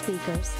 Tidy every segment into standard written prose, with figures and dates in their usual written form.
speakers.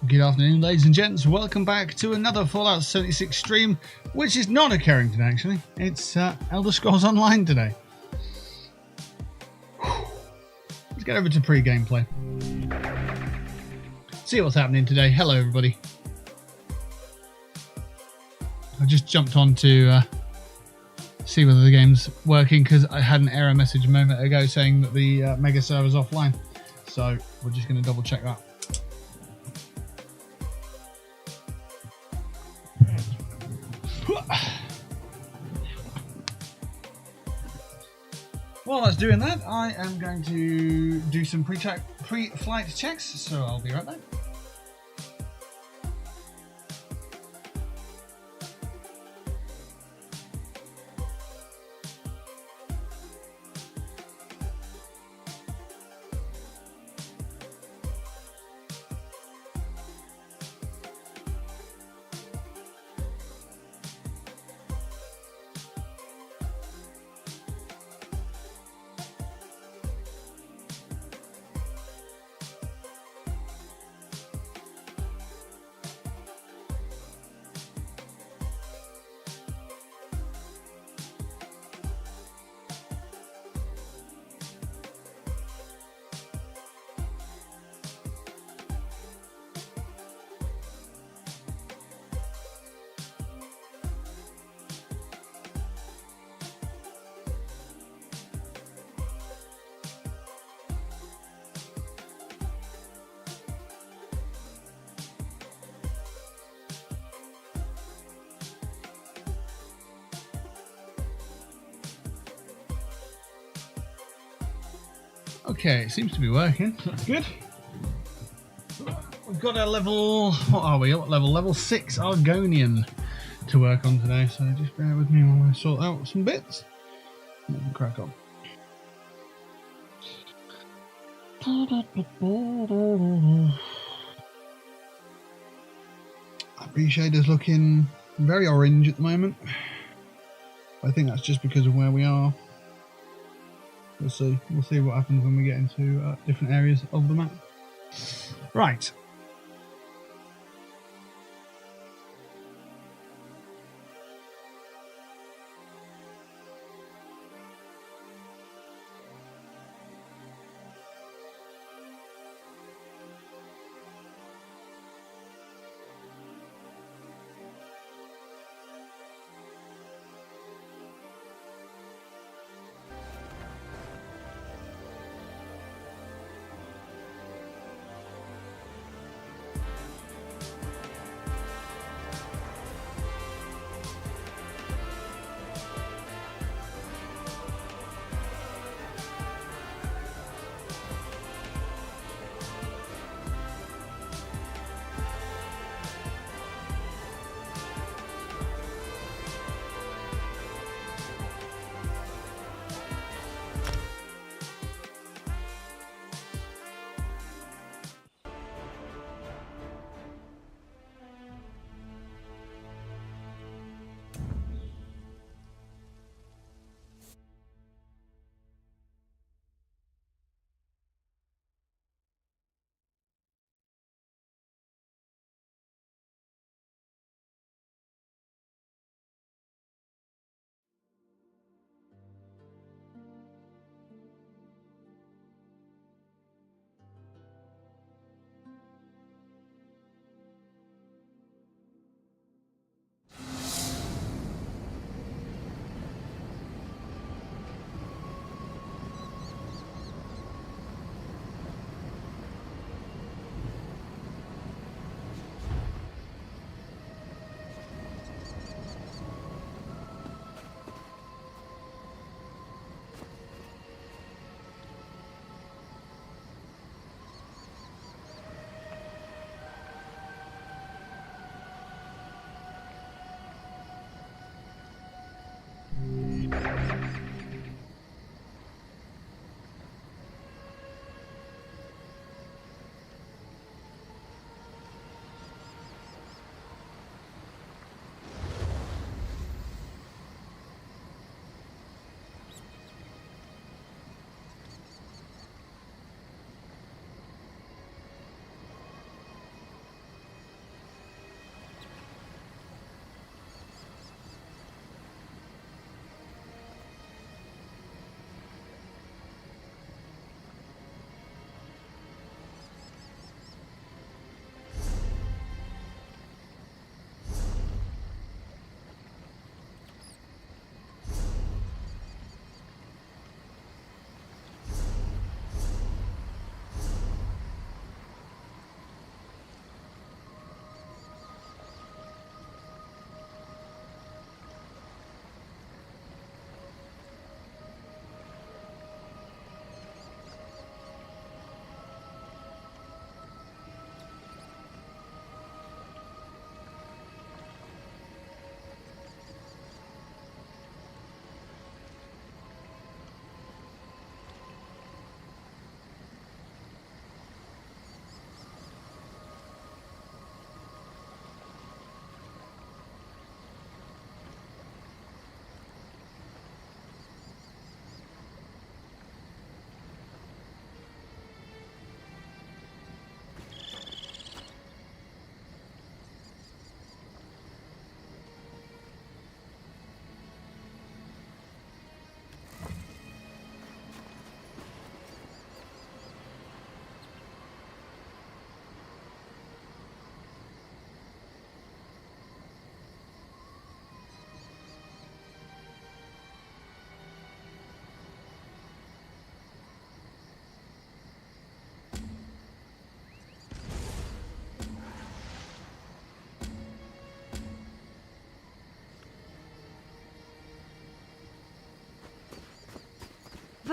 Good afternoon, ladies and gents. Welcome back to another Fallout 76 stream, which is not a Carrington actually. It's Elder Scrolls Online today. Let's get over to pre-gameplay. See what's happening today. Hello, everybody. I just jumped on to see whether the game's working because I had an error message a moment ago saying that the mega server's offline. So we're just going to double check that. While I was doing that, I am going to do some pre-flight checks, so I'll be right back. Okay, it seems to be working. That's good. We've got a level... What are we? What level? Level 6 Argonian to work on today, so just bear with me while I sort out some bits. And we can crack on. Appreciator's looking very orange at the moment. I think that's just because of where we are. We'll see. We'll see what happens when we get into different areas of the map. Right.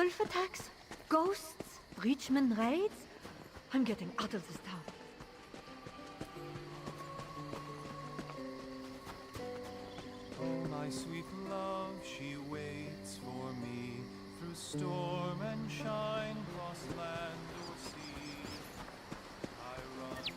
Wolf attacks? Ghosts? Breachman raids? I'm getting out of this town. Oh, my sweet love, she waits for me through storm and shine, cross land or sea. I run to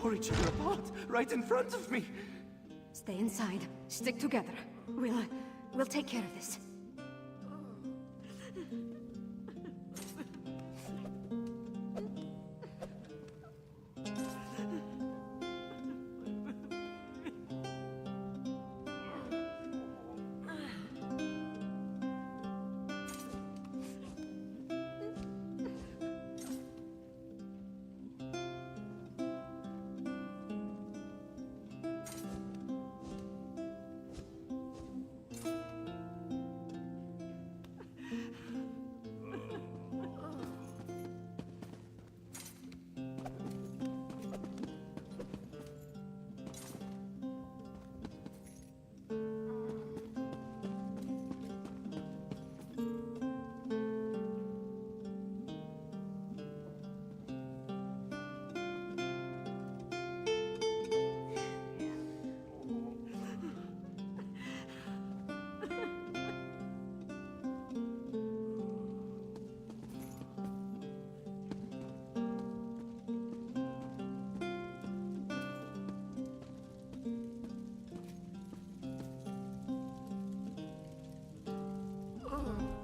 tore each other apart right in front of me. Stay inside. Stick together. We'll take care of this.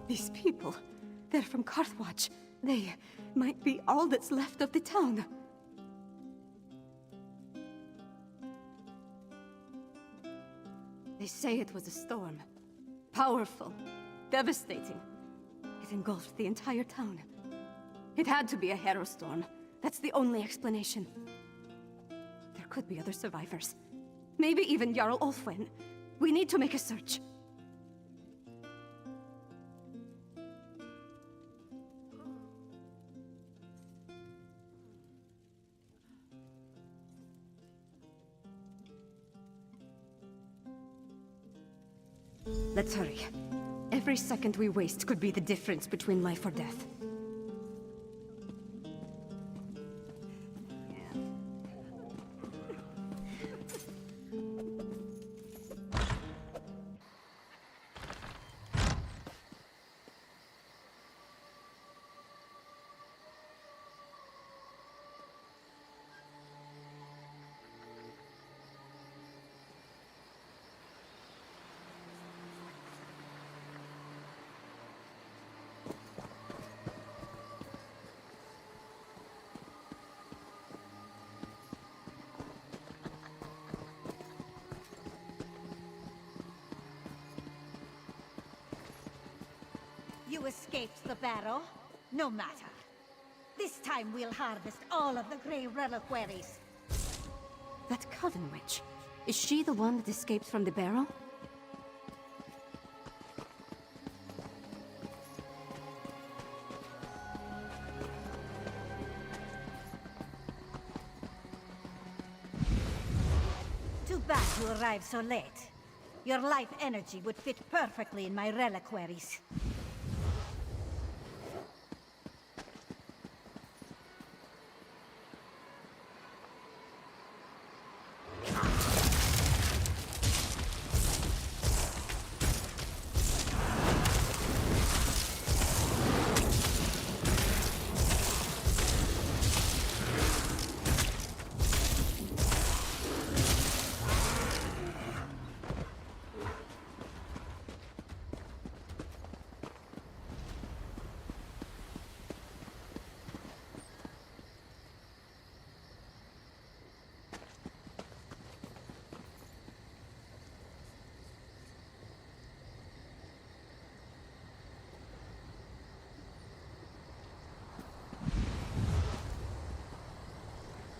These people, they're from Carthwatch. They might be all that's left of the town. They say it was a storm. Powerful, devastating. It engulfed the entire town. It had to be a hero storm. That's the only explanation. There could be other survivors. Maybe even Jarl Ulfwin. We need to make a search. Let's hurry. Every second we waste could be the difference between life or death. You escaped the barrow? No matter. This time we'll harvest all of the Grey Reliquaries. That Coven Witch, is she the one that escaped from the barrow? Too bad you arrived so late. Your life energy would fit perfectly in my reliquaries.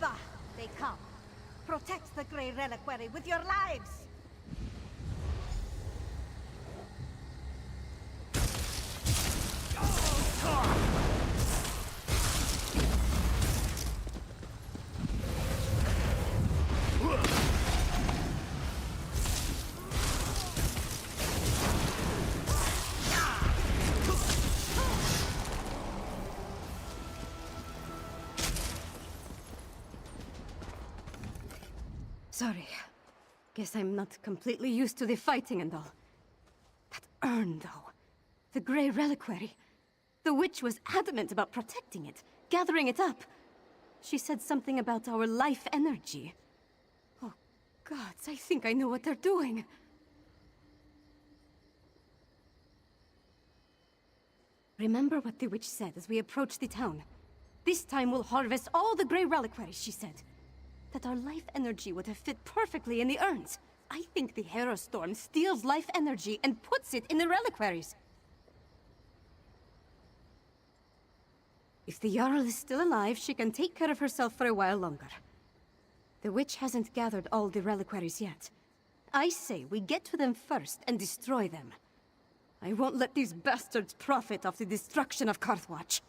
Bah, they come. Protect the Grey Reliquary with your lives! Sorry. Guess I'm not completely used to the fighting and all. That urn, though. The Grey Reliquary. The witch was adamant about protecting it, gathering it up. She said something about our life energy. Oh, gods, I think I know what they're doing. Remember what the witch said as we approached the town? This time we'll harvest all the Grey Reliquaries, she said. That our life energy would have fit perfectly in the urns. I think the Hero Storm steals life energy and puts it in the reliquaries. If the Jarl is still alive, she can take care of herself for a while longer. The witch hasn't gathered all the reliquaries yet. I say we get to them first and destroy them. I won't let these bastards profit off the destruction of Karthwatch.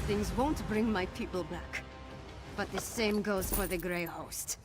Things won't bring my people back. But the same goes for the Grey Host.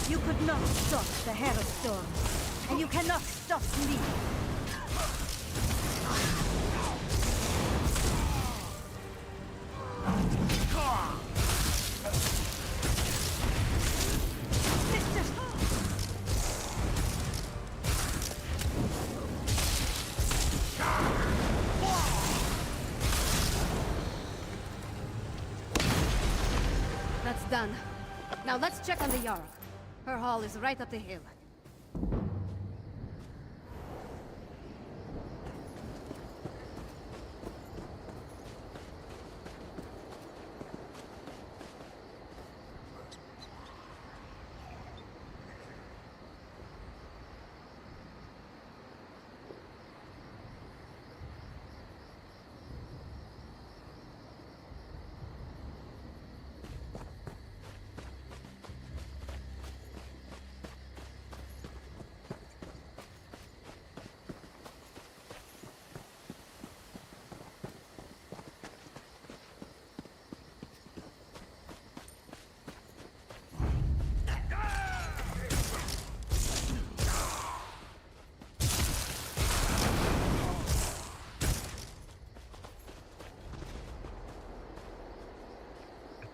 You could not stop the Hero Storm, and you cannot stop me. That's done. Now let's check on the Jarl. Her hall is right up the hill.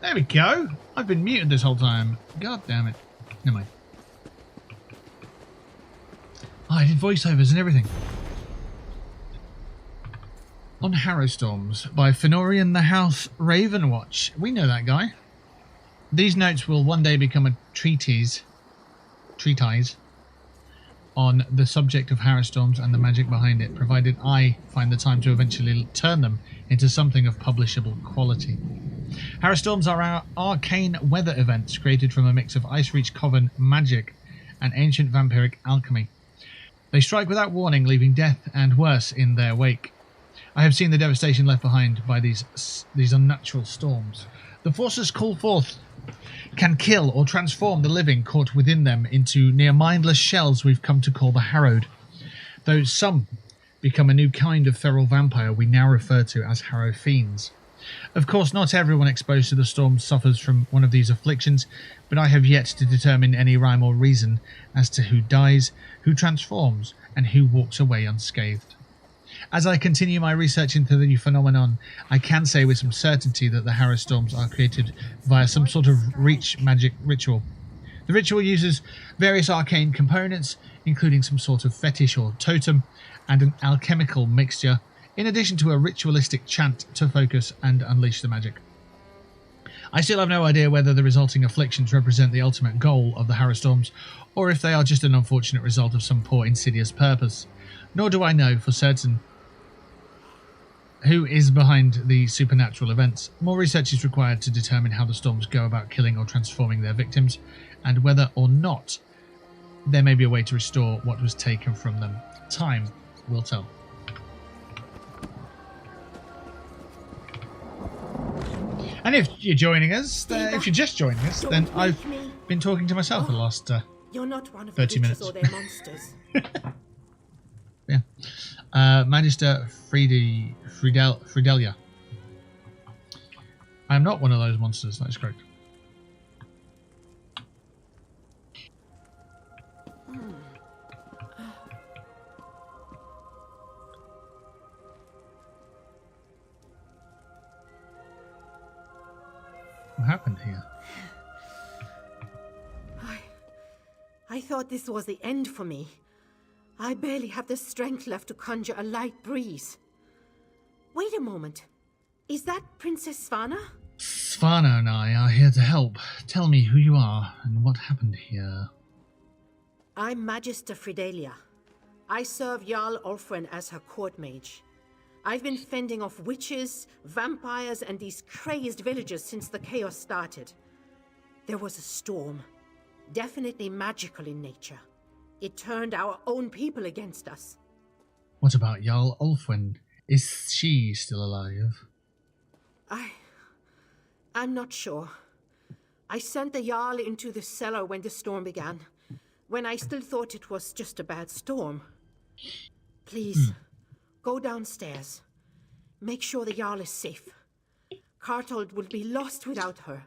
There we go. I've been muted this whole time. God damn it. Never mind. Oh, I did voiceovers and everything. On Harrowstorms by Fenorian the House Ravenwatch. We know that guy. These notes will one day become a treatise on the subject of Harrowstorms and the magic behind it, provided I find the time to eventually turn them into something of publishable quality. Harrowstorms are our arcane weather events created from a mix of Ice Reach Coven magic and ancient vampiric alchemy. They strike without warning, leaving death and worse in their wake. I have seen the devastation left behind by these unnatural storms. The forces called forth can kill or transform the living caught within them into near mindless shells we've come to call the Harrowed. Though some become a new kind of feral vampire we now refer to as Harrow Fiends. Of course, not everyone exposed to the storm suffers from one of these afflictions, but I have yet to determine any rhyme or reason as to who dies, who transforms, and who walks away unscathed. As I continue my research into the new phenomenon, I can say with some certainty that the Harrowstorms are created via some sort of reach magic ritual. The ritual uses various arcane components, including some sort of fetish or totem, and an alchemical mixture, in addition to a ritualistic chant to focus and unleash the magic. I still have no idea whether the resulting afflictions represent the ultimate goal of the Harrowstorms, or if they are just an unfortunate result of some poor insidious purpose. Nor do I know for certain who is behind the supernatural events. More research is required to determine how the storms go about killing or transforming their victims, and whether or not there may be a way to restore what was taken from them. Time will tell. And if you're joining us, if you're just joining us, then I've been talking to myself for the last You're not one of 30 minutes. Or their monsters. Yeah. Magister Fridelia. I am not one of those monsters, that is correct. What happened here? I thought this was the end for me. I barely have the strength left to conjure a light breeze. Wait a moment. Is that Princess Svana? Svana and I are here to help. Tell me who you are and what happened here. I'm Magister Fridelia. I serve Jarl Ulfren as her court mage. I've been fending off witches, vampires, and these crazed villagers since the chaos started. There was a storm, definitely magical in nature. It turned our own people against us. What about Jarl Ulfwen? Is she still alive? I'm not sure. I sent the Jarl into the cellar when the storm began, when I still thought it was just a bad storm. Please, go downstairs. Make sure the Jarl is safe. Cartold will be lost without her.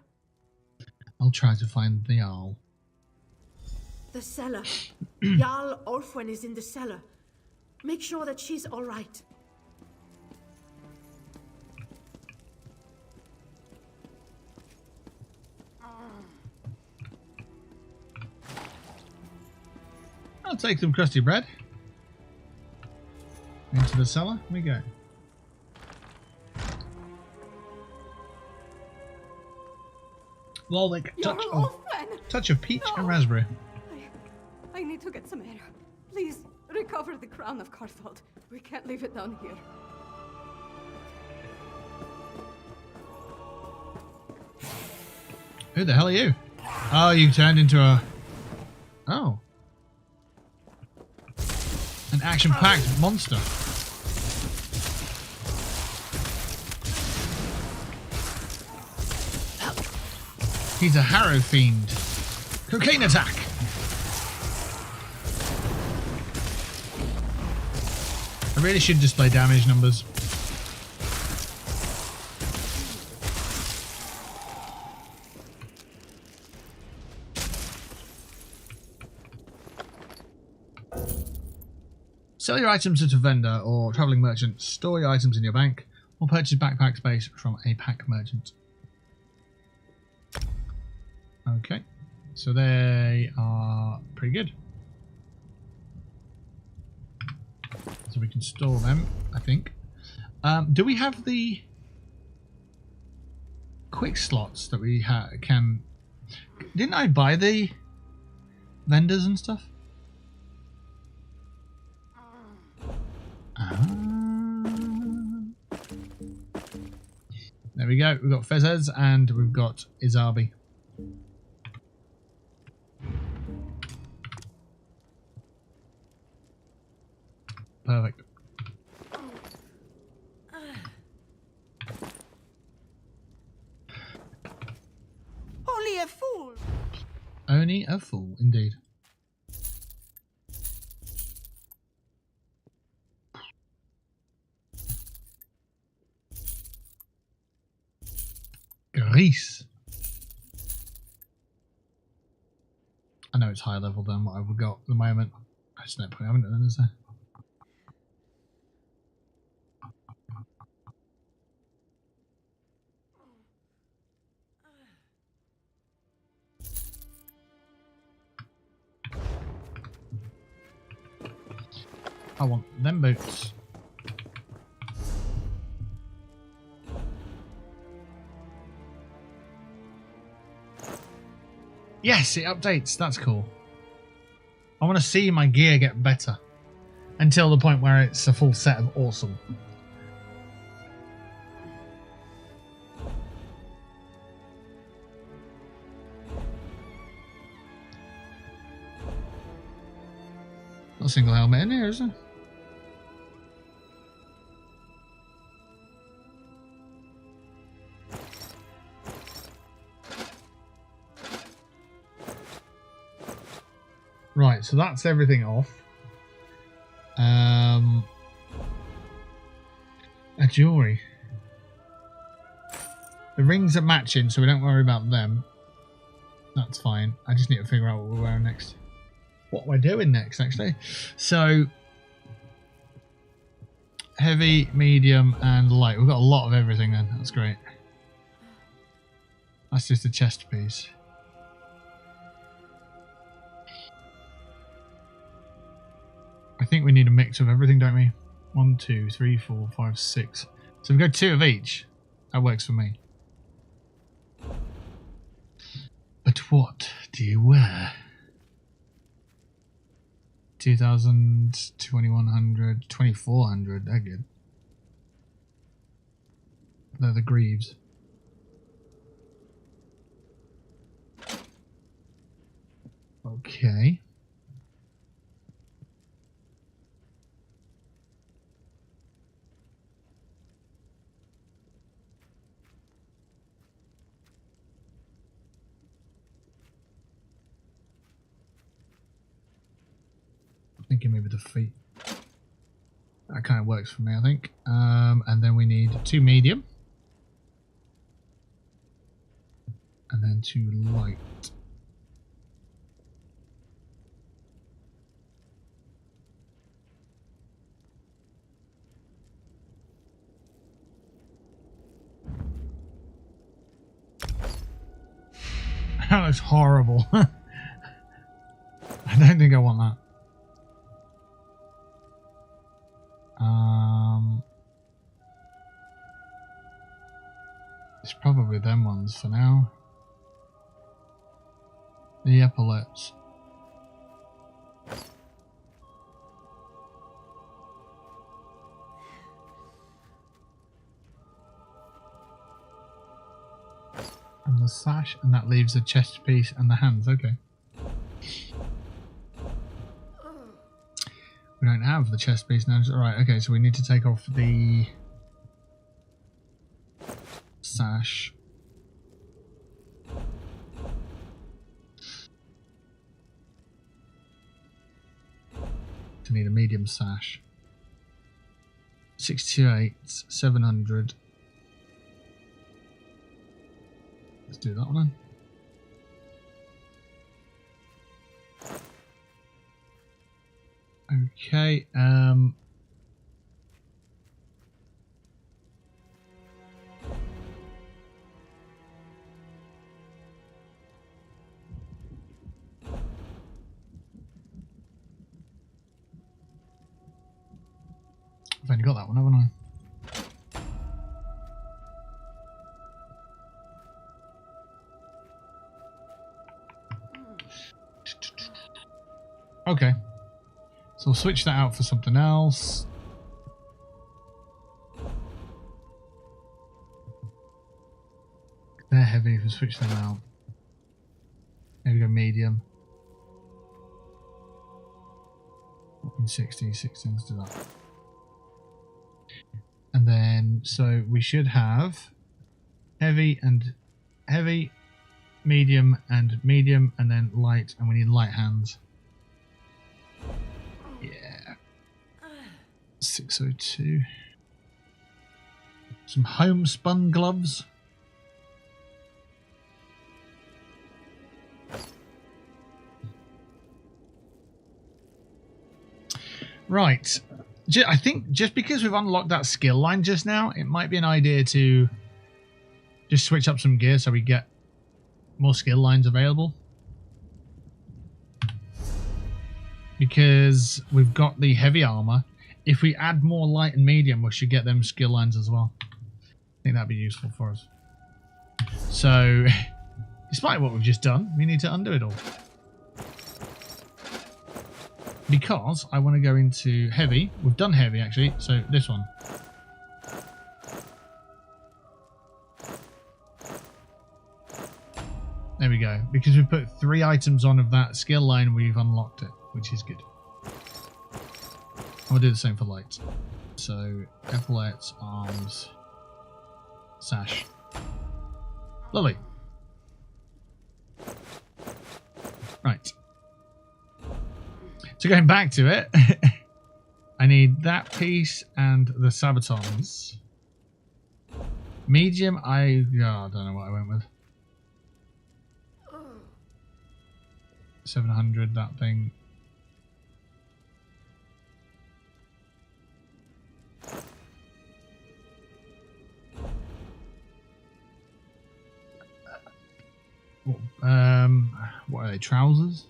I'll try to find the Jarl. The cellar. Jarl Ulfwen is in the cellar. Make sure that she's all right. I'll take some crusty bread. Into the cellar we go. Lollic, touch of peach and raspberry. I need to get some air. Please, recover the crown of Carthald. We can't leave it down here. Who the hell are you? Oh, you turned into a... Oh. An action-packed monster. He's a Harrow Fiend. Cocaine attack! I really should display damage numbers. Sell your items at a vendor or travelling merchant, store your items in your bank, or purchase backpack space from a pack merchant. Okay, so they are pretty good. So we can store them, I think. Do we have the quick slots that we can... Didn't I buy the vendors and stuff? There we go. We've got Fezes and we've got Izabi. Perfect. Only a fool! Only a fool, indeed. Greece. I know it's higher level than what I've got at the moment. There's no point having it then, is there? I want them boots. Yes, it updates. That's cool. I want to see my gear get better until the point where it's a full set of awesome. Not a single helmet in here, is there? Right, so that's everything off. A jewelry. The rings are matching, so we don't worry about them. That's fine. I just need to figure out what we're wearing next. What we're doing next, actually. So, heavy, medium, and light. We've got a lot of everything then. That's great. That's just a chest piece. I think we need a mix of everything, don't we? 1, 2, 3, 4, 5, 6. So we go 2 of each. That works for me. But what do you wear? 2,000, 2,100, 2,400. They're good. They're the greaves. Okay. Thinking maybe the feet. That kind of works for me, I think. And then we need 2 medium. And then 2 light. That looks horrible. I don't think I want that. It's probably them ones for now. The epaulets. And the sash, and that leaves the chest piece and the hands. Okay. We don't have the chest piece now. Alright, okay, so we need to take off the sash. To need a medium sash. 628, 700. Let's do that one then. Okay, already got that one, haven't I? Okay. So we'll switch that out for something else. They're heavy if we switch them out. Maybe go medium. 60, 16, let's do that. And then, so we should have heavy, medium, and then light, and we need light hands. Yeah. 602. Some homespun gloves. Right. I think just because we've unlocked that skill line just now, it might be an idea to just switch up some gear so we get more skill lines available. Because we've got the heavy armor. If we add more light and medium, we should get them skill lines as well. I think that'd be useful for us. So, despite what we've just done, we need to undo it all. Because I want to go into heavy. We've done heavy actually, so this one. There we go. Because we've put 3 items on of that skill line, we've unlocked it, which is good. I'll do the same for light. So, epaulets, arms, sash. Lovely. Right. So going back to it, I need that piece and the sabatons. Medium, I don't know what I went with. 700, that thing. What are they, trousers?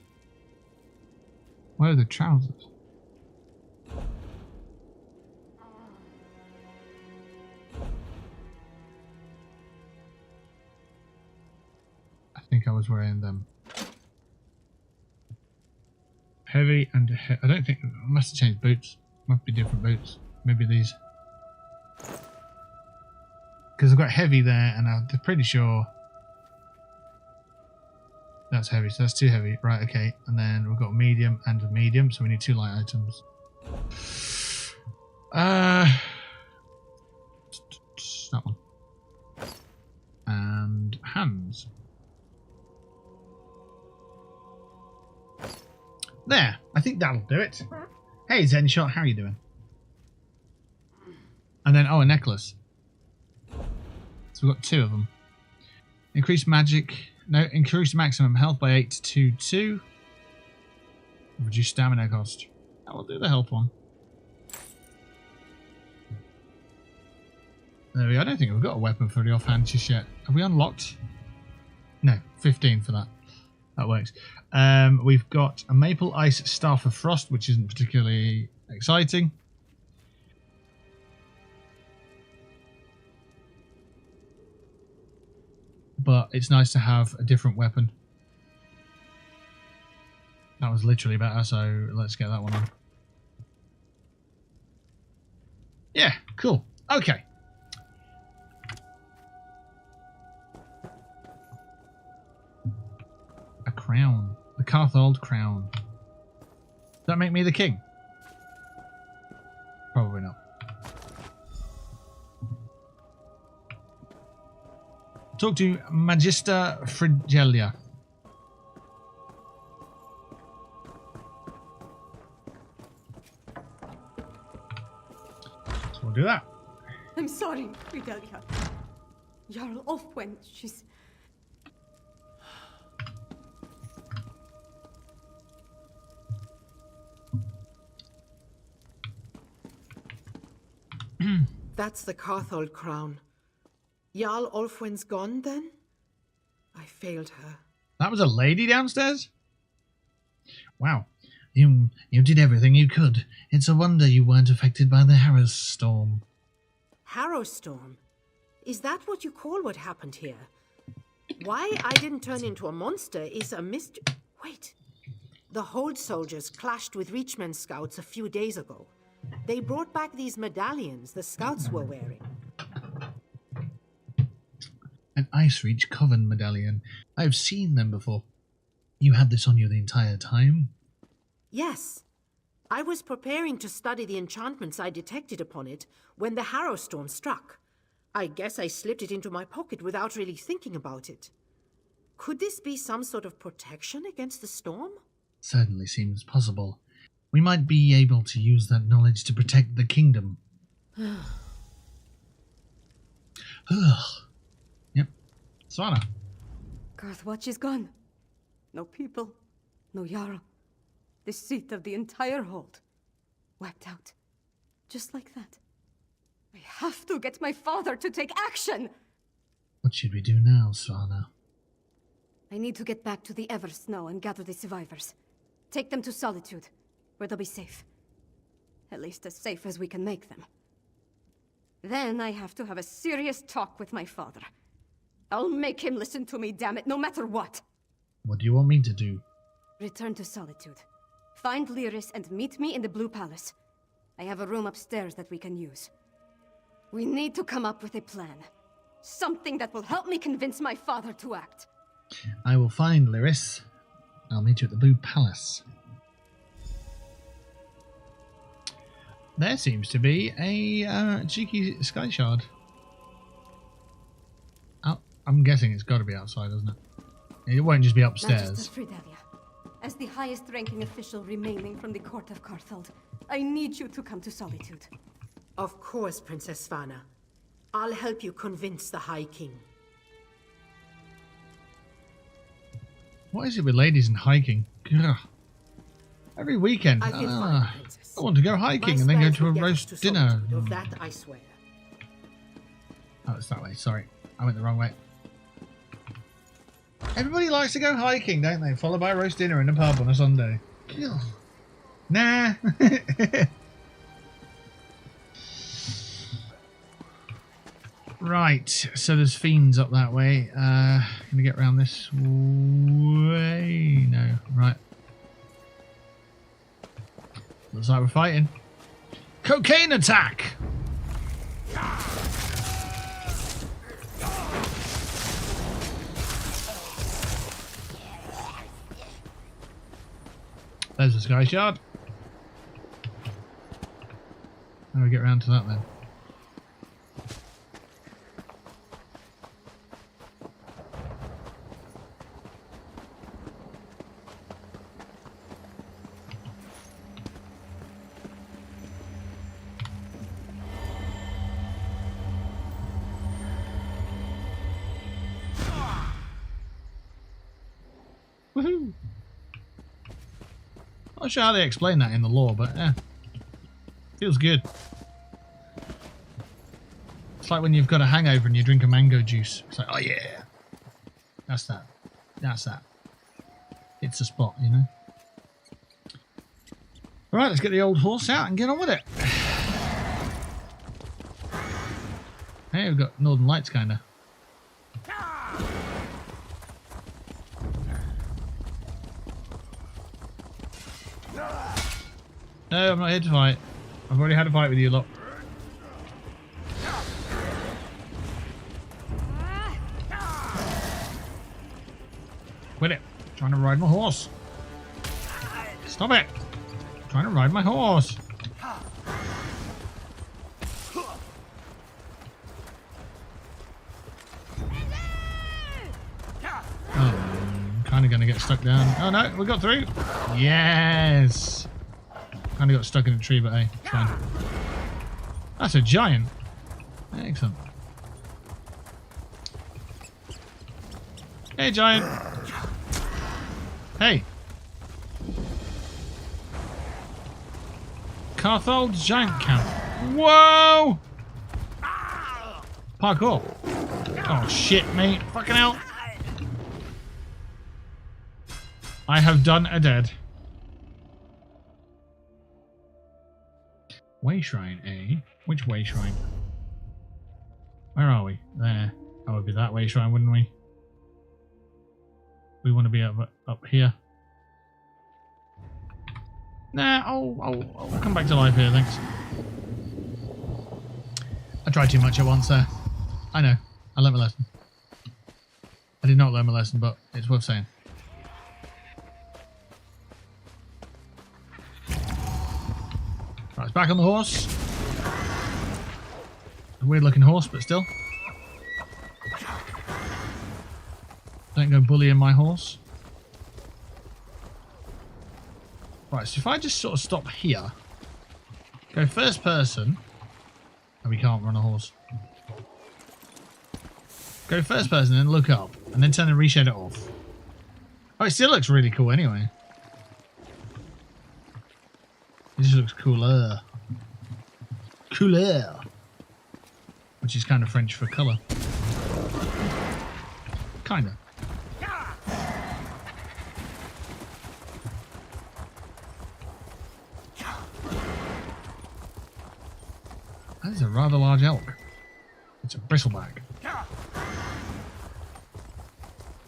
Where are the trousers? I think I was wearing them. Heavy and I don't think I must have changed boots. Must be different boots. Maybe these. Because I've got heavy there, and I'm pretty sure that's heavy. So that's too heavy, right? Okay, and then we've got medium and medium, so we need 2 light items. That one. And hands. There, I think that'll do it. Hey Zenshot, how are you doing? And then, oh, a necklace. So we've got 2 of them. Increase magic. No, increase maximum health by 8 to 2. Reduce stamina cost. I will do the health one. There we go. I don't think we've got a weapon for the offhand just yet. Have we unlocked? No, 15 for that. That works. We've got a Maple Ice Staff of Frost, which isn't particularly exciting. But it's nice to have a different weapon. That was literally better, so let's get that one on. Yeah, cool. Okay. A crown. The Carthold crown. Does that make me the king? Probably not. Talk to Magister Frigelia. So we'll do that. I'm sorry, Fidelia. Jarl Ulfwen, she's... That's the Carthold crown. Jarl Ulfwen's gone, then? I failed her. That was a lady downstairs? Wow. You did everything you could. It's a wonder you weren't affected by the Harrow storm. Harrow storm? Is that what you call what happened here? Why I didn't turn into a monster is a mystery. Wait. The Hold soldiers clashed with Reachman scouts a few days ago. They brought back these medallions the scouts were wearing. An Ice Reach Coven medallion. I've seen them before. You had this on you the entire time? Yes. I was preparing to study the enchantments I detected upon it when the Harrow storm struck. I guess I slipped it into my pocket without really thinking about it. Could this be some sort of protection against the storm? Certainly seems possible. We might be able to use that knowledge to protect the kingdom. Yep. Swana. Garthwatch is gone. No people, no Jarl. The seat of the entire hold. Wiped out. Just like that. I have to get my father to take action! What should we do now, Swana? I need to get back to the Eversnow and gather the survivors. Take them to Solitude, where they'll be safe. At least as safe as we can make them. Then I have to have a serious talk with my father. I'll make him listen to me, damn it, no matter what! What do you want me to do? Return to Solitude. Find Lyris and meet me in the Blue Palace. I have a room upstairs that we can use. We need to come up with a plan. Something that will help me convince my father to act. I will find Lyris. I'll meet you at the Blue Palace. There seems to be a cheeky sky shard. Oh, I'm guessing it's got to be outside, isn't it? It won't just be upstairs. Magister Fridelia, as the highest-ranking official remaining from the court of Carthald, I need you to come to Solitude. Of course, Princess Svana. I'll help you convince the High King. What is it with ladies and hiking? Ugh. Every weekend, I can find the princess. I want to go hiking and then go to a roast dinner. Of that, I swear. Oh, it's that way. Sorry, I went the wrong way. Everybody likes to go hiking, don't they? Followed by a roast dinner in a pub on a Sunday. Ugh. Nah. Right, so there's fiends up that way. Gonna get around this way. No, right. Looks like we're fighting. Cocaine attack! There's the sky shard. How do we get around to that then? Woohoo! Not sure how they explain that in the lore, but feels good. It's like when you've got a hangover and you drink a mango juice. It's like, oh yeah, that's that. That's that. It's a spot, you know. All right, let's get the old horse out and get on with it. Hey, we've got Northern Lights, kinda. No, I'm not here to fight. I've already had a fight with you lot. Quit it. I'm trying to ride my horse. Stop it. I'm trying to ride my horse. Oh, I'm kind of going to get stuck down. Oh no, we got through. Yes. Kind of got stuck in a tree, but hey, it's fine. That's a giant. Excellent. Hey, giant. Hey. Carthold's giant camp. Whoa! Parkour. Oh shit, mate. Fucking hell. I have done a dead. Way shrine, eh? Which way shrine? Where are we? There. That would be that way shrine, wouldn't we? We want to be up here. Nah, I'll come back to life here, thanks. I tried too much at once there. I know. I learned my lesson. I did not learn my lesson, but it's worth saying. Right, it's back on the horse. A weird looking horse, but still. Don't go bullying my horse. Right, so if I just sort of stop here, go first person, and we can't run a horse. Go first person, then look up, and then turn and reshade it off. Oh, it still looks really cool anyway. It just looks cooler. Cooler. Which is kind of French for colour. Kinda. That is a rather large elk. It's a bristleback.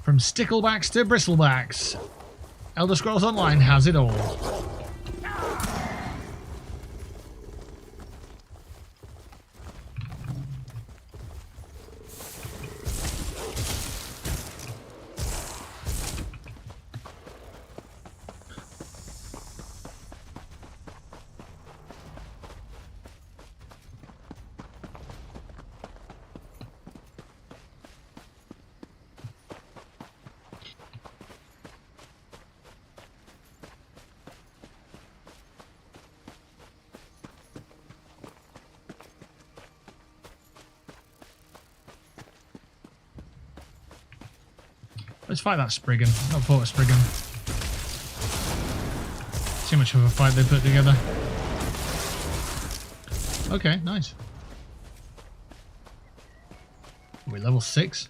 From sticklebacks to bristlebacks, Elder Scrolls Online has it all. Let's fight that Spriggan. Not fought a Spriggan. Too much of a fight they put together. Okay, nice. Are we level 6?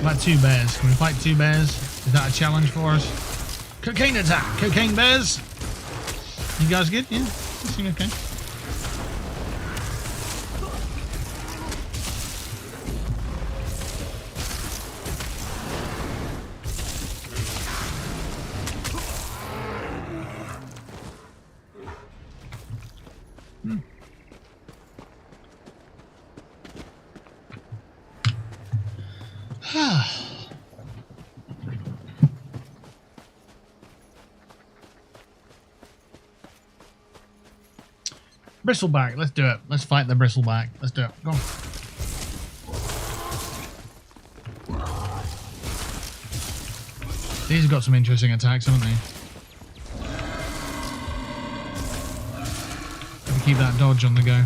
About 2 bears. Can we fight 2 bears? Is that a challenge for us? Cocaine attack! Cocaine bears! You guys good? Yeah? You seem okay. Bristleback, let's do it. Let's fight the bristleback. Let's do it. Go on. These have got some interesting attacks, haven't they? Gotta keep that dodge on the go.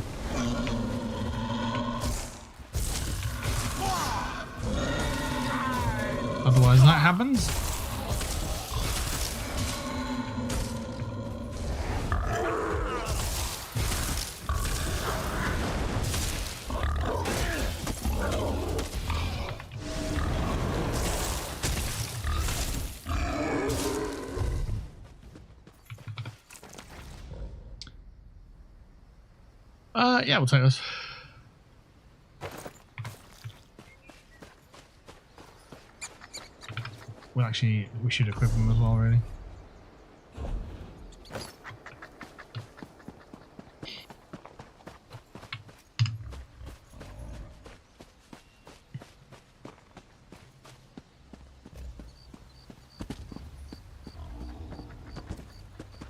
Otherwise that happens. Yeah, we'll take this. Well, actually, we should equip them as well, really.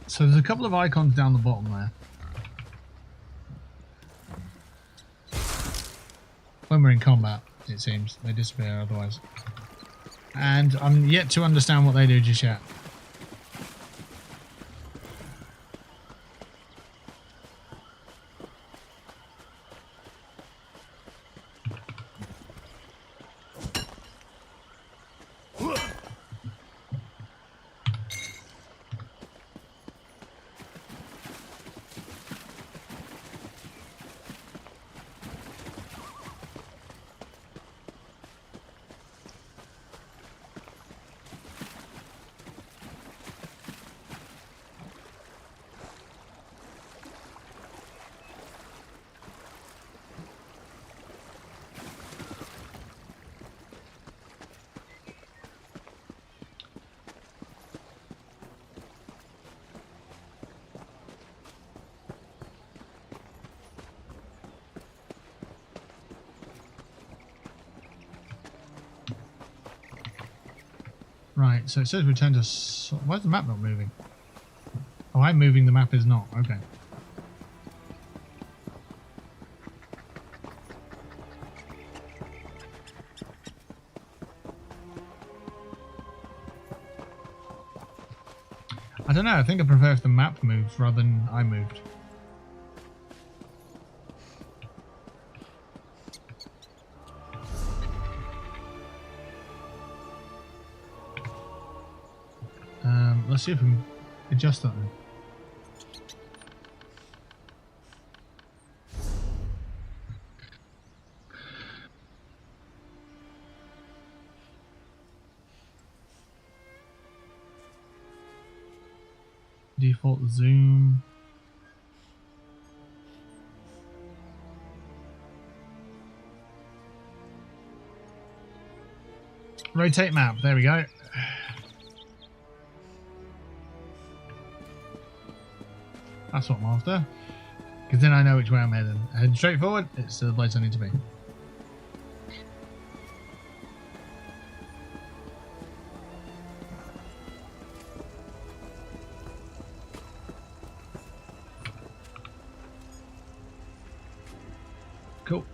So there's a couple of icons down the bottom there. When we're in combat, it seems. They disappear otherwise. And I'm yet to understand what they do just yet. Right, so it says return to... Why's the map not moving? Oh, I'm moving, the map is not. Okay. I don't know, I think I prefer if the map moves rather than I moved. Let's see if we can adjust that then. Default zoom. Rotate map, there we go. That's what I'm after. Because then I know which way I'm heading. Heading straight forward, it's the place I need to be. Cool.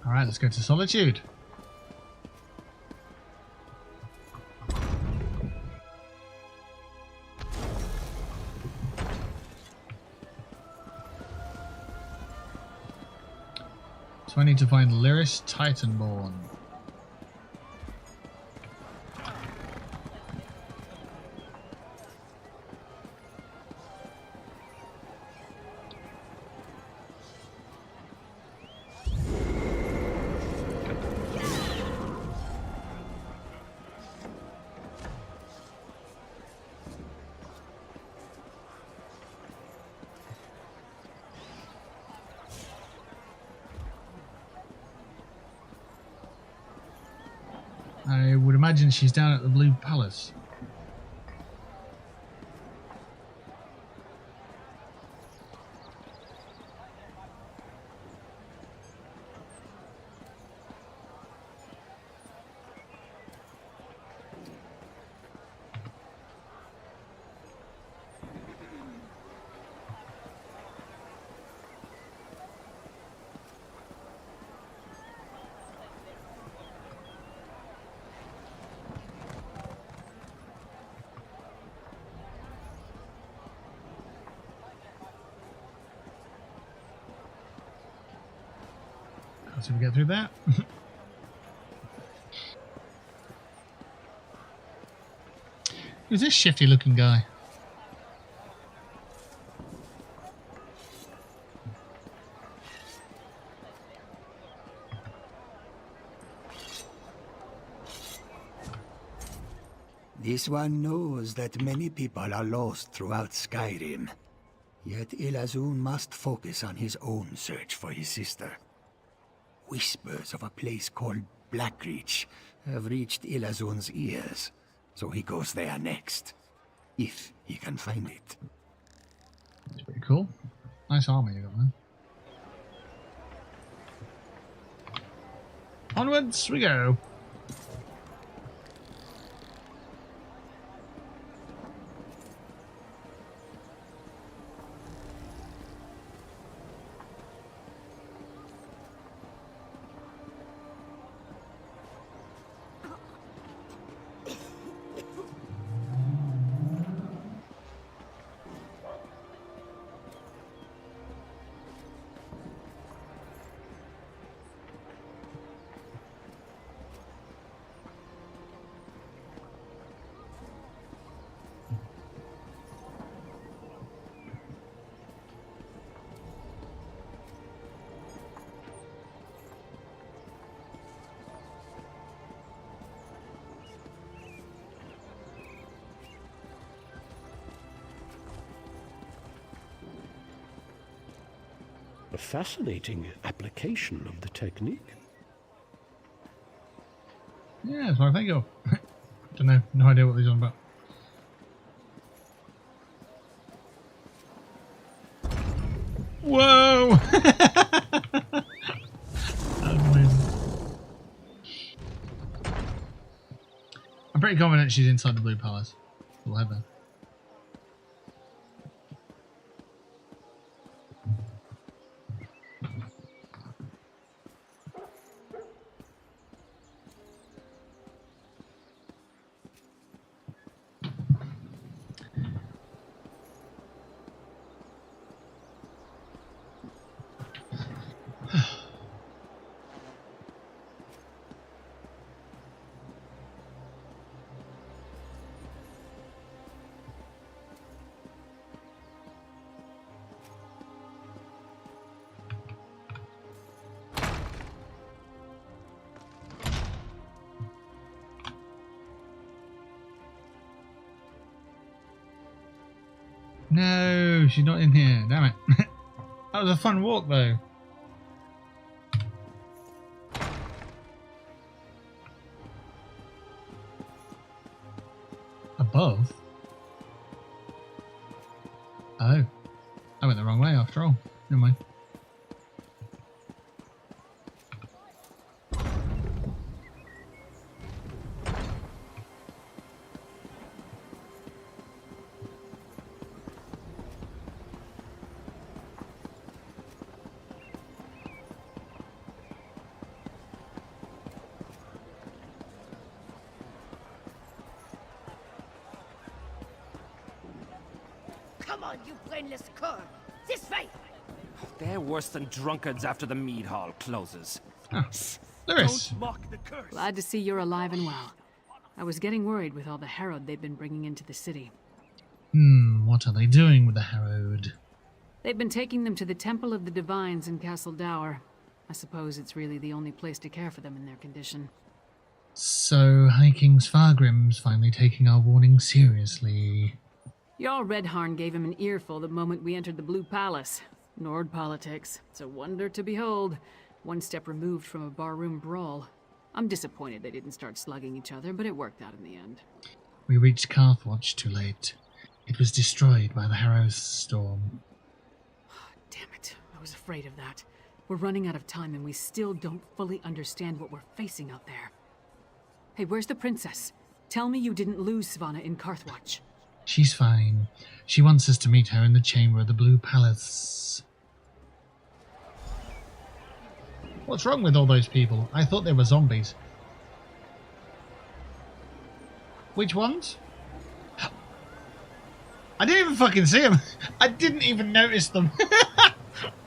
Alright, let's go to Solitude. So I need to find Lyris Titanborn. I would imagine she's down at the Blue Palace. Let's see if we get through that. Who's this shifty looking guy? This one knows that many people are lost throughout Skyrim. Yet Ilazun must focus on his own search for his sister. Whispers of a place called Blackreach have reached Ilazun's ears, so he goes there next. If he can find it. That's pretty cool. Nice armor you got, man. Onwards we go. A fascinating application of the technique. Yeah, that's what I think of. Don't know, no idea what these are about. Whoa! That's amazing. pretty confident she's inside the Blue Palace. We'll head there. No, she's not in here. Damn it. That was a fun walk, though. Above? Oh. I went the wrong way after all. Never mind. Come on, you brainless cur! This way! They're worse than drunkards after the mead hall closes. Ah, Lewis. Don't mock the curse. Glad to see you're alive and well. I was getting worried with all the Harrowed they've been bringing into the city. What are they doing with the Harrowed? They've been taking them to the Temple of the Divines in Castle Dower. I suppose it's really the only place to care for them in their condition. So, High King Svargrim's finally taking our warning seriously. Jarl Redharn gave him an earful the moment we entered the Blue Palace. Nord politics. It's a wonder to behold. One step removed from a barroom brawl. I'm disappointed they didn't start slugging each other, but it worked out in the end. We reached Carthwatch too late. It was destroyed by the Harrow's storm. Damn it. I was afraid of that. We're running out of time and we still don't fully understand what we're facing out there. Hey, where's the princess? Tell me you didn't lose Svanna in Carthwatch. She's fine. She wants us to meet her in the chamber of the Blue Palace. What's wrong with all those people? I thought they were zombies. Which ones? I didn't even fucking see them. I didn't even notice them.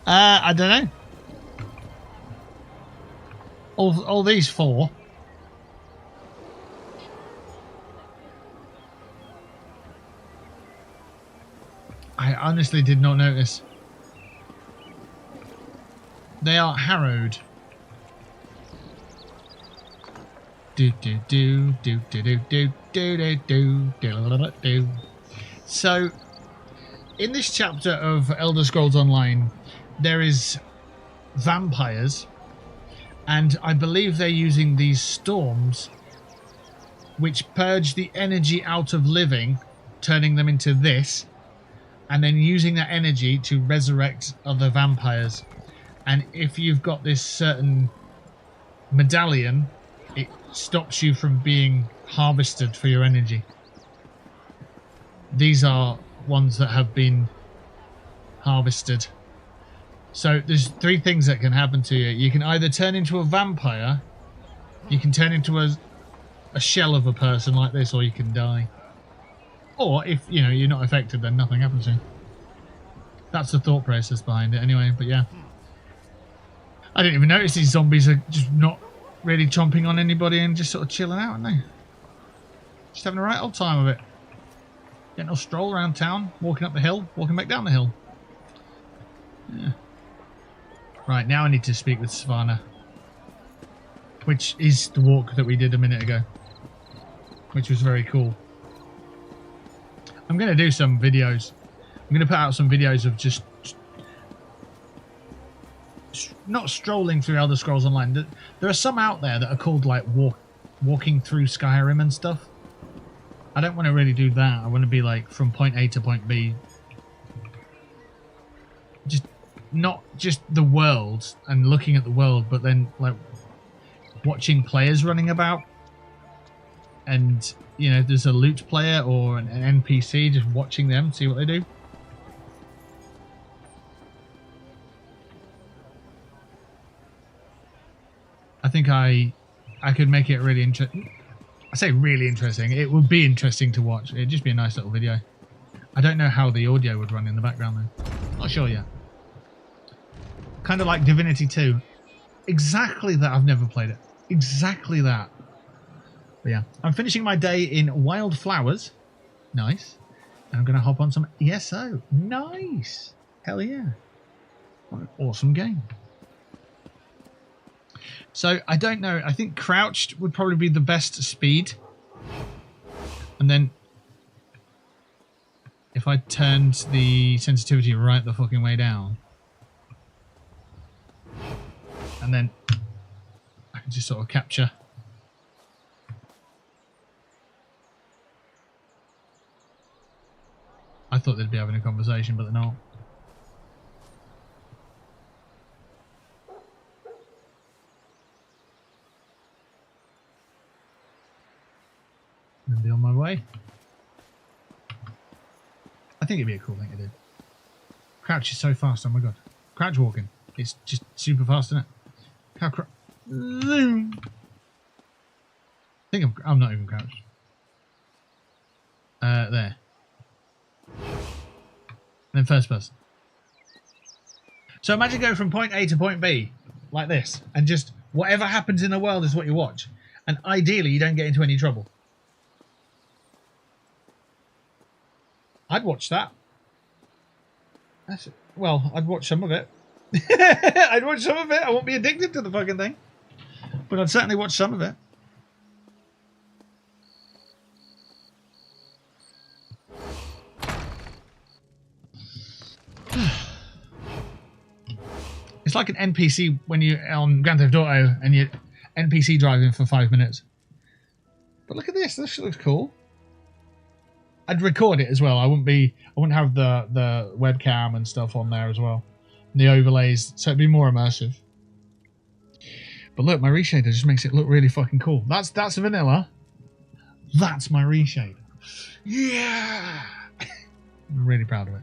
I don't know. All these four. I honestly did not notice. They are harrowed. Do do do do do do do do do do do. So, in this chapter of Elder Scrolls Online, there is vampires, and I believe they're using these storms, which purge the energy out of living, turning them into this, and then using that energy to resurrect other vampires. And if you've got this certain medallion, it stops you from being harvested for your energy. These are ones that have been harvested. So there's three things that can happen to you. You can either turn into a vampire, you can turn into a shell of a person like this, or you can die. Or if, you know, you're not affected, then nothing happens to you. That's the thought process behind it anyway, but yeah. I didn't even notice these zombies are just not really chomping on anybody and just sort of chilling out, aren't they? Just having a right old time of it. Getting a stroll around town, walking up the hill, walking back down the hill. Yeah. Right, now I need to speak with Svanna. Which is the walk that we did a minute ago. Which was very cool. I'm going to do some videos. I'm going to put out some videos of just not strolling through Elder Scrolls Online. There are some out there that are called like walking through Skyrim and stuff. I don't want to really do that. I want to be like from point A to point B. Just not just the world and looking at the world, but then like watching players running about and you know, there's a loot player or an NPC, just watching them, see what they do. I think I could make it really interesting. I say really interesting. It would be interesting to watch. It'd just be a nice little video. I don't know how the audio would run in the background though. Not sure yet. Kind of like Divinity 2. Exactly that. I've never played it. Exactly that. But yeah, I'm finishing my day in Wildflowers. Nice. And I'm going to hop on some ESO. Nice. Hell yeah. What an awesome game. So, I don't know. I think crouched would probably be the best speed. And then if I turned the sensitivity right the fucking way down, and then I can just sort of capture. I thought they'd be having a conversation, but they're not. And be on my way. I think it'd be a cool thing to do. Crouch is so fast, oh my god. Crouch walking. It's just super fast, isn't it? How zoom. I think I'm not even crouched. There. And then first person. So imagine going from point A to point B like this, and just whatever happens in the world is what you watch. And ideally, you don't get into any trouble. I'd watch that. Well, I'd watch some of it. I'd watch some of it. I won't be addicted to the fucking thing. But I'd certainly watch some of it. It's like an NPC when you're on Grand Theft Auto and you're NPC driving for 5 minutes. But look at this. This looks cool. I'd record it as well. I wouldn't have the webcam and stuff on there as well. And the overlays, so it'd be more immersive. But look, my reshader just makes it look really fucking cool. That's vanilla. That's my reshader. Yeah! I'm really proud of it.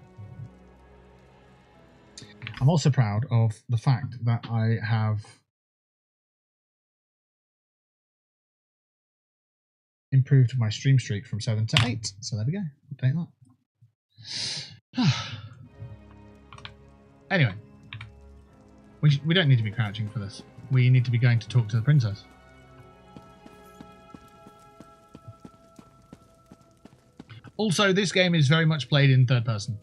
I'm also proud of the fact that I have improved my stream streak from 7 to 8. So there we go. Take that. Anyway, we don't need to be crouching for this. We need to be going to talk to the princess. Also, this game is very much played in third person.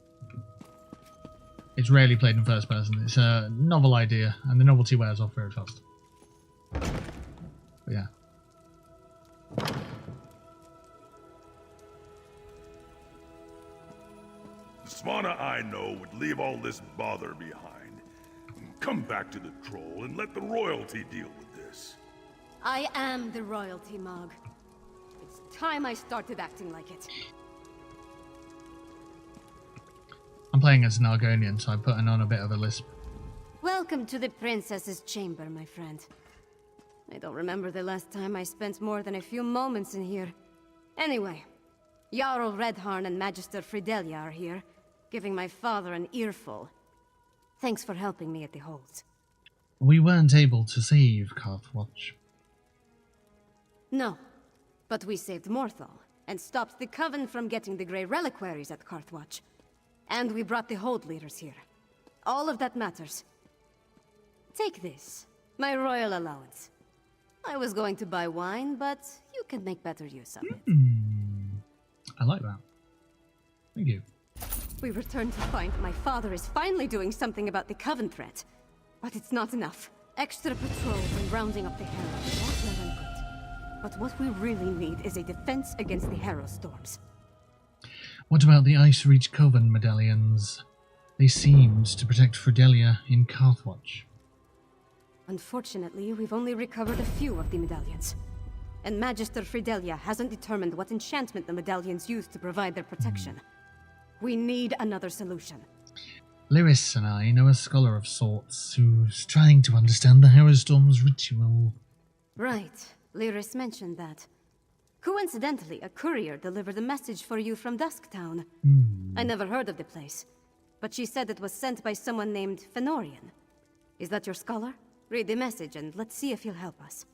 It's rarely played in first person. It's a novel idea, and the novelty wears off very fast. But yeah. Svanna I know would leave all this bother behind. Come back to the troll and let the royalty deal with this. I am the royalty, Mog. It's time I started acting like it. I'm playing as an Argonian, so I'm putting on a bit of a lisp. Welcome to the princess's chamber, my friend. I don't remember the last time I spent more than a few moments in here. Anyway, Jarl Redharn and Magister Fidelia are here, giving my father an earful. Thanks for helping me at the holds. We weren't able to save Carthwatch. No, but we saved Morthal, and stopped the Coven from getting the Grey Reliquaries at Carthwatch. And we brought the Hold leaders here. All of that matters. Take this, my royal allowance. I was going to buy wine, but you can make better use of it. I like that. Thank you. We return to find my father is finally doing something about the Coven threat. But it's not enough. Extra patrols and rounding up the Herald. That's well and good. But what we really need is a defense against the Harrow storms. What about the Ice Reach Coven medallions? They seemed to protect Fidelia in Carthwatch. Unfortunately, we've only recovered a few of the medallions. And Magister Fidelia hasn't determined what enchantment the medallions use to provide their protection. We need another solution. Lyris and I know a scholar of sorts who's trying to understand the Harrow Storm's ritual. Right. Lyris mentioned that. Coincidentally, a courier delivered a message for you from Dusktown. I never heard of the place, but she said it was sent by someone named Fenorian. Is that your scholar? Read the message and let's see if he'll help us.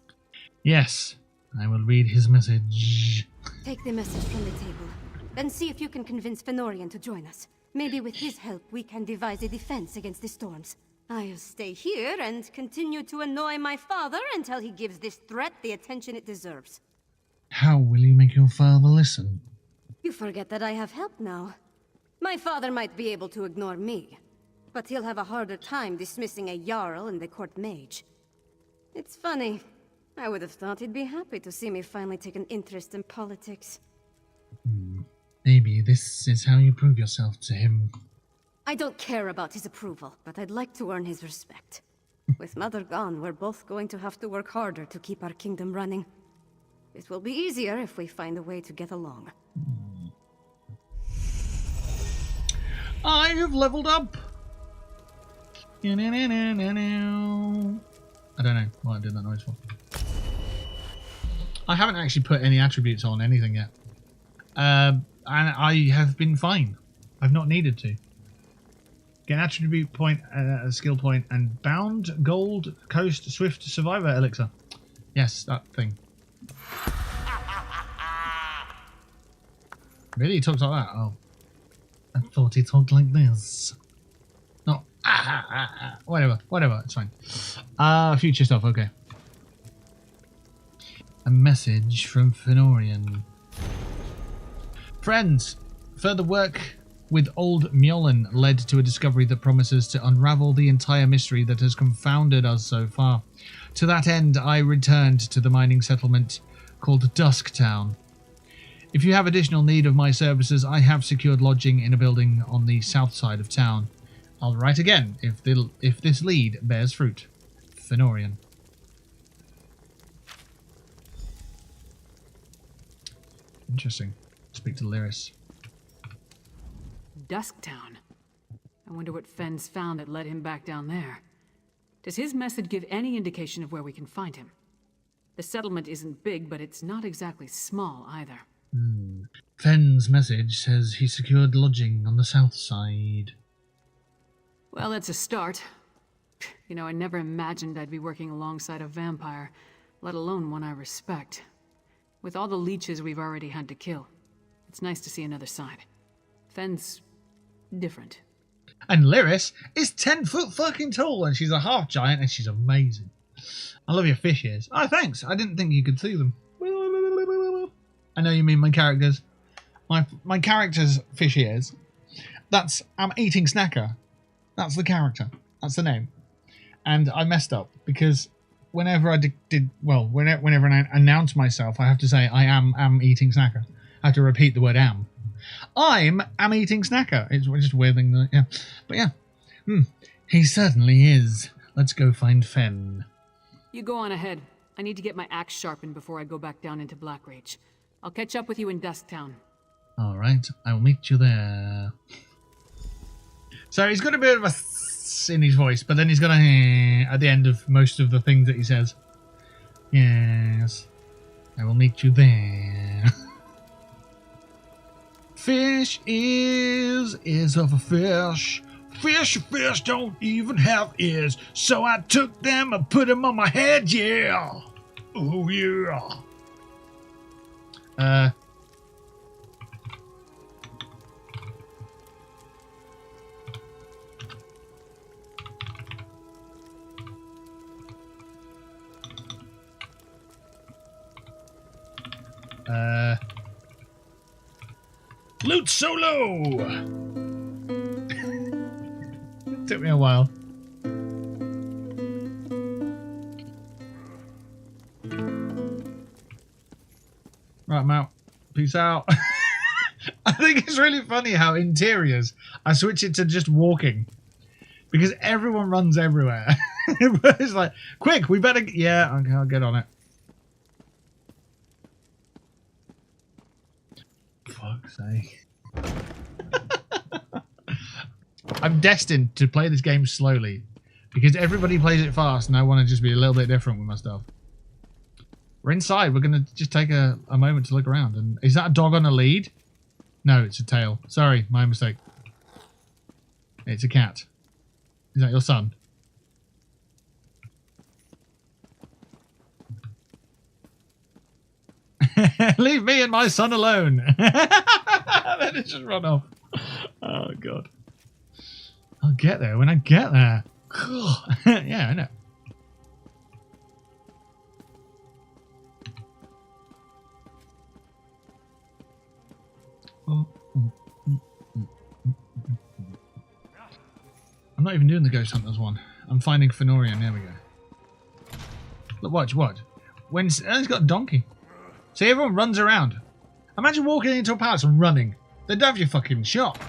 Yes, I will read his message. Take the message from the table, then see if you can convince Fenorian to join us. Maybe with his help we can devise a defense against the storms. I'll stay here and continue to annoy my father until he gives this threat the attention it deserves. How will you make your father listen? You forget that I have help now. My father might be able to ignore me, but he'll have a harder time dismissing a Jarl and the court mage. It's funny. I would have thought he'd be happy to see me finally take an interest in politics. Maybe this is how you prove yourself to him. I don't care about his approval, but I'd like to earn his respect. With Mother gone, we're both going to have to work harder to keep our kingdom running. It will be easier if we find a way to get along. I have leveled up! I don't know what I did that noise for. I haven't actually put any attributes on anything yet. And I have been fine. I've not needed to. Get an attribute point, a skill point, and bound, gold, coast, swift, survivor elixir. Yes, that thing. Really? He talks like that? Oh. I thought he talked like this. No. Whatever, it's fine. Future stuff, okay. A message from Fenorian. Friends, further work with old Mjolnir led to a discovery that promises to unravel the entire mystery that has confounded us so far. To that end, I returned to the mining settlement called Dusktown. If you have additional need of my services, I have secured lodging in a building on the south side of town. I'll write again if this lead bears fruit. Fenorian. Interesting. Speak to Lyris. Dusktown. I wonder what Fenn's found that led him back down there. Does his message give any indication of where we can find him? The settlement isn't big, but it's not exactly small either. Fenn's message says he secured lodging on the south side. Well, that's a start. You know, I never imagined I'd be working alongside a vampire, let alone one I respect. With all the leeches we've already had to kill, it's nice to see another side. Fenn's different. And Lyris is 10 foot fucking tall, and she's a half giant, and she's amazing. I love your fish ears. Oh, thanks. I didn't think you could see them. I know you mean my characters. My character's fish ears. That's I'm eating snacker. That's the character. That's the name. And I messed up because whenever I whenever I announce myself, I have to say I am eating snacker. I have to repeat the word am. I'm eating snacker. It's just a weird thing. Yeah. But yeah. He certainly is. Let's go find Fenn. You go on ahead. I need to get my axe sharpened before I go back down into Blackrage. I'll catch up with you in Dusktown. Alright, I will meet you there. So he's got a bit of a in his voice, but then he's got a at the end of most of the things that he says. Yes, I will meet you there. Fish is of a fish. Fish don't even have ears. So I took them and put them on my head, yeah. Oh, yeah. Loot solo! Took me a while. Right, I'm out. Peace out. I think it's really funny how interiors, I switch it to just walking. Because everyone runs everywhere. It's like, quick, we better... Yeah, okay, I'll get on it. Fuck's sake. I'm destined to play this game slowly. Because everybody plays it fast and I want to just be a little bit different with my stuff. We're inside. We're going to just take a moment to look around. And is that a dog on a lead? No, it's a tail. Sorry, my mistake. It's a cat. Is that your son? Leave me and my son alone. Then it just run off. Oh, God. I'll get there when I get there. Yeah, I know. I'm not even doing the Ghost Hunters one. I'm finding Fenorian. There we go. Look, watch. When he's got a donkey. See, everyone runs around. Imagine walking into a palace and running. They'd have you fucking shot.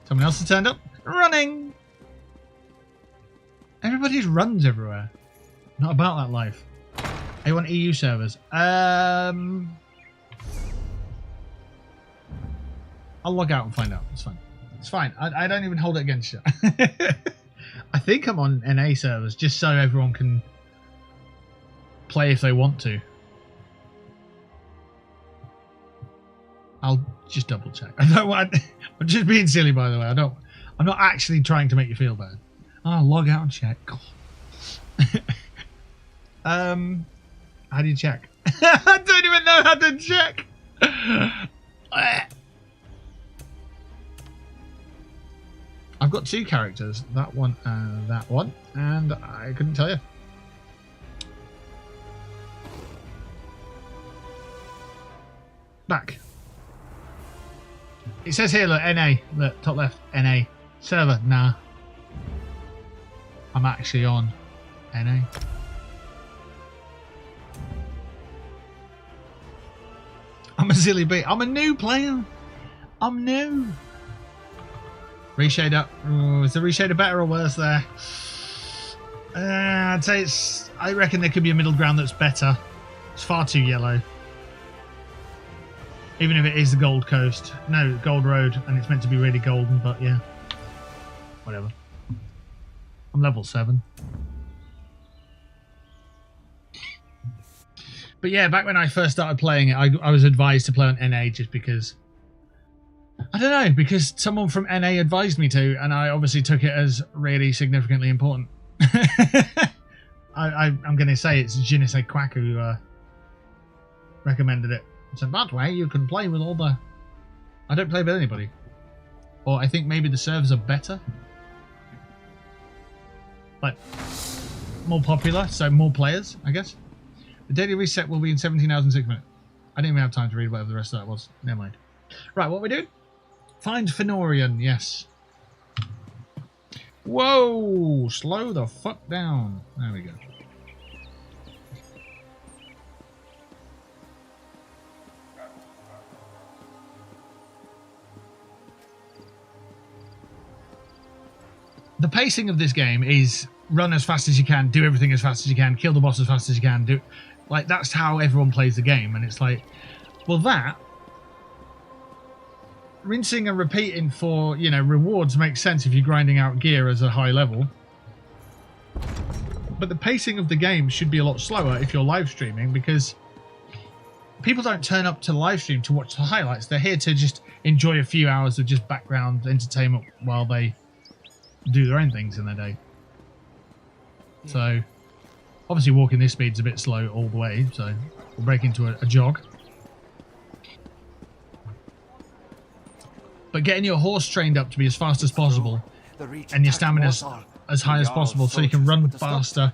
Someone else has turned up. Running. Everybody just runs everywhere. Not about that life. I want EU servers. I'll log out and find out. It's fine. It's fine. I don't even hold it against you. I think I'm on NA servers just so everyone can play if they want to. I'll just double check. I don't want. I'm just being silly, by the way. I'm not actually trying to make you feel bad. I'll log out and check. How do you check? I don't even know how to check. I've got two characters, that one and that one, and I couldn't tell you. Back. It says here, look, NA, look, top left, NA. Server, nah. I'm actually on NA. I'm a silly bit. I'm a new player. I'm new. Reshader. Oh, is the reshader better or worse there? I'd say it's... I reckon there could be a middle ground that's better. It's far too yellow. Even if it is the Gold Coast. No, Gold Road. And it's meant to be really golden, but yeah. Whatever. I'm level 7. But yeah, back when I first started playing it, I was advised to play on NA just because... I don't know, because someone from NA advised me to, and I obviously took it as really significantly important. I'm going to say it's Je ne sais quoi who recommended it. So that way you can play with all the... I don't play with anybody. Or I think maybe the servers are better. Like, more popular, so more players, I guess. The daily reset will be in 17 hours and 6 minutes. I didn't even have time to read whatever the rest of that was. Never mind. Right, what are we doing? Find Fenorian, yes. Whoa! Slow the fuck down. There we go. The pacing of this game is run as fast as you can, do everything as fast as you can, kill the boss as fast as you can. Do like that's how everyone plays the game, and it's like, well, that rinsing and repeating for, you know, rewards makes sense if you're grinding out gear as a high level. But the pacing of the game should be a lot slower if you're live streaming, because people don't turn up to the live stream to watch the highlights. They're here to just enjoy a few hours of just background entertainment while they do their own things in their day. So obviously walking this speed's a bit slow all the way, so we'll break into a jog. But getting your horse trained up to be as fast as possible and your stamina as high as possible so you can run faster,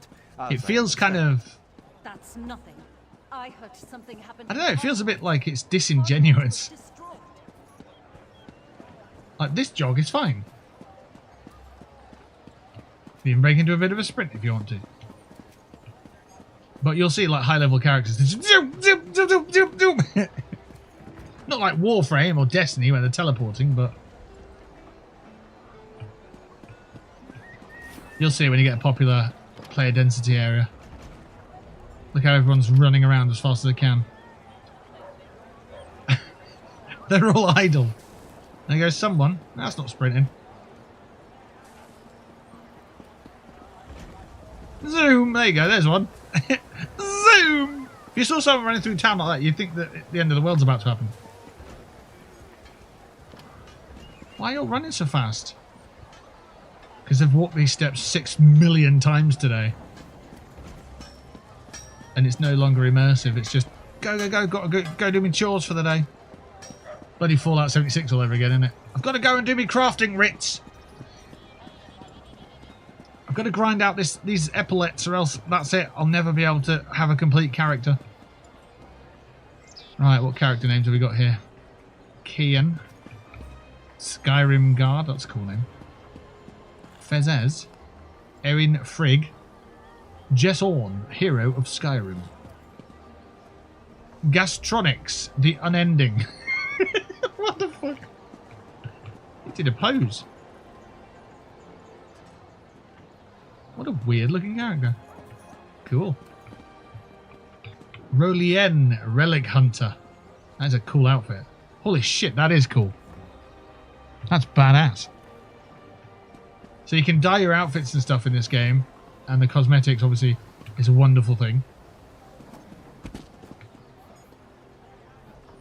it feels kind of... That's nothing. I heard something happened. I don't know, it feels a bit like it's disingenuous. Like, this jog is fine. You can break into a bit of a sprint if you want to. But you'll see, like, high-level characters. Not like Warframe or Destiny where they're teleporting, but... You'll see when you get a popular player density area. Look how everyone's running around as fast as they can. They're all idle. There goes someone. That's not sprinting. Zoom! There you go, there's one. Zoom! If you saw someone running through town like that, you'd think that the end of the world's about to happen. Why are you all running so fast? Because they've walked these steps 6 million times today. And it's no longer immersive, it's just go, go, go, gotta go do my chores for the day. Bloody Fallout 76 all over again, isn't it? I've got to go and do my crafting writs. I've got to grind out these epaulets or else that's it. I'll never be able to have a complete character. Right, what character names have we got here? Kian. Skyrim Guard, that's a cool name. Fezez. Erin Frigg. Jess Orn, hero of Skyrim. Gastronics, the unending. What the fuck? He did a pose. What a weird looking character. Cool. Rolien, Relic Hunter. That's a cool outfit. Holy shit, that is cool. That's badass. So you can dye your outfits and stuff in this game. And the cosmetics, obviously, is a wonderful thing.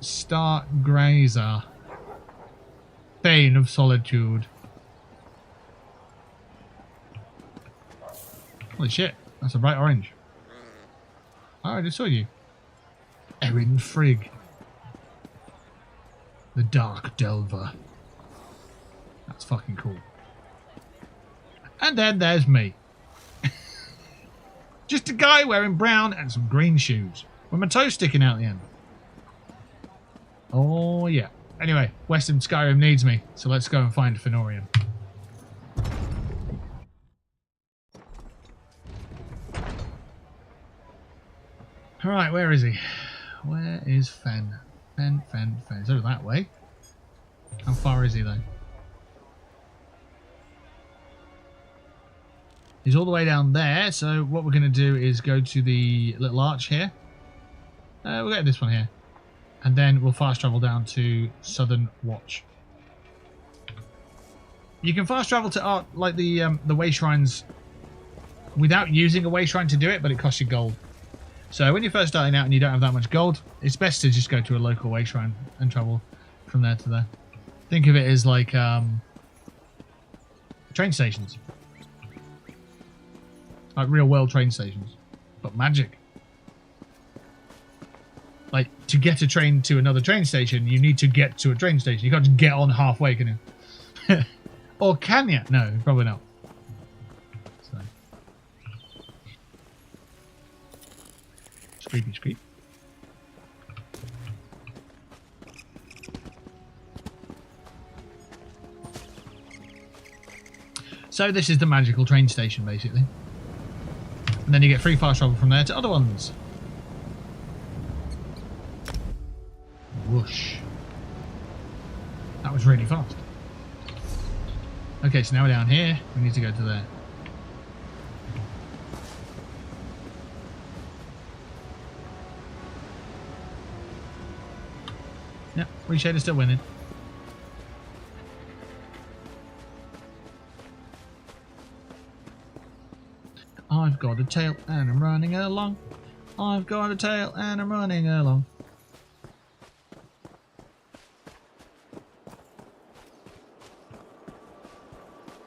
Stargrazer. Bane of Solitude. Holy shit, that's a bright orange. Oh, I just saw you. Erin Frigg. The Dark Delver. That's fucking cool. And then there's me. Just a guy wearing brown and some green shoes. With my toes sticking out the end. Oh yeah. Anyway, Western Skyrim needs me, so let's go and find Fenorian. Alright, where is he? Where is Fen? Fen. He's over that way. How far is he though? He's all the way down there, so what we're going to do is go to the little arch here. We'll get this one here. And then we'll fast travel down to Southern Watch. You can fast travel to like the way shrines without using a way shrine to do it, but it costs you gold. So when you're first starting out and you don't have that much gold, it's best to just go to a local way shrine and travel from there to there. Think of it as like train stations. Like real world train stations. But magic. Like, to get a train to another train station, you need to get to a train station. You can't just get on halfway, can you? Or can you? No, probably not. So. Screepy screep. So this is the magical train station, basically. And then you get free fast travel from there to other ones. Whoosh. That was really fast. Okay, so now we're down here. We need to go to there. Yep, Reshader's still winning. I've got a tail and I'm running along. I've got a tail and I'm running along.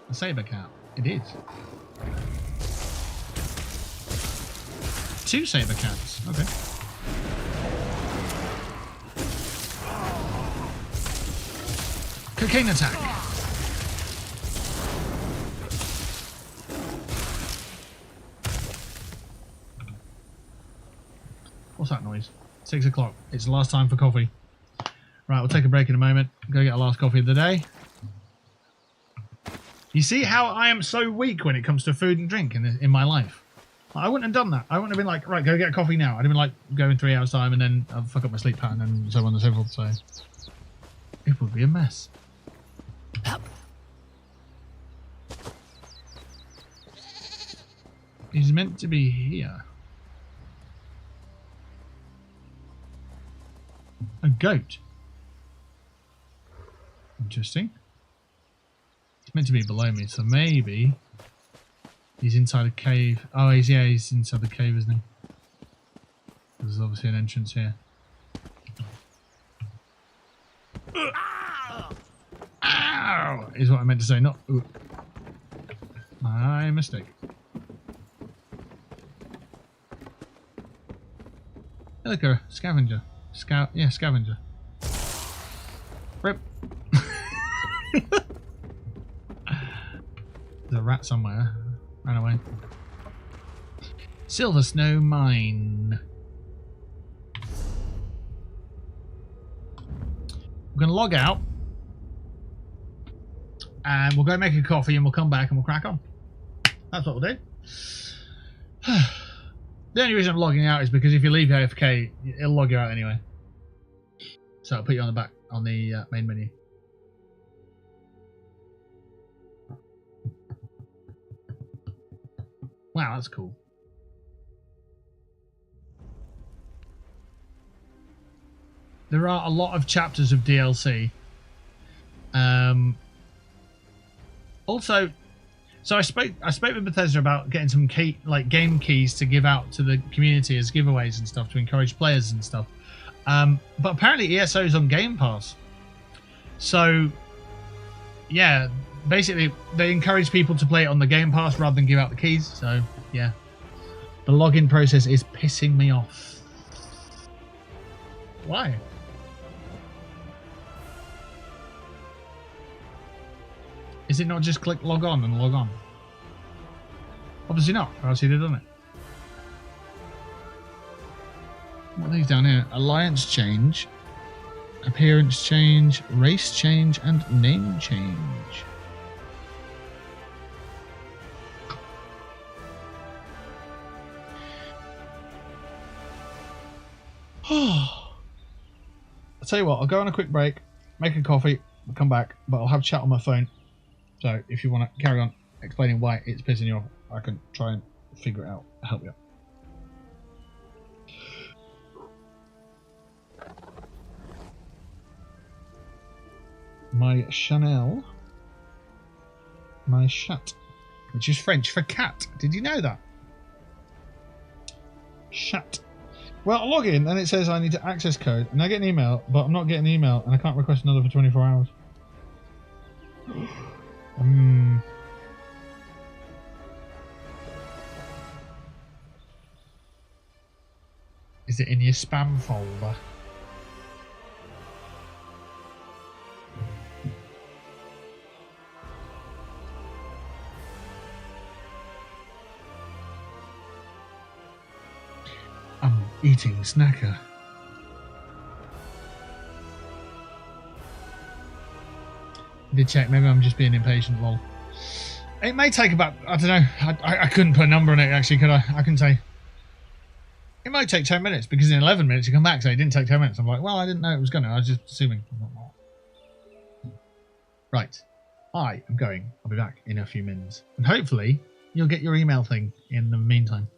A saber cat. It is. 2 saber cats. Okay. Cocaine attack. What's that noise? 6 o'clock. It's the last time for coffee. Right, we'll take a break in a moment. Go get our last coffee of the day. You see how I am so weak when it comes to food and drink in my life? I wouldn't have done that. I wouldn't have been like, right, go get a coffee now. I'd have been like, go in 3 hours time and then I'll fuck up my sleep pattern and so on and so forth. So it would be a mess. He's meant to be here. A goat. Interesting. It's meant to be below me, so maybe he's inside a cave. Oh, he's inside the cave, isn't he? There's obviously an entrance here. Ow! Is what I meant to say, not ooh. My mistake. Hey, look, a scavenger. Yeah, scavenger. Rip. There's a rat somewhere. Ran away. Silver Snow Mine. We're going to log out. And we'll go make a coffee and we'll come back and we'll crack on. That's what we'll do. The only reason I'm logging out is because if you leave AFK, it'll log you out anyway. So I'll put you on the back, on the main menu. Wow, that's cool. There are a lot of chapters of DLC. Also, so I spoke with Bethesda about getting some game keys to give out to the community as giveaways and stuff to encourage players and stuff. But apparently ESO is on Game Pass. So yeah, basically they encourage people to play it on the Game Pass rather than give out the keys. So yeah, the login process is pissing me off. Why? Is it not just click log on and log on? Obviously not, or else he'd have done it. What are these down here? Alliance change, appearance change, race change, and name change. I'll tell you what, I'll go on a quick break, make a coffee, I'll come back, but I'll have chat on my phone. So if you want to carry on explaining why it's pissing you off, I can try and figure it out, help you. My Chanel, my chat, which is French for cat. Did you know that? Chat. Well, I log in and it says I need to access code, and I get an email, but I'm not getting an email, and I can't request another for 24 hours. Is it in your spam folder? I'm eating snacker. Did check, maybe I'm just being impatient, lol. It may take about, I don't know, I couldn't put a number on it actually, could I? I can say. It might take 10 minutes, because in 11 minutes you come back and say it didn't take 10 minutes. I'm like, well, I didn't know it was going to, I was just assuming. Right, I am going. I'll be back in a few minutes. And hopefully you'll get your email thing in the meantime.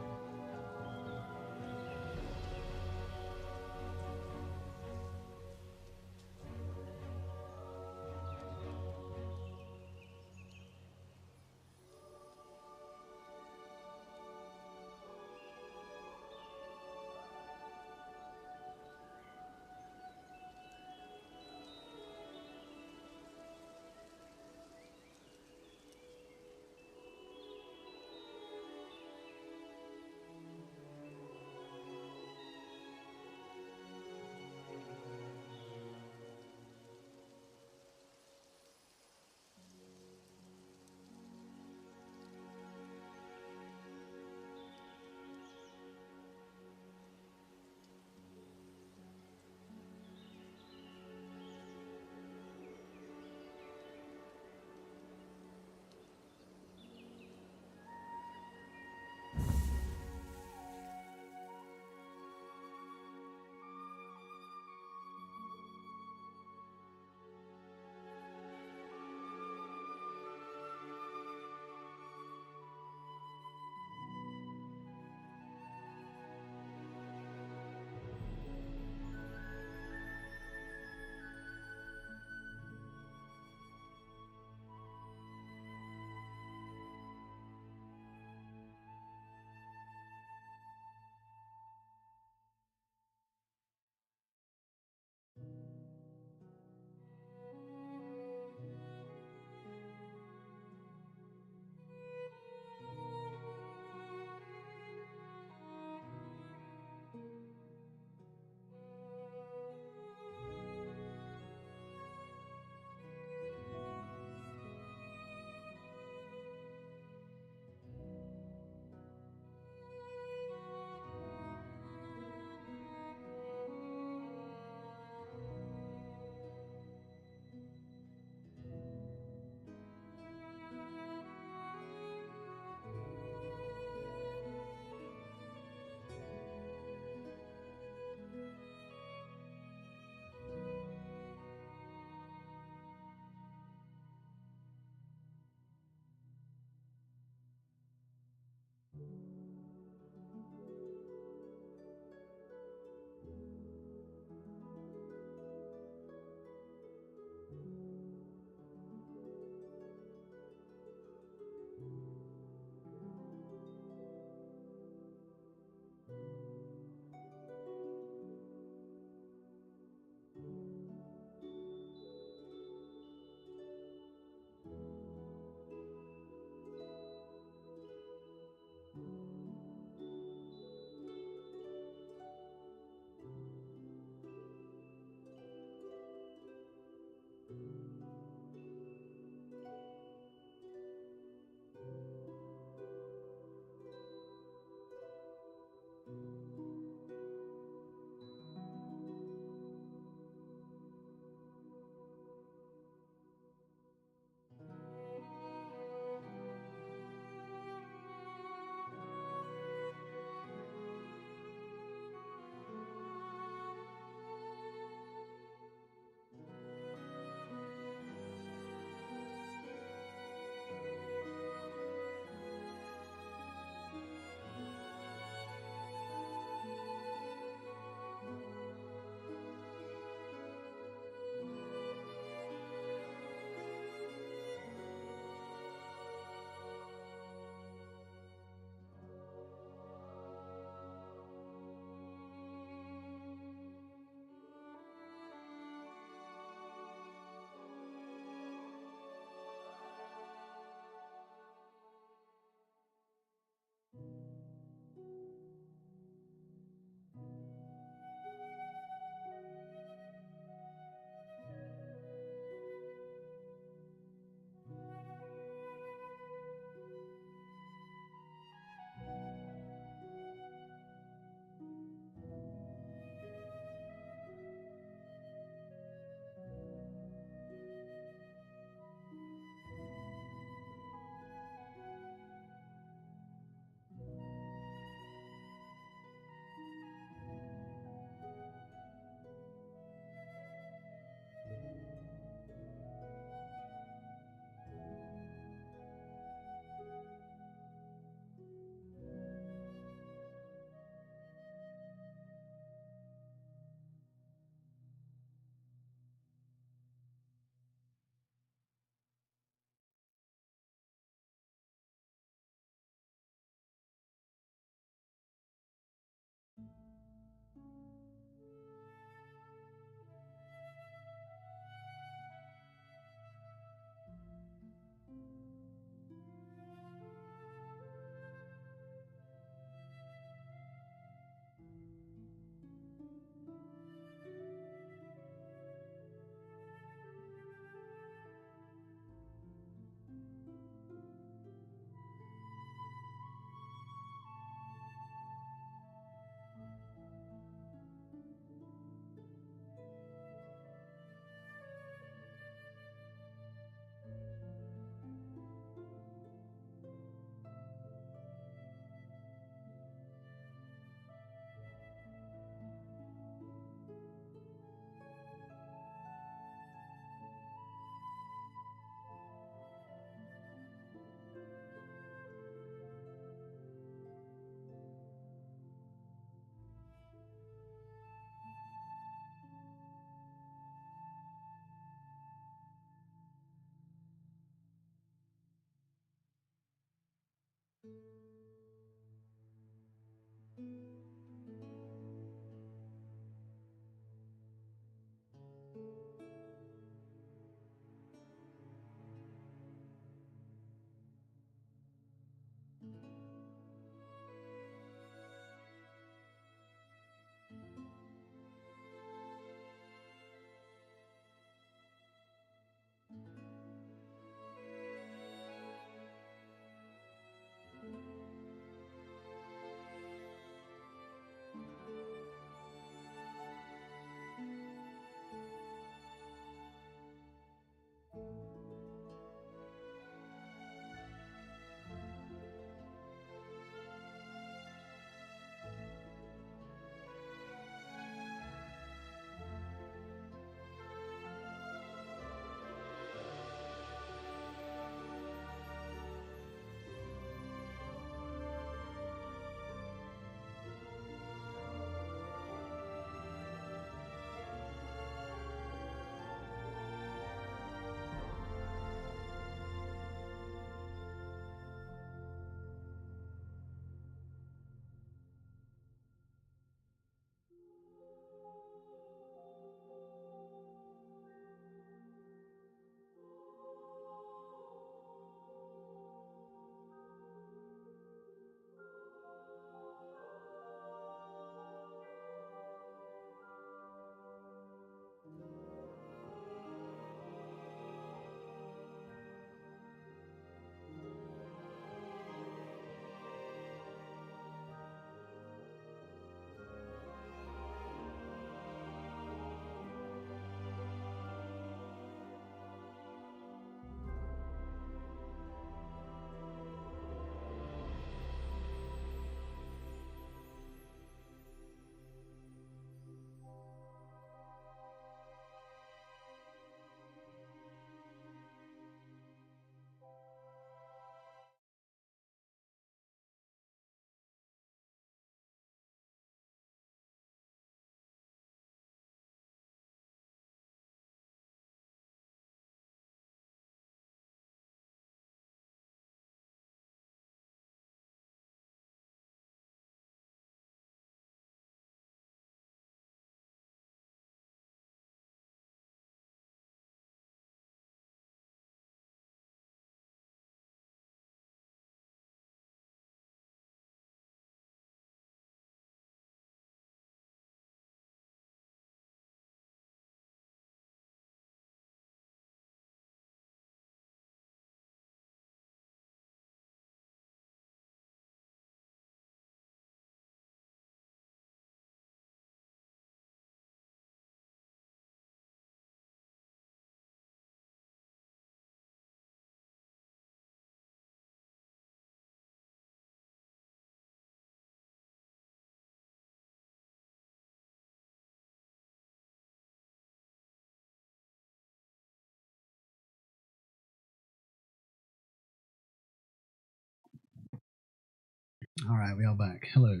All right, we are back. Hello.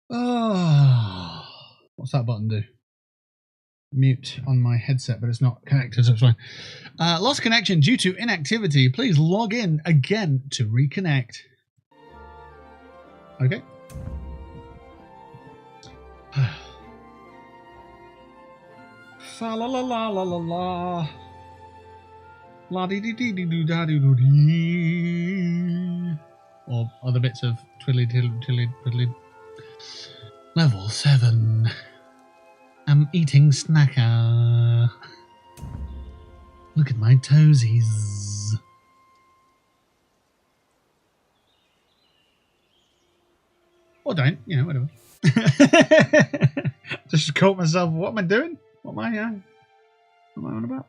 Oh, what's that button do? Mute on my headset, but it's not connected, so it's fine. Lost connection due to inactivity. Please log in again to reconnect. Okay. Fa la la la la la la. La dee dee dee dee dee da dee doo dee. Or other bits of twiddly tiddly twiddly. Level 7. I'm eating snacker. Look at my toesies. Or don't, you know, whatever. Just caught myself. What am I doing? What am I on about?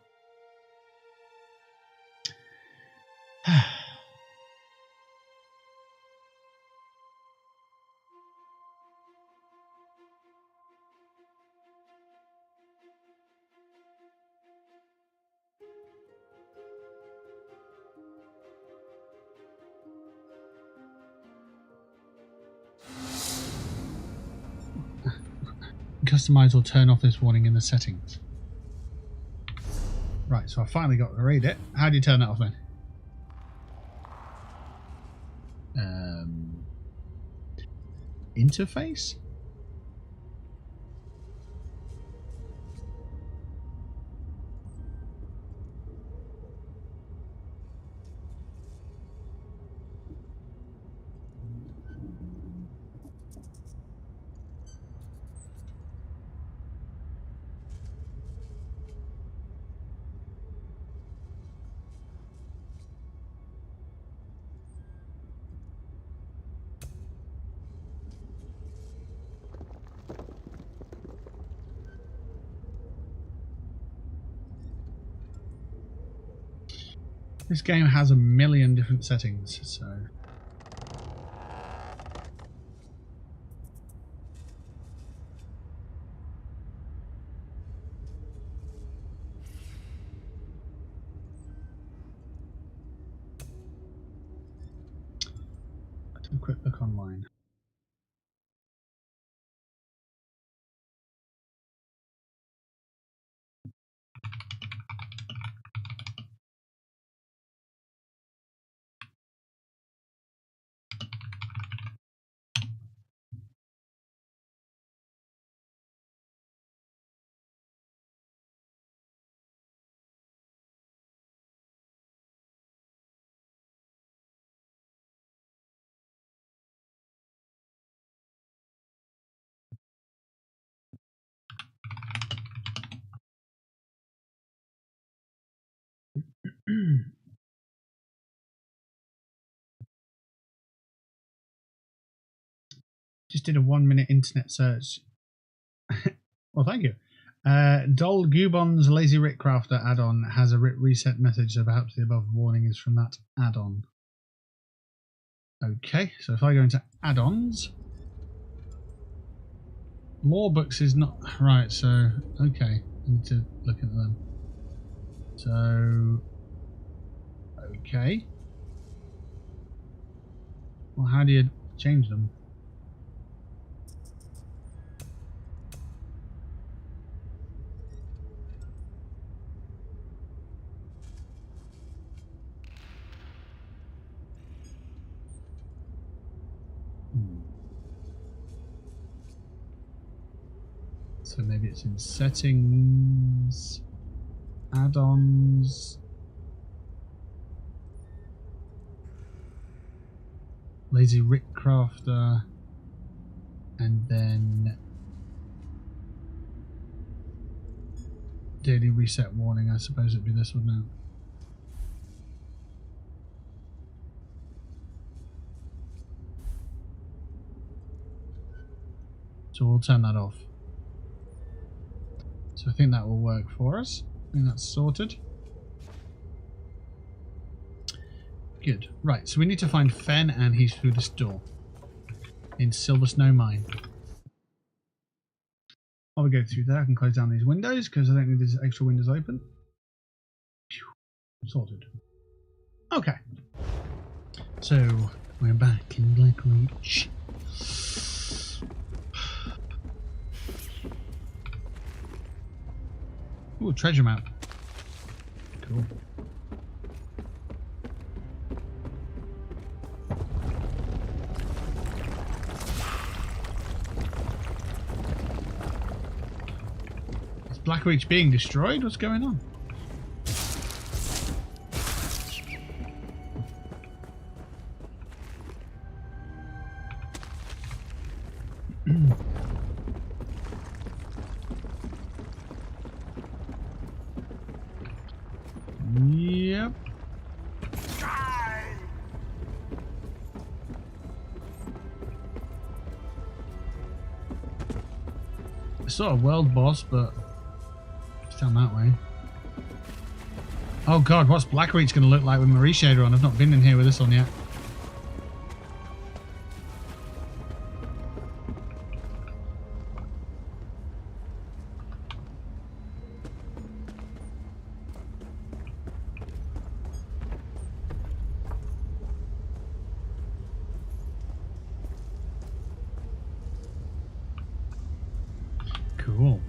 Customize or turn off this warning in the settings. Right, so I finally got to read it. How do you turn that off then? interface? This game has a million different settings, so... Let's have a quick look online. Just did a 1-minute internet search. Well, thank you. Dol Gubon's Lazy Rick Crafter add-on has a reset message, so perhaps the above warning is from that add-on. Okay, so if I go into add-ons, more books is not right. So okay, I need to look at them. So okay, well, how do you change them? So maybe it's in settings, add-ons, Lazy Rick Crafter, and then daily reset warning. I suppose it'd be this one now. So we'll turn that off. So I think that will work for us. I think that's sorted. Good. Right, so we need to find Fen, and he's through this door in Silver Snow Mine. While we go through there, I can close down these windows because I don't need these extra windows open. Sorted. Okay. So we're back in Blackreach. Ooh, treasure map. Cool. Is Blackreach being destroyed? What's going on? Yep. It's sort of world boss, but it's down that way. Oh god, what's Blackreach going to look like with Marie Shader on? I've not been in here with this on yet. Cool.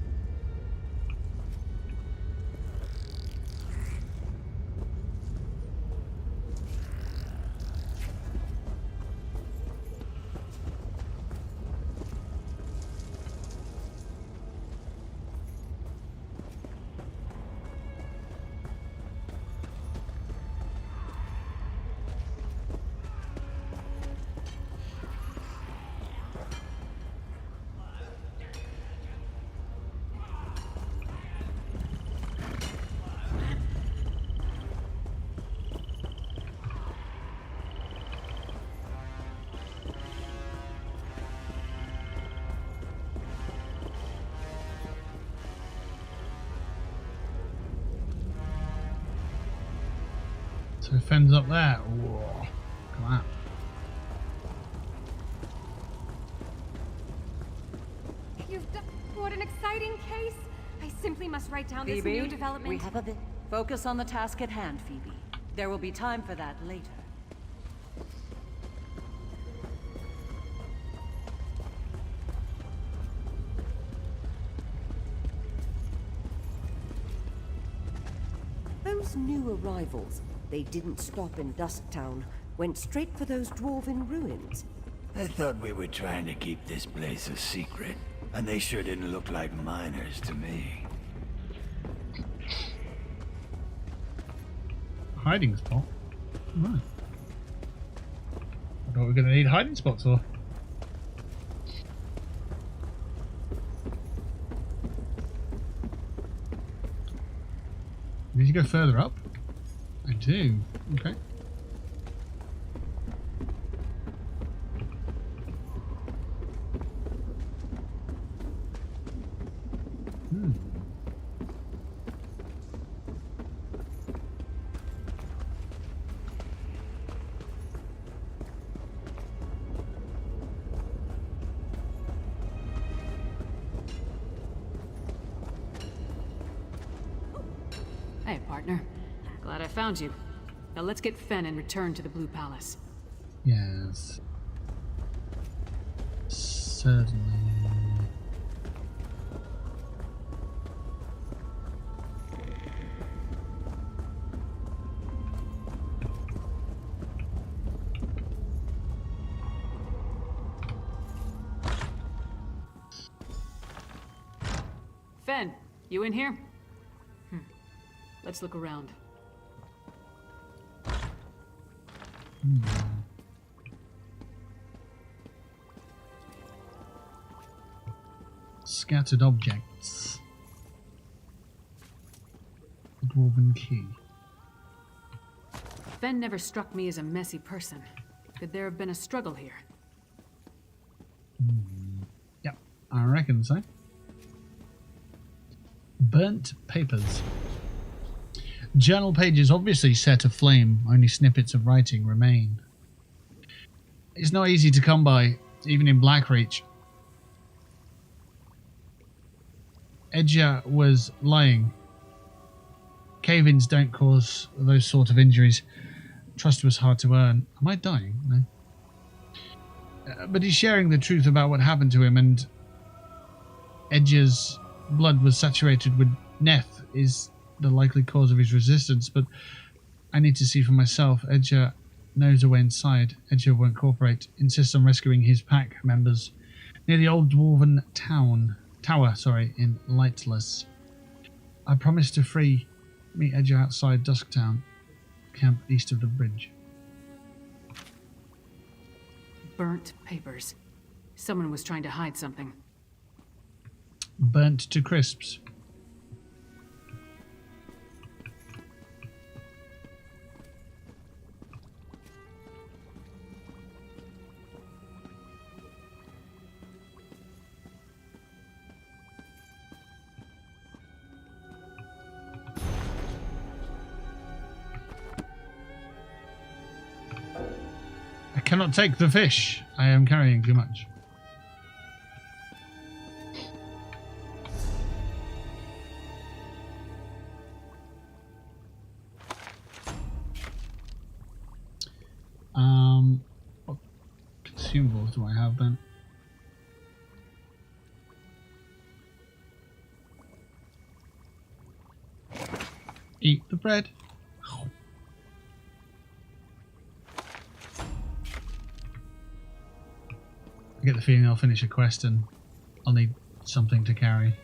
So Fenn's up there. Whoa. Come on. You've done what an exciting case. I simply must write down this Phoebe, new development. we have a bit. Focus on the task at hand, Phoebe. There will be time for that later. Those new arrivals, they didn't stop in Dusktown, went straight for those dwarven ruins. I thought we were trying to keep this place a secret, and they sure didn't look like miners to me. Hiding spot? Right. I thought we were going to need hiding spots for. Need to go further up? I do. Okay. Hey, partner. Glad I found you. Now let's get Fenn and return to the Blue Palace. Yes. Certainly. Fenn, you in here? Let's look around. Scattered objects. Dwarven key. Fenn never struck me as a messy person. Could there have been a struggle here? Yep, I reckon so. Burnt papers. Journal pages obviously set aflame, only snippets of writing remain. It's not easy to come by, even in Blackreach. Edgar was lying. Cave-ins don't cause those sort of injuries. Trust was hard to earn. Am I dying? No. But he's sharing the truth about what happened to him, and Edgar's blood was saturated with Neth is the likely cause of his resistance, but I need to see for myself. Edgar knows a way inside. Edgar won't cooperate, insists on rescuing his pack members near the old dwarven tower in Lightless. I promised to meet Edgar outside Dusktown, camp east of the bridge. Burnt papers. Someone was trying to hide something. Burnt to crisps. I cannot take the fish. I am carrying too much. What consumables do I have then? Eat the bread. I get the feeling I'll finish a quest and I'll need something to carry.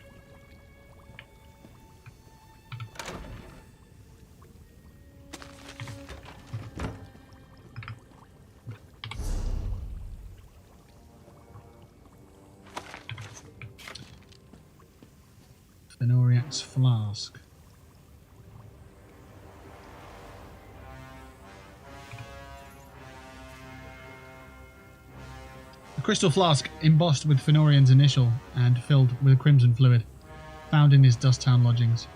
Fenoriac's flask. A crystal flask embossed with Fenorian's initial and filled with crimson fluid, found in his Dusktown lodgings.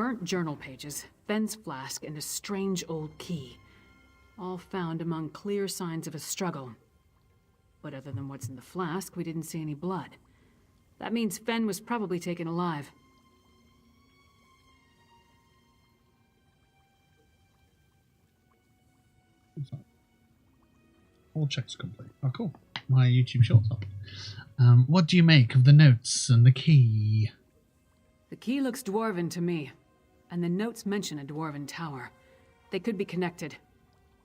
burnt journal pages, Fenn's flask, and a strange old key. All found among clear signs of a struggle. But other than what's in the flask, we didn't see any blood. That means Fenn was probably taken alive. All checks complete. Oh, cool. My YouTube shorts up. What do you make of the notes and the key? The key looks dwarven to me, and the notes mention a dwarven tower. They could be connected.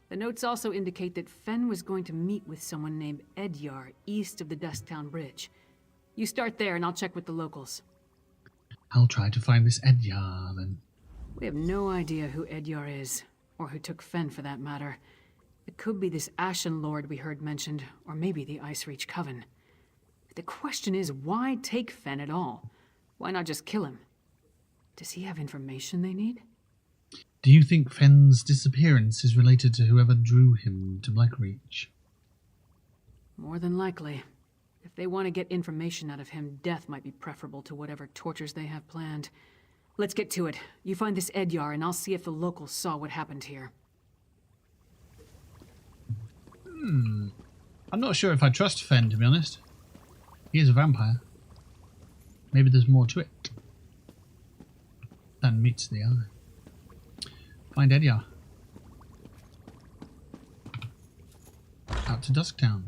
The notes also indicate that Fenn was going to meet with someone named Edyar east of the Dusktown Bridge. You start there, and I'll check with the locals. I'll try to find this Edyar, then. We have no idea who Edyar is, or who took Fenn for that matter. It could be this Ashen Lord we heard mentioned, or maybe the Ice Reach Coven. The question is, why take Fenn at all? Why not just kill him? Does he have information they need? Do you think Fenn's disappearance is related to whoever drew him to Blackreach? More than likely. If they want to get information out of him, death might be preferable to whatever tortures they have planned. Let's get to it. You find this Edyar, and I'll see if the locals saw what happened here. I'm not sure if I trust Fenn, to be honest. He is a vampire. Maybe there's more to it than meets the eye. Find Edyar. Out to Dusktown.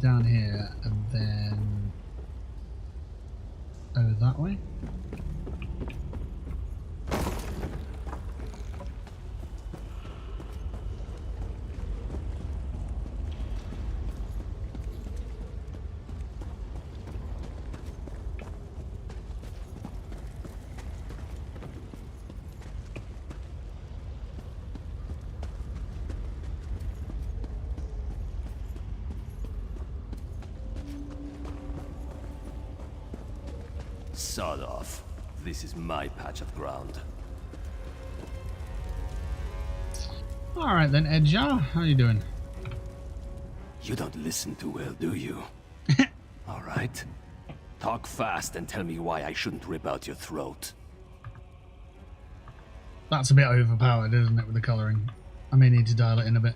Down here and then that way. Sod off. This is my patch of ground. Alright then, Edyar. How are you doing? You don't listen too well, do you? Alright. Talk fast and tell me why I shouldn't rip out your throat. That's a bit overpowered, isn't it, with the colouring? I may need to dial it in a bit.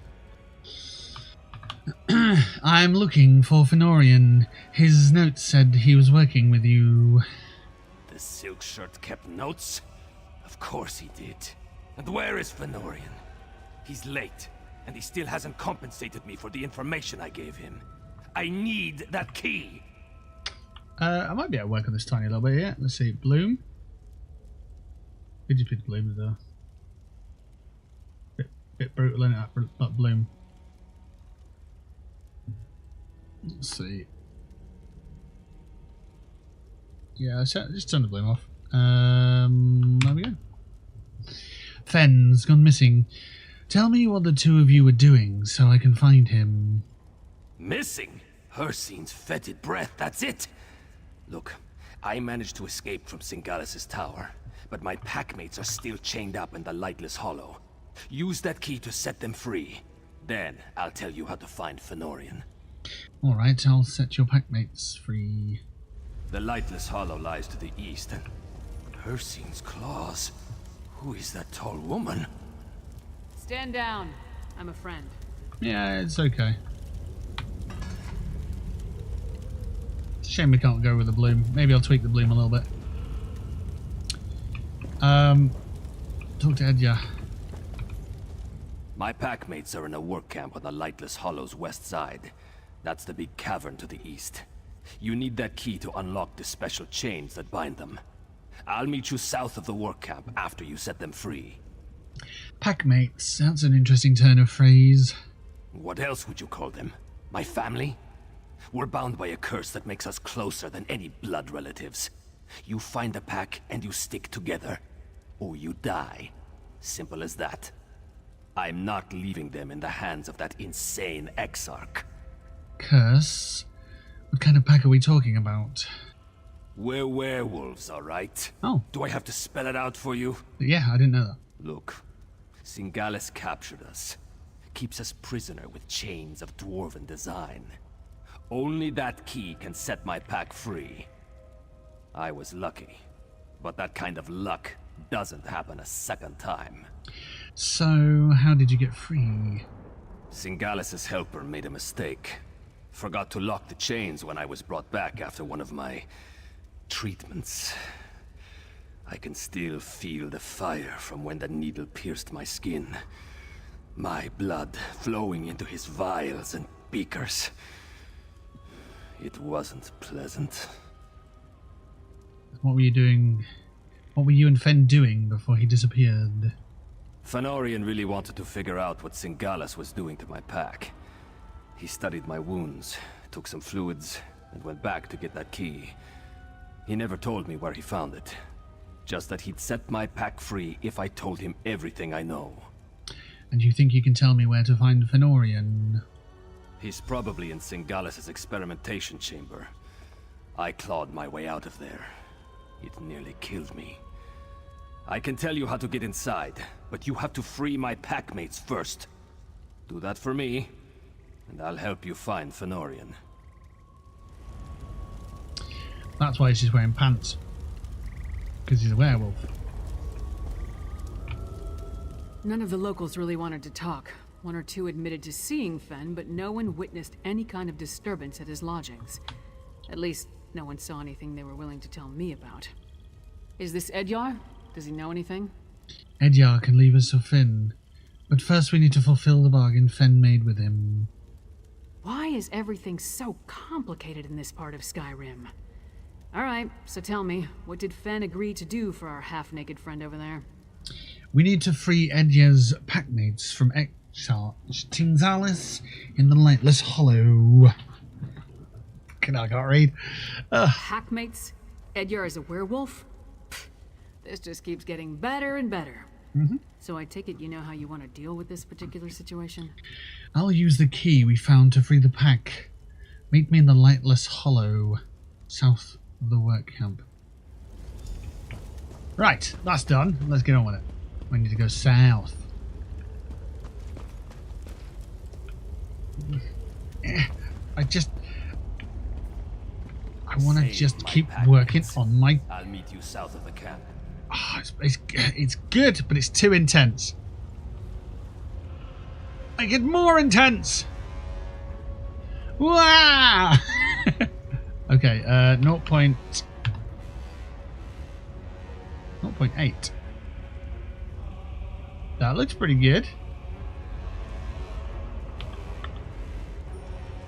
I'm looking for Fenorian. His notes said he was working with you. The silk shirt kept notes? Of course he did. And where is Fenorian? He's late, and he still hasn't compensated me for the information I gave him. I need that key! I might be able to work on this tiny little bit, yeah. Let's see, Bloom. We just picked Bloom as well. Bit brutal, isn't it, that Bloom? Let's see. Yeah, just turn the Bloom off. There we go. Fenn's gone missing. Tell me what the two of you were doing so I can find him. Missing? Hircine's fetid breath, that's it! Look, I managed to escape from Singalis' tower, but my packmates are still chained up in the Lightless Hollow. Use that key to set them free. Then I'll tell you how to find Fenorian. Alright, I'll set your packmates free. The Lightless Hollow lies to the east, and Hircine's claws. Who is that tall woman? Stand down. I'm a friend. Yeah, it's okay. It's a shame we can't go with the Bloom. Maybe I'll tweak the Bloom a little bit. Talk to Edyar. My packmates are in a work camp on the Lightless Hollow's west side. That's the big cavern to the east. You need that key to unlock the special chains that bind them. I'll meet you south of the work camp after you set them free. Packmates, that's an interesting turn of phrase. What else would you call them? My family? We're bound by a curse that makes us closer than any blood relatives. You find the pack and you stick together, or you die. Simple as that. I'm not leaving them in the hands of that insane Exarch. Curse? What kind of pack are we talking about? We're werewolves, all right? Oh. Do I have to spell it out for you? Yeah, I didn't know that. Look, Singalis captured us. Keeps us prisoner with chains of dwarven design. Only that key can set my pack free. I was lucky, but that kind of luck doesn't happen a second time. So, how did you get free? Singalis' helper made a mistake. Forgot to lock the chains when I was brought back after one of my treatments. I can still feel the fire from when the needle pierced my skin. My blood flowing into his vials and beakers. It wasn't pleasant. What were you doing? What were you and Fen doing before he disappeared? Fenorian really wanted to figure out what Singalis was doing to my pack. He studied my wounds, took some fluids, and went back to get that key. He never told me where he found it. Just that he'd set my pack free if I told him everything I know. And you think you can tell me where to find Fenorian? He's probably in Singalis' experimentation chamber. I clawed my way out of there. It nearly killed me. I can tell you how to get inside, but you have to free my packmates first. Do that for me, and I'll help you find Fenorian. That's why she's wearing pants. Because he's a werewolf. None of the locals really wanted to talk. One or two admitted to seeing Fen, but no one witnessed any kind of disturbance at his lodgings. At least, no one saw anything they were willing to tell me about. Is this Edyar? Does he know anything? Edyar can leave us to Finn, but first we need to fulfill the bargain Fen made with him. Why is everything so complicated in this part of Skyrim? Alright, so tell me, what did Fen agree to do for our half-naked friend over there? We need to free Edyar's packmates from Tinzalis in the Lightless Hollow. I can't read. Packmates? Edyar is a werewolf? Pfft, this just keeps getting better and better. So I take it you know how you want to deal with this particular situation? I'll use the key we found to free the pack. Meet me in the Lightless Hollow, south of the work camp. Right, that's done. Let's get on with it. We need to go south. I want to just keep working on my... I'll meet you south of the camp. Oh, it's good, but it's too intense. Make it more intense. Wow! Okay, 0.8. That looks pretty good.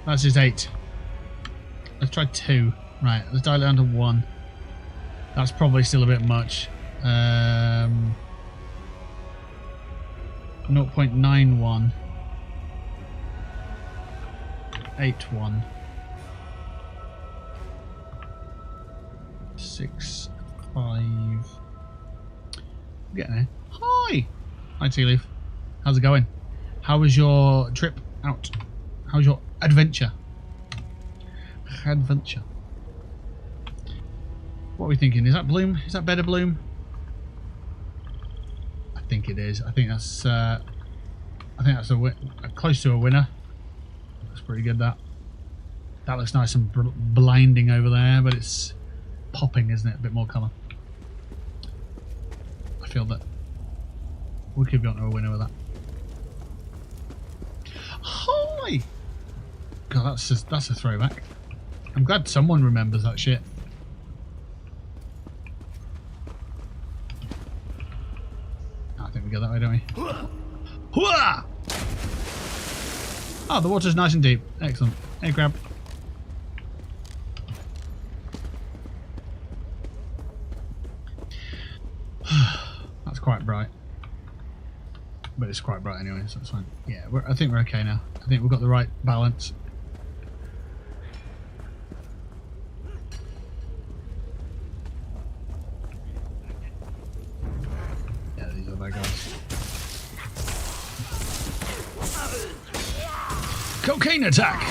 That's just 8. Let's try 2. Right, let's dial it down to 1. That's probably still a bit much. 0.91. 8.1. 6.5. Getting there. Hi! Hi, Tea Leaf. How's it going? How was your trip out? How's your adventure? What are we thinking? Is that Bloom? Is that better Bloom? I think it is. I think that's close to a winner. That's pretty good. That looks nice and blinding over there, but it's popping, isn't it? A bit more colour. I feel that we could be onto a winner with that. Hi! God, that's a throwback. I'm glad someone remembers that shit. I think we go that way, don't we? Hooah! Oh, the water's nice and deep. Excellent. Hey, crab. That's quite bright. But it's quite bright anyway, so that's fine. Yeah, I think we're okay now. I think we've got the right balance. Cocaine attack!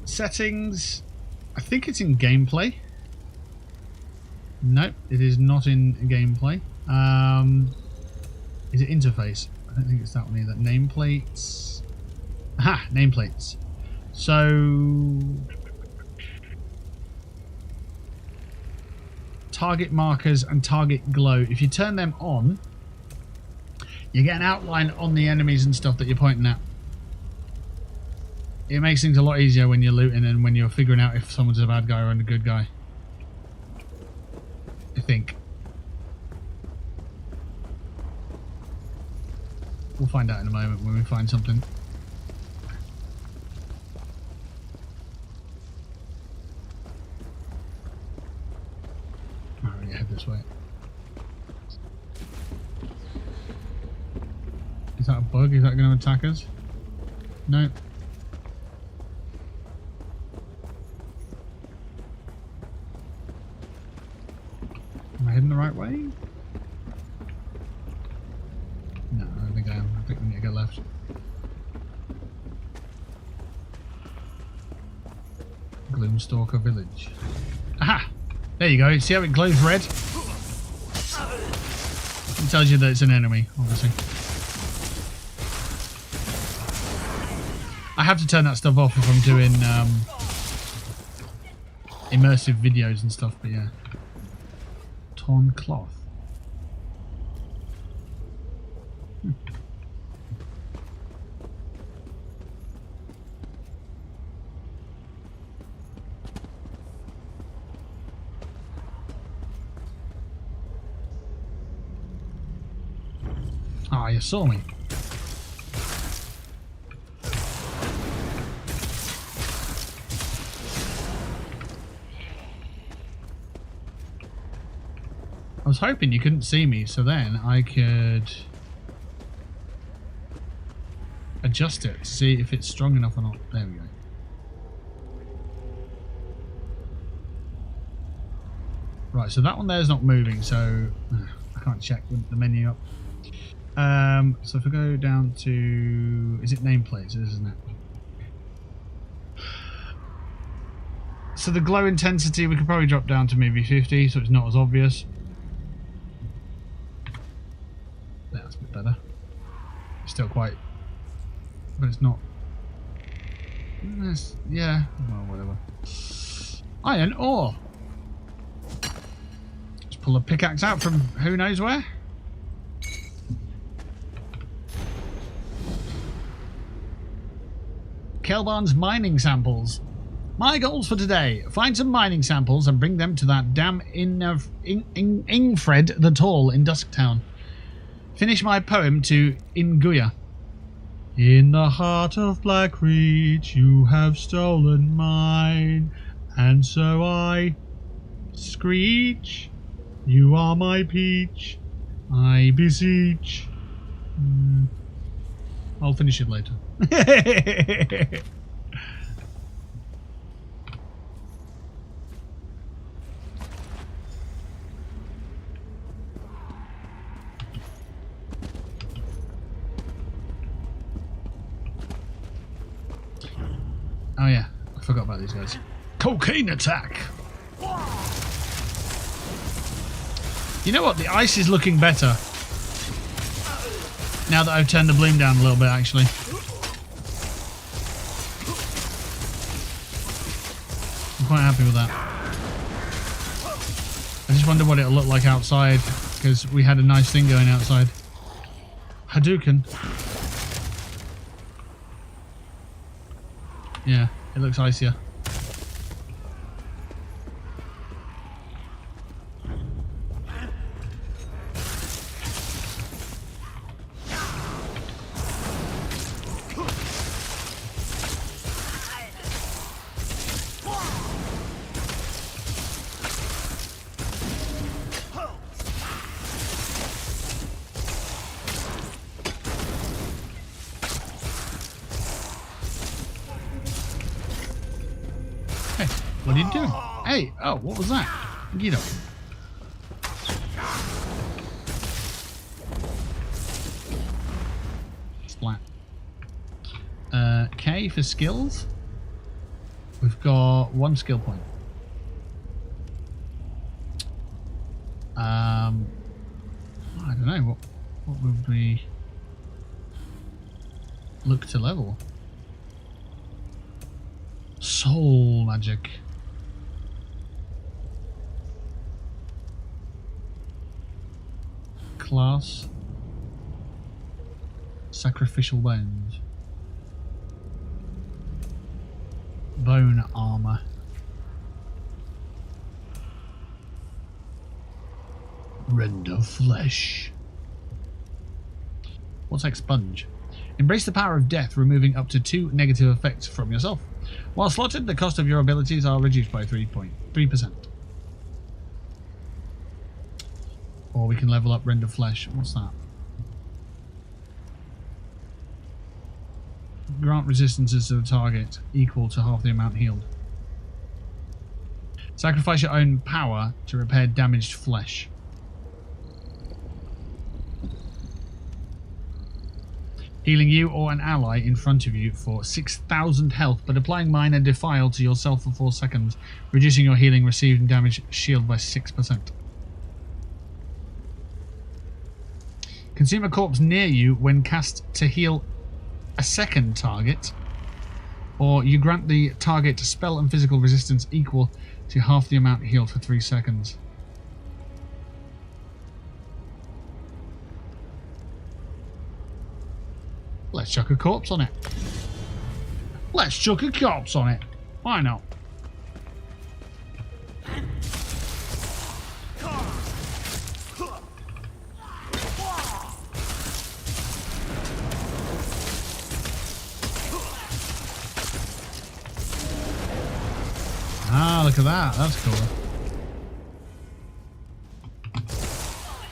Settings. I think it's in gameplay. Nope, it is not in gameplay. Is it interface? I don't think it's that one either. Nameplates. Aha, nameplates. So target markers and target glow. If you turn them on, you get an outline on the enemies and stuff that you're pointing at. It makes things a lot easier when you're looting and when you're figuring out if someone's a bad guy or a good guy. I think. We'll find out in a moment when we find something. I'm going to head this way. Is that a bug? Is that going to attack us? No. Am I heading the right way? No, I don't think I am. I think we need to go left. Gloomstalker Village. Aha! There you go. See how it glows red? It tells you that it's an enemy, obviously. I have to turn that stuff off if I'm doing immersive videos and stuff, but yeah. Torn cloth. Ah, you saw me. I was hoping you couldn't see me, so then I could adjust it to see if it's strong enough or not. There we go. Right, so that one there is not moving, so I can't check with the menu up. So if I go down to... Is it nameplates, isn't it? So the glow intensity we could probably drop down to maybe 50, so it's not as obvious. That's a bit better. It's still quite... But it's not... yeah, well, whatever. Iron ore! Let's pull a pickaxe out from who knows where. Kelbarn's mining samples. My goals for today: find some mining samples and bring them to that damn Ingfred the Tall in Dusktown. Finish my poem to Inguya. In the heart of Blackreach you have stolen mine, and so I screech. You are my peach, I beseech. I'll finish it later. Oh yeah, I forgot about these guys. Cocaine attack! You know what? The ice is looking better. Now that I've turned the bloom down a little bit, actually. I'm quite happy with that. I just wonder what it'll look like outside, because we had a nice thing going outside. Hadouken. Yeah, it looks icier. What are you doing? Hey, oh, what was that? Get up. Splat. K for skills. We've got 1 skill point. I don't know, what would we look to level? Soul magic. Class. Sacrificial bones. Bone armor. Render flesh. What's expunge? Embrace the power of death, removing up to 2 negative effects from yourself. While slotted, the cost of your abilities are reduced by 3%. Or we can level up render flesh. What's that? Grant resistances to the target equal to half the amount healed. Sacrifice your own power to repair damaged flesh. Healing you or an ally in front of you for 6,000 health, but applying minor defile to yourself for 4 seconds, reducing your healing received and damage shield by 6%. Consume a corpse near you when cast to heal a second target, or you grant the target spell and physical resistance equal to half the amount healed for 3 seconds. Let's chuck a corpse on it. Let's chuck a corpse on it. Why not? Ah, look at that. That's cool.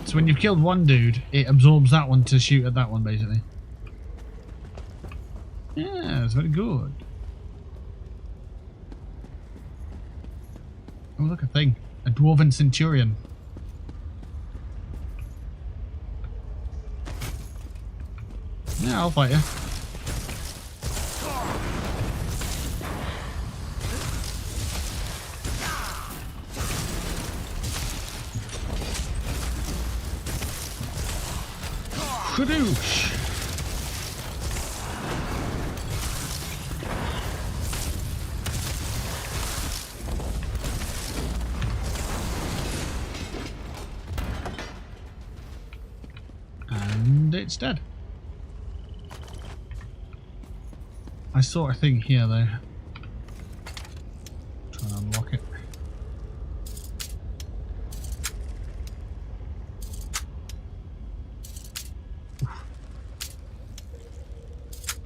So when you've killed one dude, it absorbs that one to shoot at that one, basically. Yeah, that's very good. Oh, look, a thing. A dwarven centurion. Yeah, I'll fight you. Kadoosh! And it's dead. I saw a thing here though. Try and unlock it.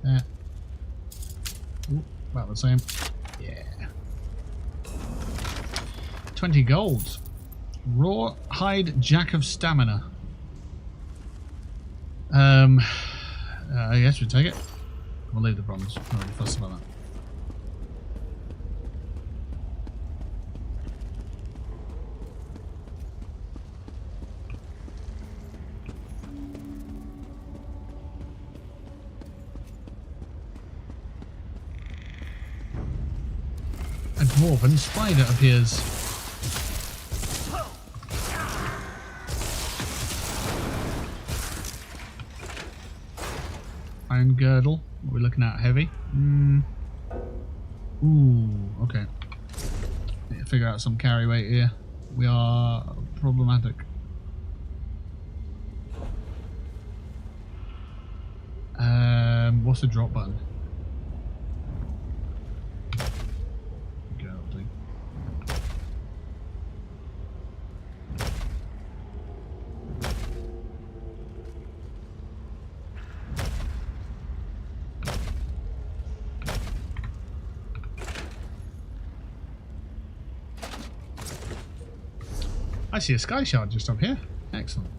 There. Ooh, about the same. Yeah. 20 gold. Raw hide jack of stamina. I guess we take it. We'll leave the bronze. Not really fussed about that. A dwarven spider appears. Iron girdle. What are we looking at? Heavy? Ooh, okay. Need to figure out some carry weight here. We are problematic. What's the drop button? I see a sky shard just up here. Excellent.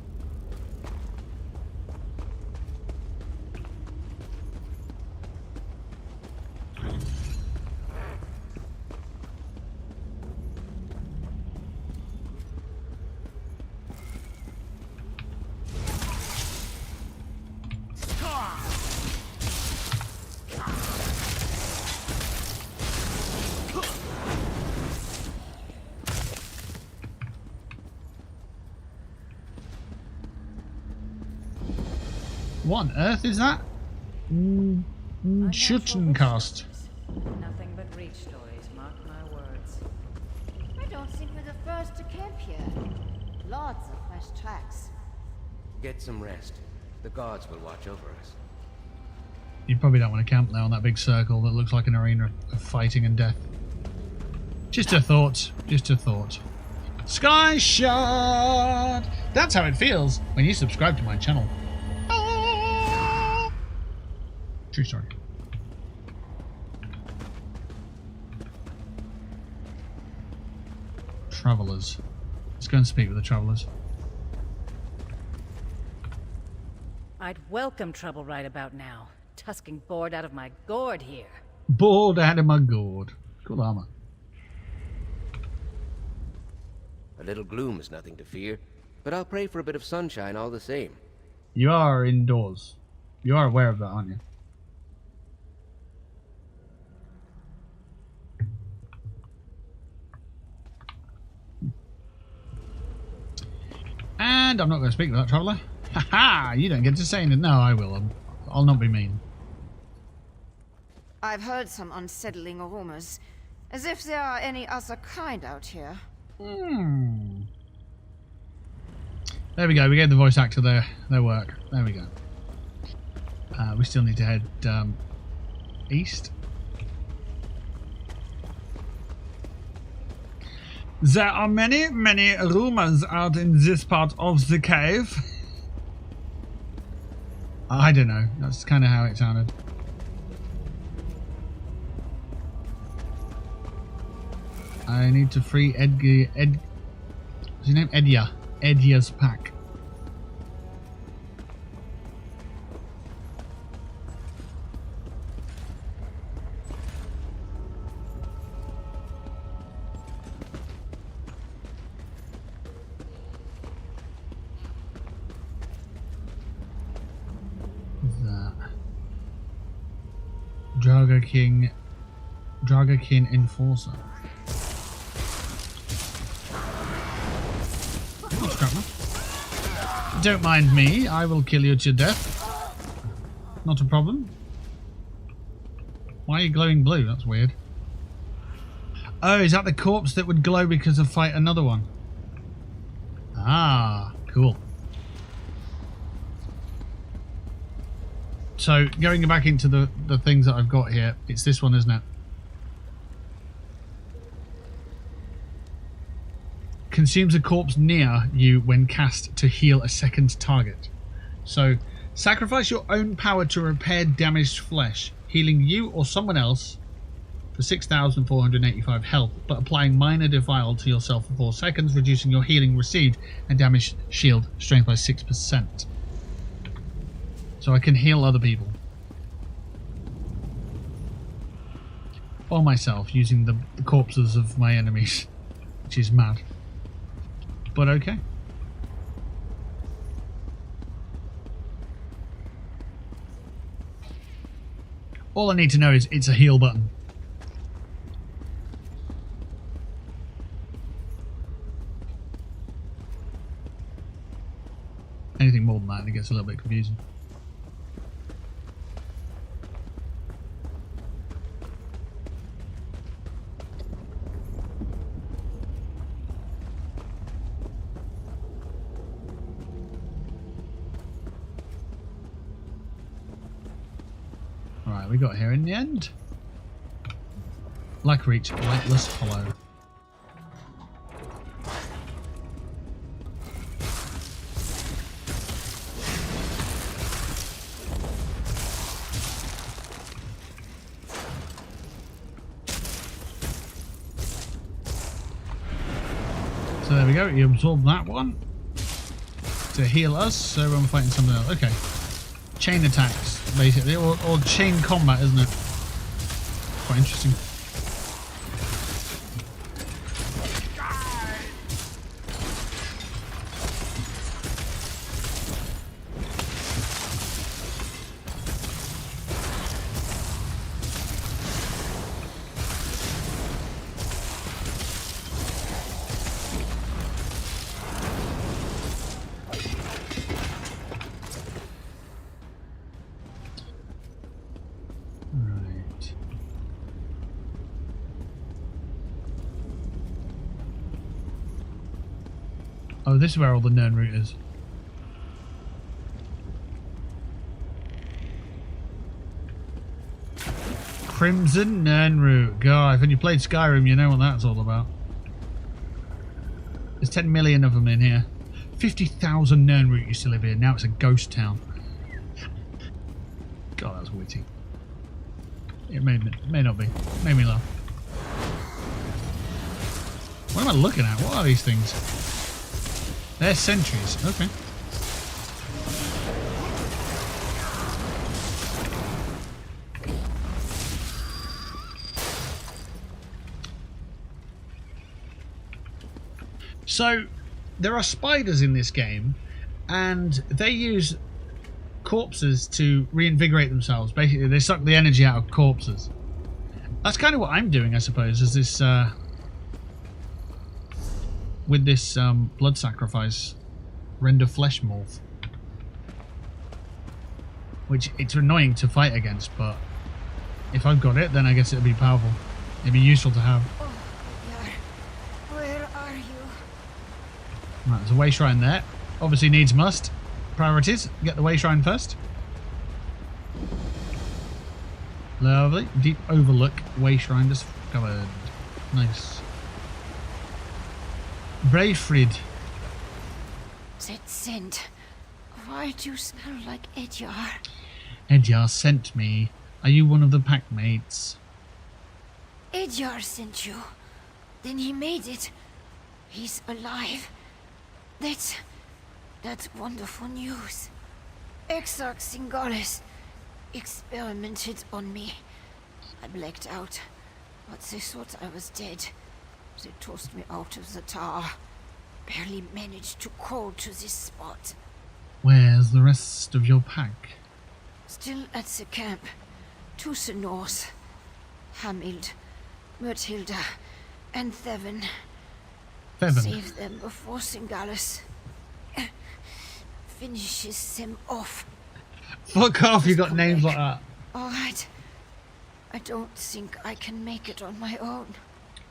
What on earth is that? Schuttencast. Nothing but reach stories, mark my words. I don't think we're the first to camp here. Lots of fresh tracks. Get some rest. The gods will watch over us. You probably don't want to camp there on that big circle that looks like an arena of fighting and death. Just a thought. Just a thought. Sky Shot! That's how it feels when you subscribe to my channel. True story. Travelers. Let's go and speak with the travelers. I'd welcome trouble right about now. Tusking bored out of my gourd here. Bored out of my gourd. Cool armor. A little gloom is nothing to fear, but I'll pray for a bit of sunshine all the same. You are indoors. You are aware of that, aren't you? And I'm not going to speak with that traveller. Haha! You don't get to say anything. No, I will. I'll not be mean. I've heard some unsettling rumors. As if there are any other kind out here. There we go. We gave the voice actor their work. There we go. We still need to head east. There are many, many rumors out in this part of the cave. I don't know. That's kind of how it sounded. I need to free what's his name? Edya's pack. Draga Enforcer. Oh, scrapper. Don't mind me, I will kill you to death. Not a problem. Why are you glowing blue? That's weird. Oh, is that the corpse that would glow because of fight another one? Ah, cool. So, going back into the things that I've got here, it's this one, isn't it? Consumes a corpse near you when cast to heal a second target. So, sacrifice your own power to repair damaged flesh, healing you or someone else for 6,485 health, but applying minor defile to yourself for 4 seconds, reducing your healing received and damaged shield strength by 6%. So I can heal other people. Or myself, using the corpses of my enemies. Which is mad. But okay. All I need to know is it's a heal button. Anything more than that and it gets a little bit confusing. Right, we got here in the end. Black Reach, Lightless Hollow. So there we go, you absorb that one to heal us, so I'm fighting something else. Okay. Chain attacks, basically, or chain combat, isn't it? Quite interesting. Oh, this is where all the Nern root is. Crimson Nern root. God, when you played Skyrim, you know what that's all about. There's 10 million of them in here. 50,000 Nern root used to live here. Now it's a ghost town. God, that's witty. It may not be. Made me laugh. What am I looking at? What are these things? They're sentries. Okay. So, there are spiders in this game, and they use corpses to reinvigorate themselves. Basically, they suck the energy out of corpses. That's kind of what I'm doing, I suppose, is this, with this blood sacrifice, render flesh morph. Which, it's annoying to fight against, but if I've got it, then I guess it'll be powerful. It'd be useful to have. Oh, where are you? Right, there's a way shrine there. Obviously needs must. Priorities. Get the way shrine first. Lovely. Deep overlook. Way shrine discovered. Nice. Brayfrid. That scent. Why do you smell like Edyar? Edyar sent me. Are you one of the pack mates? Edyar sent you. Then he made it. He's alive. That's wonderful news. Exarch Singalis experimented on me. I blacked out, but they thought I was dead. They tossed me out of the tower. Barely managed to crawl to this spot. Where's the rest of your pack? Still at the camp. To the north. Hamild, Myrtilda, and Theven. Theven. Save them before Singalis finishes them off. Fuck off, you got names like that. Alright. I don't think I can make it on my own.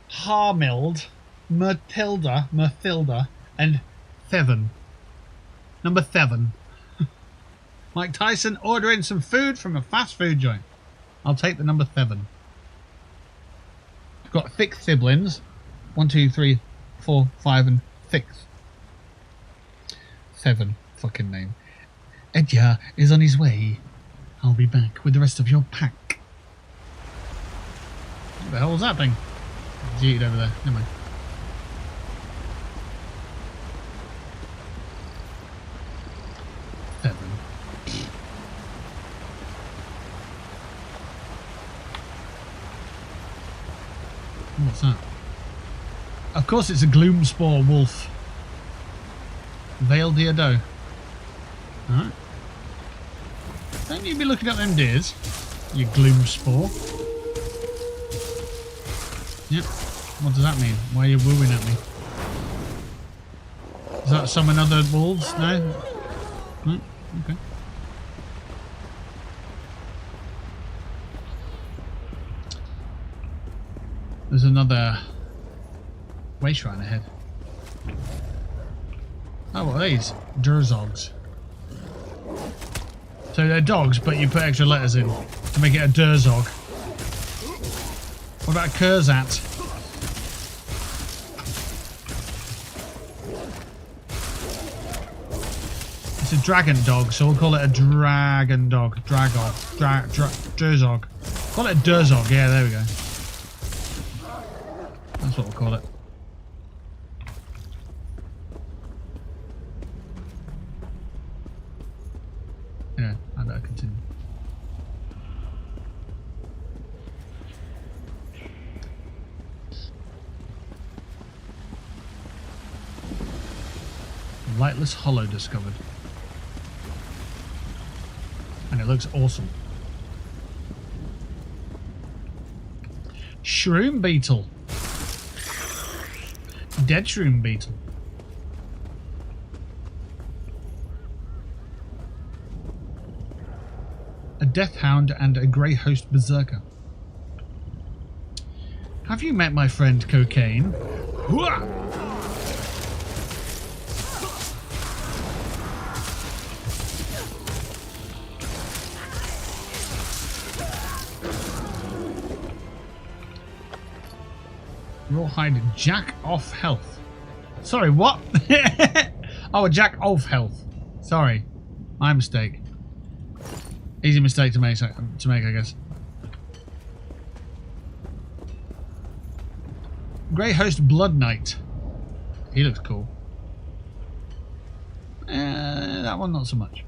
Harmild, Myrtilda, and Theven. Number 7. Mike Tyson ordering some food from a fast food joint. I'll take the number 7. I've got thick siblings. 1, 2, 3, 4, 5, and 6. 7. Fucking name. Edyar is on his way. I'll be back with the rest of your pack. What the hell was that thing? It's over there. Never mind. What's that? Of course it's a Gloomspore wolf. Veiled Deerdoe. Alright. Don't you be looking at them deers, you Gloomspore. Yep. What does that mean? Why are you wooing at me? Does that summon other wolves? No? No? Okay. There's another way shrine ahead. Oh, what are these? Durzogs. So they're dogs, but you put extra letters in to make it a Durzog. What about Kurzat? It's a dragon dog, so we'll call it a dragon dog. Durzog. Call it a Durzog. Yeah, there we go. That's what we'll call it. Yeah, I better continue. Lightless Hollow discovered. And it looks awesome. Shroom Beetle. Dead Shroom Beetle. A Death Hound and a Grey Host Berserker. Have you met my friend Cocaine? Rawhide jack off health. Sorry, what? Oh, a jack off health. Sorry. My mistake. Easy mistake to make, I guess. Grey Host Blood Knight. He looks cool. That one not so much.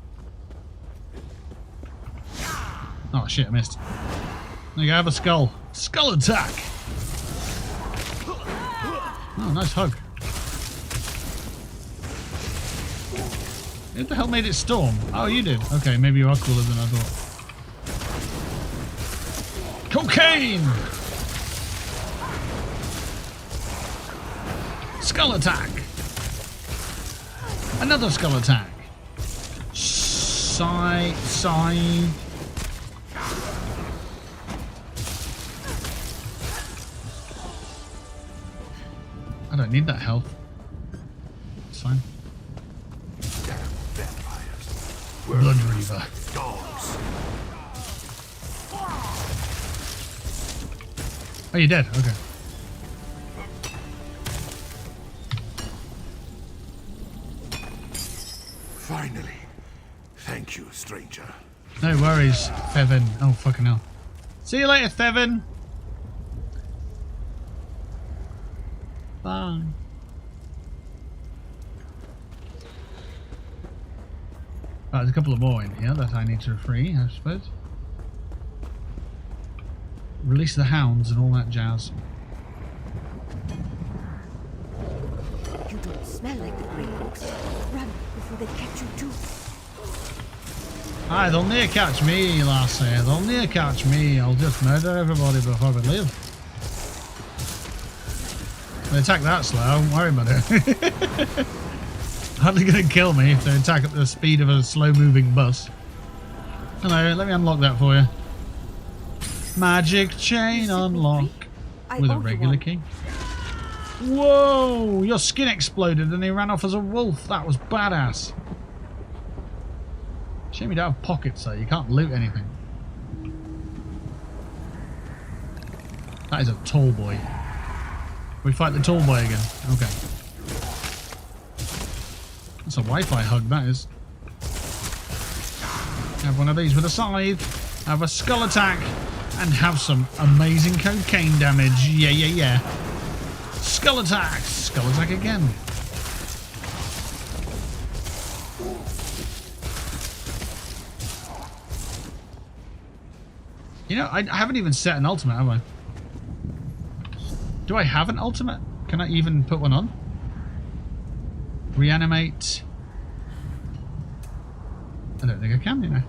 Oh shit, I missed. There you go, have a skull. Skull attack! Oh, nice hug. Who the hell made it storm? Oh, you did. Okay, maybe you are cooler than I thought. Cocaine! Skull attack! Another skull attack. Sigh. I don't need that health. It's fine. Blood Reaver. Dogs. Oh, you're dead. Okay. Finally. Thank you, stranger. No worries, Thevin. Oh, fucking hell. See you later, Thevin. Bye. Right, there's a couple of more in here that I need to free, I suppose. Release the hounds and all that jazz. You don't smell like the Grey Hawks. Run before they catch you too. Aye, they'll near catch me, lassie. They'll near catch me. I'll just murder everybody before we leave. They attack that slow, don't worry about it. Hardly going to kill me if they attack at the speed of a slow-moving bus. Hello, let me unlock that for you. Magic chain unlock with a regular key. Whoa! Your skin exploded and he ran off as a wolf. That was badass. Shame you don't have pockets though. You can't loot anything. That is a tall boy. We fight the tall boy again. Okay. That's a Wi-Fi hug, that is. Have one of these with a scythe. Have a skull attack. And have some amazing cocaine damage. Yeah, yeah, yeah. Skull attack. Skull attack again. You know, I haven't even set an ultimate, have I? Do I have an ultimate? Can I even put one on? Reanimate. I don't think I can, you know.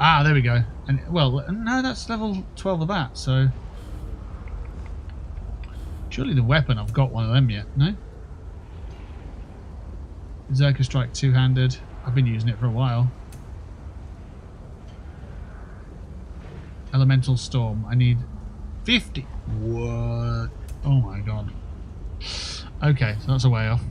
Ah, there we go. And well, no, that's level 12 of that, so surely the weapon, I've got one of them yet, no? Berserker Strike two-handed. I've been using it for a while. Elemental Storm. I need 50. What? Oh my god. Okay, so that's a way off.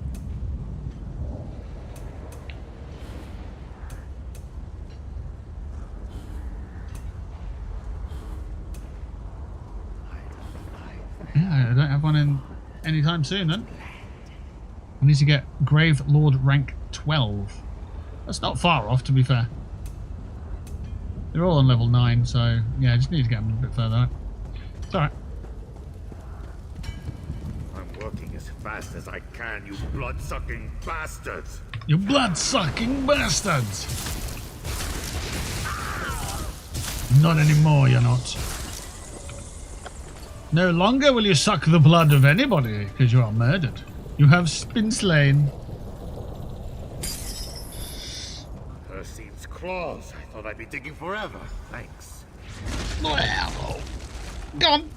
Yeah, I don't have one in anytime soon then. I need to get Grave Lord rank 12. That's not far off, to be fair. They're all on level 9, so yeah, I just need to get them a bit further up. It's alright. I'm working as fast as I can, you blood-sucking bastards! You blood-sucking bastards! Not anymore, you're not. No longer will you suck the blood of anybody, because you are murdered. You have been slain. Hircine's claws. I thought I'd be digging forever. Thanks. Well, gone.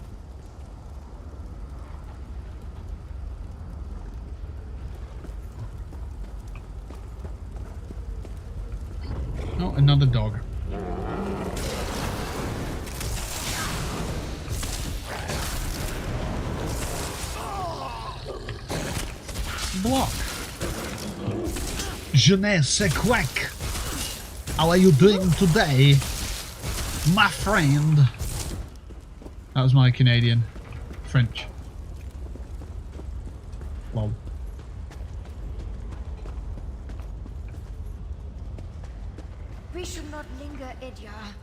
Oh, another dog. Block. Je ne sais quoi. How are you doing today, my friend? That was my Canadian French. Lol. We should not linger, Edyar.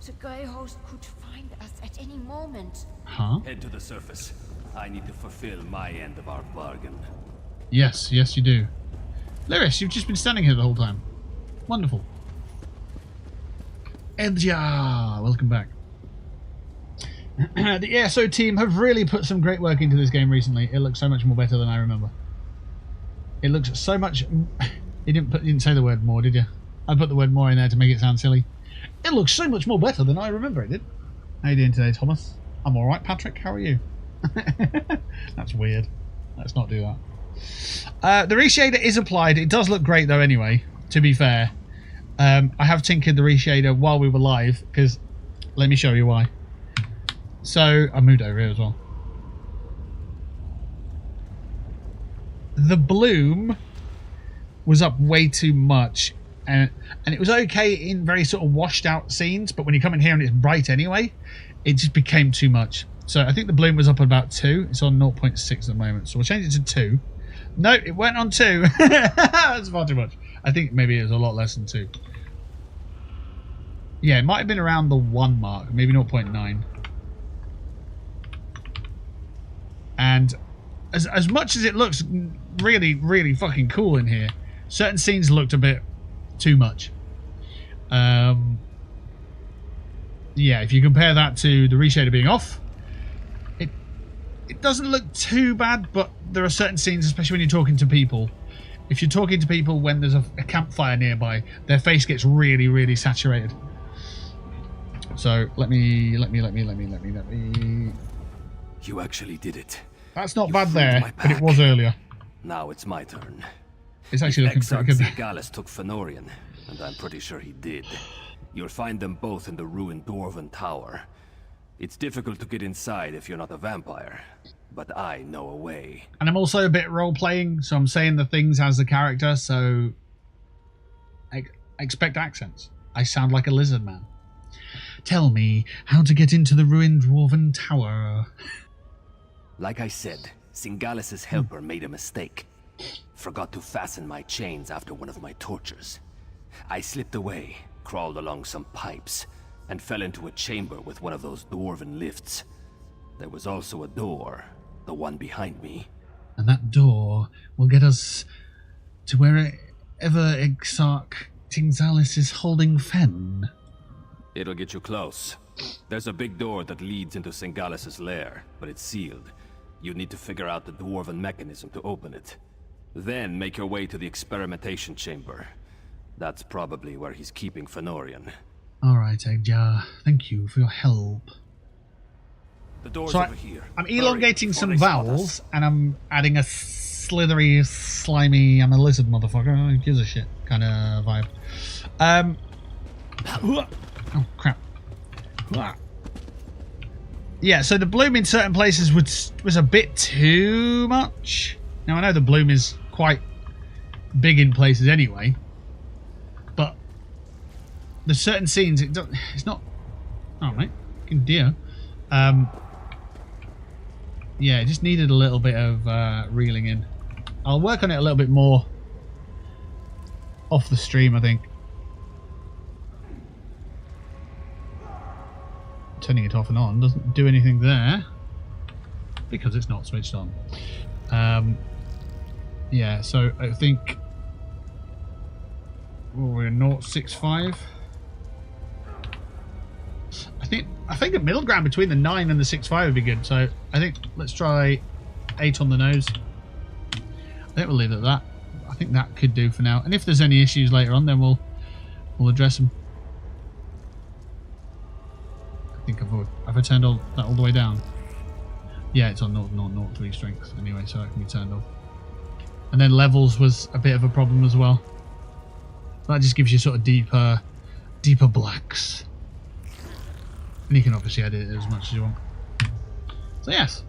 The Grey Host could find us at any moment. Huh? Head to the surface. I need to fulfill my end of our bargain. Yes, yes you do. Lyris, you've just been standing here the whole time. Wonderful. Edyar, welcome back. The ESO team have really put some great work into this game recently. It looks so much more better than I remember. It looks so much... You didn't say the word more, did you? I put the word more in there to make it sound silly. It looks so much more better than I remember it did. How you doing today, Thomas? I'm alright, Patrick. How are you? That's weird. Let's not do that. The reshader is applied. It does look great though anyway, to be fair. I have tinkered the reshader while we were live, because... Let me show you why. So, I moved over here as well. The bloom was up way too much, and it was okay in very sort of washed out scenes, but when you come in here and it's bright anyway, it just became too much. So I think the bloom was up at about 2. It's on 0.6 at the moment, so we'll change it to 2. No, it went on 2. That's far too much. I think maybe it was a lot less than 2. Yeah, it might have been around the 1 mark, maybe 0.9. And as much as it looks really, really fucking cool in here, certain scenes looked a bit too much. Yeah, if you compare that to the reshader being off, it doesn't look too bad, but there are certain scenes, especially when you're talking to people. If you're talking to people when there's a campfire nearby, their face gets really, really saturated. So let me. You actually did it. That's not bad there, but it was earlier. Now it's my turn. It's actually looking pretty good. Singalis took Fëanorian, and I'm pretty sure he did. You'll find them both in the ruined Dwarven Tower. It's difficult to get inside if you're not a vampire, but I know a way. And I'm also a bit role-playing, so I'm saying the things as the character, so I expect accents. I sound like a lizard man. Tell me how to get into the ruined Dwarven Tower. Like I said, Singalis' helper made a mistake. Forgot to fasten my chains after one of my tortures. I slipped away, crawled along some pipes, and fell into a chamber with one of those dwarven lifts. There was also a door, the one behind me. And that door will get us to wherever Exarch Tingzalis is holding Fen. It'll get you close. There's a big door that leads into Singalis' lair, but it's sealed. You need to figure out the dwarven mechanism to open it. Then make your way to the experimentation chamber. That's probably where he's keeping Fëanorian. Alright, Edyar. Thank you for your help. The door's so over here. I'm elongating some vowels, and I'm adding a slithery, slimy, I'm a lizard motherfucker, who gives a shit kind of vibe. Oh, crap. Yeah, so the bloom in certain places was a bit too much. Now, I know the bloom is quite big in places anyway, but there's certain scenes, it's not... Oh, mate. Fucking dear. Yeah, it just needed a little bit of reeling in. I'll work on it a little bit more off the stream, I think. Turning it off and on doesn't do anything there because it's not switched on. Yeah, so I think we're 0.65. I think a middle ground between the 9 and the 6.5 would be good. So I think let's try 8 on the nose. I think we'll leave it at that. I think that could do for now. And if there's any issues later on, then we'll address them. I think have I turned that all the way down? Yeah, it's on 0.03 strength anyway, so that can be turned off. And then levels was a bit of a problem as well. That just gives you sort of deeper blacks. And you can obviously edit it as much as you want. So yes.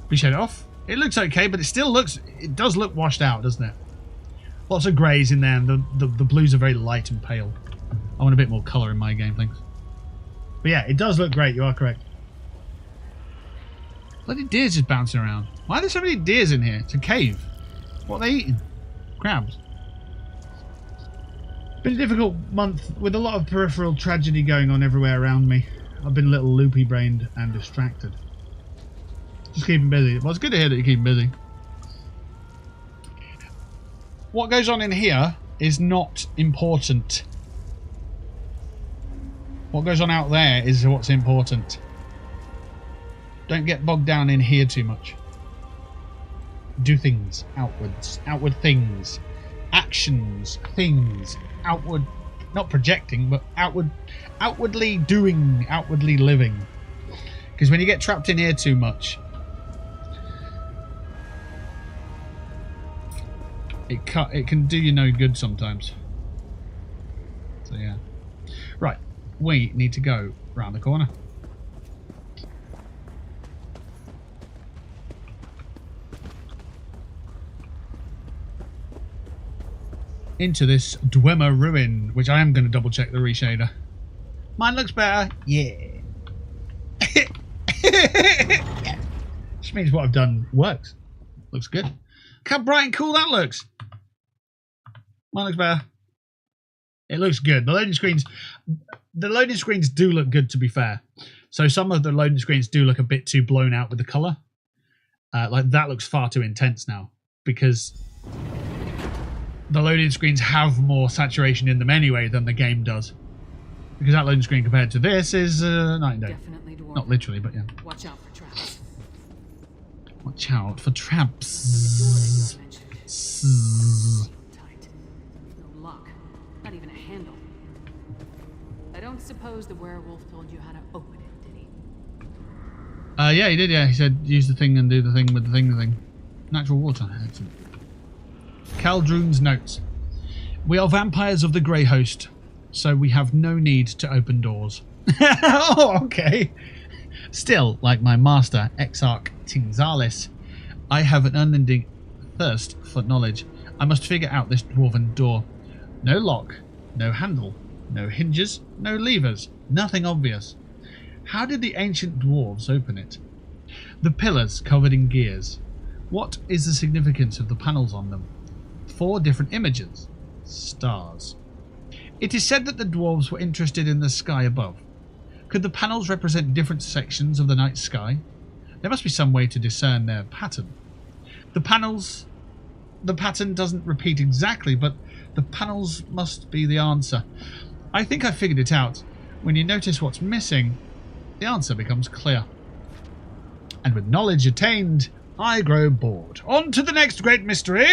Reshader it off. It looks okay, but it does look washed out, doesn't it? Lots of greys in there, and the blues are very light and pale. I want a bit more colour in my game, thanks. But yeah, it does look great. You are correct. Bloody deer's just bouncing around. Why are there so many deers in here? It's a cave. What are they eating? Crabs. Been a difficult month with a lot of peripheral tragedy going on everywhere around me. I've been a little loopy-brained and distracted. Just keeping busy. Well, it's good to hear that you're keeping busy. What goes on in here is not important. What goes on out there is what's important. Don't get bogged down in here too much. Do things outwards. Outward things. Actions. Things. Outward. Not projecting, but outwardly doing. Outwardly living. Because when you get trapped in here too much, it can do you no good sometimes. So yeah. Right. We need to go round the corner. Into this Dwemer ruin, which I am going to double check the reshader. Mine looks better. Yeah. Which means what I've done works. Looks good. Look how bright and cool that looks. Mine looks better. It looks good. The loading screens do look good, to be fair. So some of the loading screens do look a bit too blown out with the colour. Like that looks far too intense now, because the loading screens have more saturation in them anyway than the game does. Because that loading screen compared to this is night and day. Definitely dwarven. Not literally, but yeah. Watch out for traps. Watch out for traps. Tight. No lock. Not even a handle. I don't suppose the werewolf told you how to open it, did he? Yeah, he did, yeah. He said use the thing and do the thing with the thing. Natural water. Excellent. Caldroon's notes. We are vampires of the Grey Host, so we have no need to open doors. Oh, okay. Still, like my master, Exarch Tingzalis, I have an unending thirst for knowledge. I must figure out this dwarven door. No lock, no handle, no hinges, no levers, nothing obvious. How did the ancient dwarves open it? The pillars covered in gears. What is the significance of the panels on them? 4 different images. Stars. It is said that the dwarves were interested in the sky above. Could the panels represent different sections of the night sky? There must be some way to discern their pattern. The pattern doesn't repeat exactly, but the panels must be the answer. I think I figured it out. When you notice what's missing, the answer becomes clear. And with knowledge attained, I grow bored. On to the next great mystery!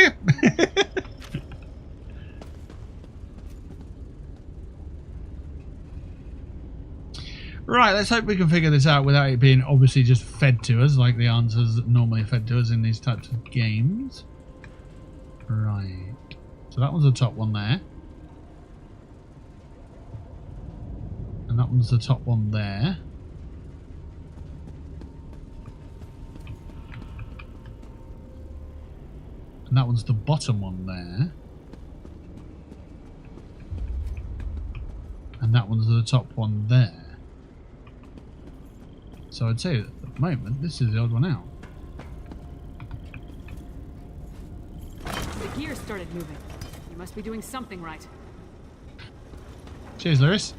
Right, let's hope we can figure this out without it being obviously just fed to us, like the answers that normally are fed to us in these types of games. Right. So that one's the top one there. And that one's the top one there. And that one's the bottom one there. And that one's the top one there. So I'd say at the moment, this is the odd one out. The gear started moving. You must be doing something right. Cheers, Lewis.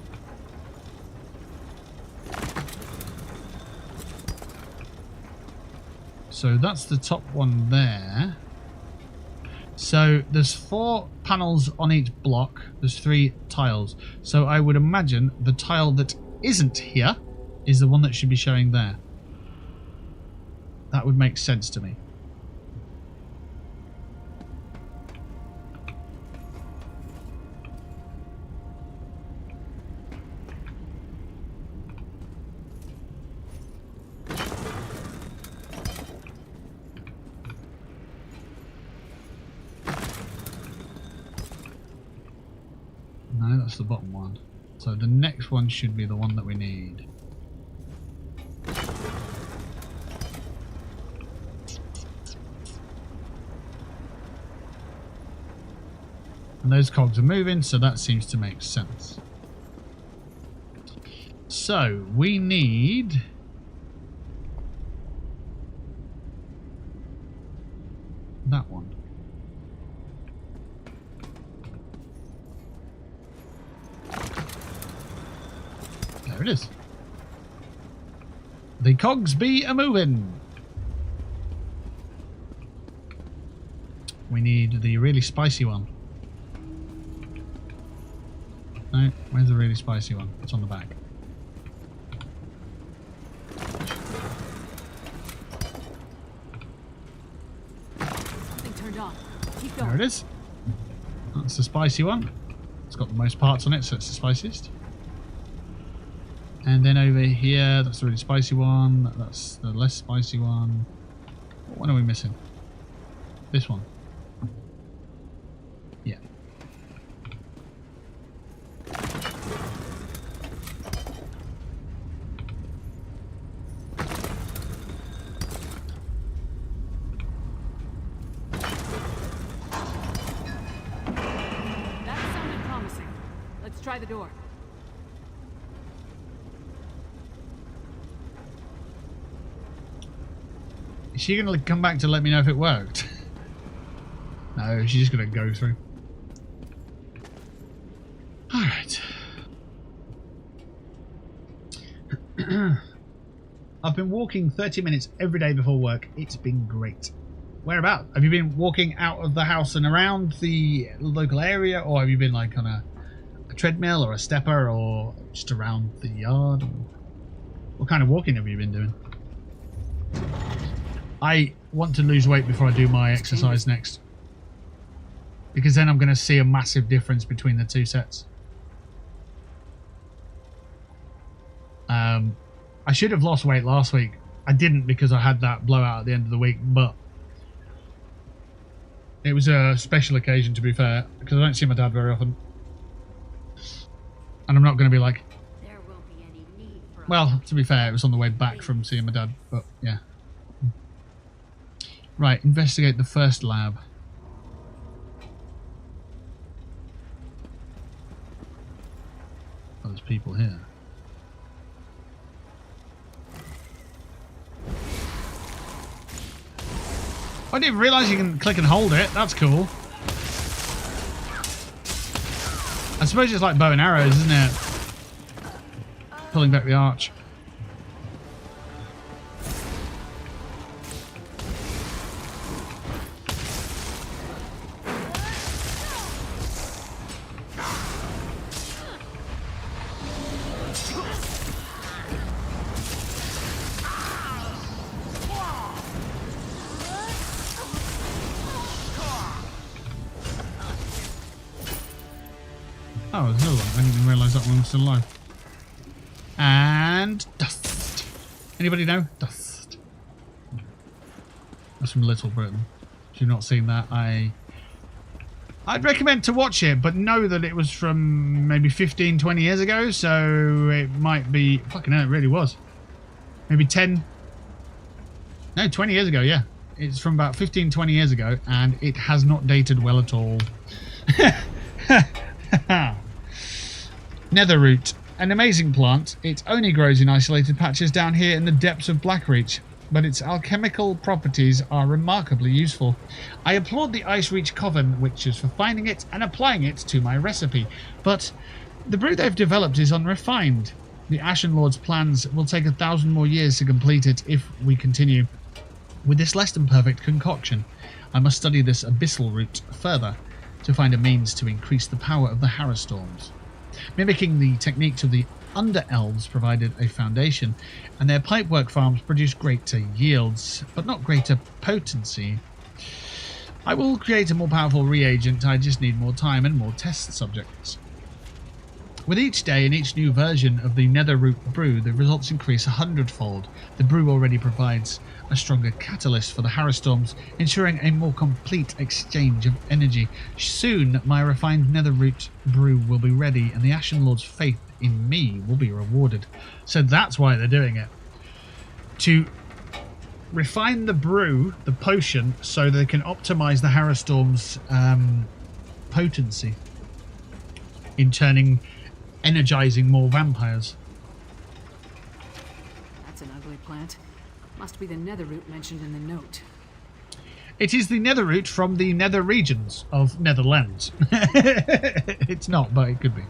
So that's the top one there. So there's 4 panels on each block. There's 3 tiles. So I would imagine the tile that isn't here is the one that should be showing there. That would make sense to me. No, that's the bottom one. So the next one should be the one that we need. And those cogs are moving, so that seems to make sense. So we need that one. There it is. The cogs be a-moving. We need the really spicy one. No, where's the really spicy one? It's on the back. Something turned on. Keep going. There it is. That's the spicy one. It's got the most parts on it, so it's the spiciest. And then over here, that's the really spicy one. That's the less spicy one. What one are we missing? This one. Yeah. That sounded promising. Let's try the door. Is she going to come back to let me know if it worked? No, she's just going to go through. Alright. I've been walking 30 minutes every day before work. It's been great. Whereabouts? Have you been walking out of the house and around the local area, or have you been like on a treadmill or a stepper, or just around the yard? Or what kind of walking have you been doing? I want to lose weight before I do my exercise next, because then I'm going to see a massive difference between the two sets. I should have lost weight last week. I didn't because I had that blowout at the end of the week, but it was a special occasion, to be fair, because I don't see my dad very often. And I'm not going to be like... Well, to be fair, it was on the way back from seeing my dad, but yeah. Right, investigate the first lab. Oh, there's people here. I didn't realise you can click and hold it. That's cool. I suppose it's like bow and arrows, isn't it? Pulling back the arch. Oh, there's another one. I didn't even realise that one was still alive. And dust. Anybody know? Dust. That's from Little Britain. If you've not seen that, I'd recommend to watch it, but know that it was from maybe 15, 20 years ago, so it might be... Fucking hell, it really was. Maybe 10... No, 20 years ago, yeah. It's from about 15, 20 years ago, and it has not dated well at all. Netherroot, an amazing plant. It only grows in isolated patches down here in the depths of Blackreach, but its alchemical properties are remarkably useful. I applaud the Icereach Coven witches for finding it and applying it to my recipe, but the brew they've developed is unrefined. The Ashen Lord's plans will take 1,000 more years to complete it if we continue. With this less than perfect concoction, I must study this abyssal root further to find a means to increase the power of the Harrowstorms. Mimicking the techniques of the Under-Elves provided a foundation, and their pipework farms produce greater yields, but not greater potency. I will create a more powerful reagent, I just need more time and more test subjects. With each day and each new version of the Netherroot brew, the results increase 100-fold. The brew already provides a stronger catalyst for the Harrowstorms, ensuring a more complete exchange of energy. Soon, my refined Netherroot brew will be ready, and the Ashen Lord's faith in me will be rewarded. So that's why they're doing it. To refine the brew, the potion, so they can optimize the Harrowstorm's potency in energizing more vampires. plant. Must be the nether root mentioned in the note. It is the nether root from the nether regions of Netherlands. It's not, but it could be.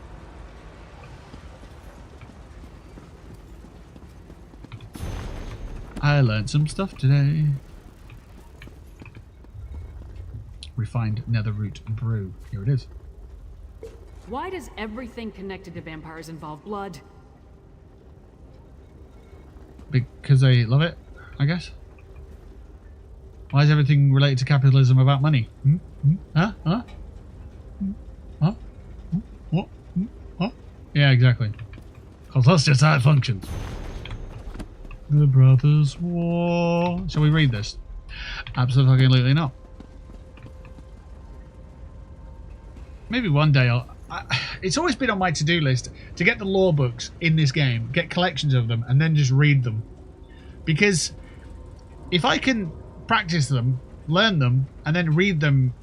I learned some stuff today. Refined nether root brew. Here it is. Why does everything connected to vampires involve blood? Because they love it, I guess. Why is everything related to capitalism about money? Huh? Huh? Huh? What? Huh? Yeah, exactly. Because that's just how it functions. The Brothers' War. Shall we read this? Absolutely not. Maybe one day it's always been on my to-do list to get the lore books in this game, get collections of them, and then just read them. Because if I can practice them, learn them, and then read them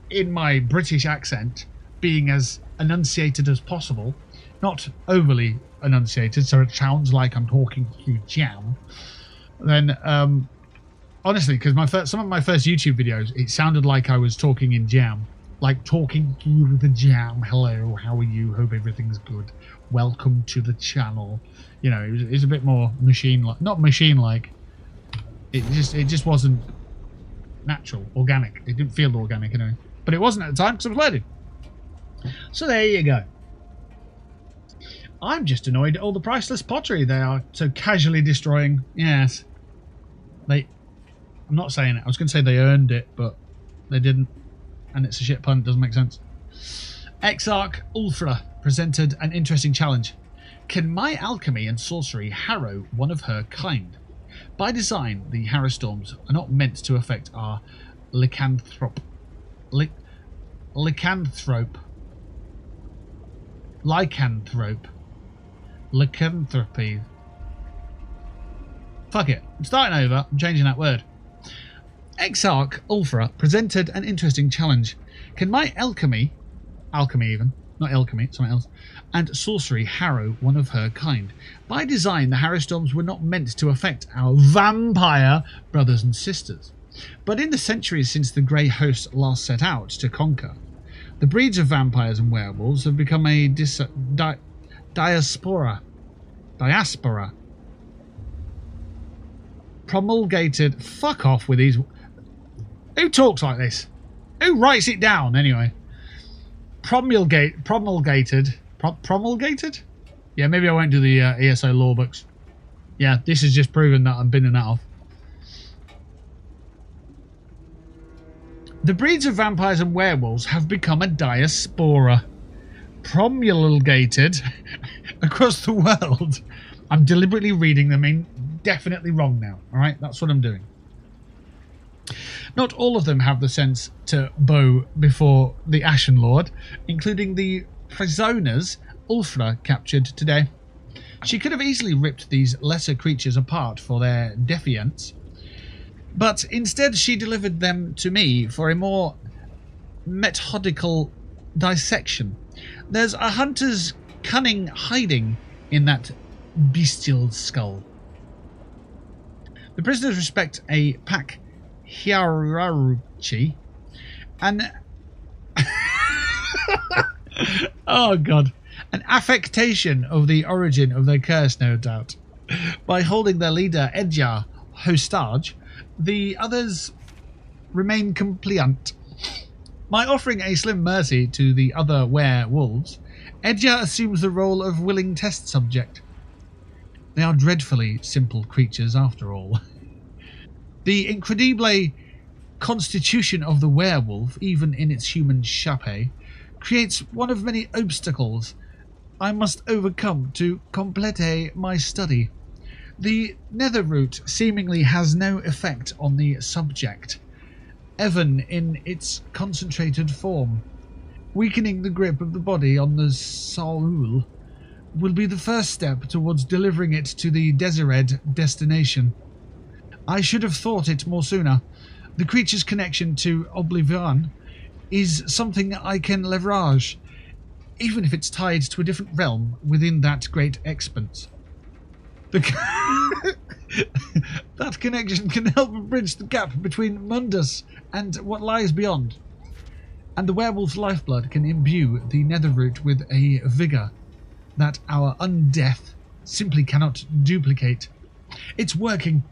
in my British accent, being as enunciated as possible, not overly enunciated, so it sounds like I'm talking through jam, then honestly, because some of my first YouTube videos, it sounded like I was talking in jam. Like talking through the jam. Hello, how are you? Hope everything's good. Welcome to the channel. You know, it was a bit more machine-like. Not machine-like. It just wasn't natural, organic. It didn't feel organic anyway. But it wasn't at the time because I was learning. So there you go. I'm just annoyed at all the priceless pottery they are so casually destroying. Yes. I'm not saying it. I was going to say they earned it, but they didn't. And it's a shit pun, it doesn't make sense. Exarch Ulfra presented an interesting challenge. Can my alchemy and sorcery harrow one of her kind? By design, the harrow storms are not meant to affect our lycanthropy. Fuck it, I'm starting over, I'm changing that word. Exarch Ulfra presented an interesting challenge. Can my alchemy even, not alchemy, something else, and sorcery harrow one of her kind? By design, the harrow storms were not meant to affect our vampire brothers and sisters. But in the centuries since the Grey Host last set out to conquer, the breeds of vampires and werewolves have become a diaspora. Promulgated. Fuck off with these. Who talks like this? Who writes it down anyway? Promulgated? Yeah, maybe I won't do the ESO law books. Yeah, this has just proven that I'm binning that off. The breeds of vampires and werewolves have become a diaspora. Promulgated across the world. I'm deliberately reading them in definitely wrong now. Alright, that's what I'm doing. Not all of them have the sense to bow before the Ashen Lord, including the prisoners Ulfra captured today. She could have easily ripped these lesser creatures apart for their defiance, but instead she delivered them to me for a more methodical dissection. There's a hunter's cunning hiding in that bestial skull. The prisoners respect a pack hierarchy and oh god, an affectation of the origin of their curse, no doubt. By holding their leader Edjar hostage, the others remain compliant. By offering a slim mercy to the other werewolves, Edjar assumes the role of willing test subject. They are dreadfully simple creatures after all. The incredible constitution of the werewolf, even in its human shape, creates one of many obstacles I must overcome to complete my study. The nether root seemingly has no effect on the subject, even in its concentrated form. Weakening the grip of the body on the soul will be the first step towards delivering it to the desired destination. I should have thought it more sooner. The creature's connection to Oblivion is something I can leverage, even if it's tied to a different realm within that great expanse. The That connection can help bridge the gap between Mundus and what lies beyond. And the werewolf's lifeblood can imbue the netherroot with a vigour that our undeath simply cannot duplicate. It's working.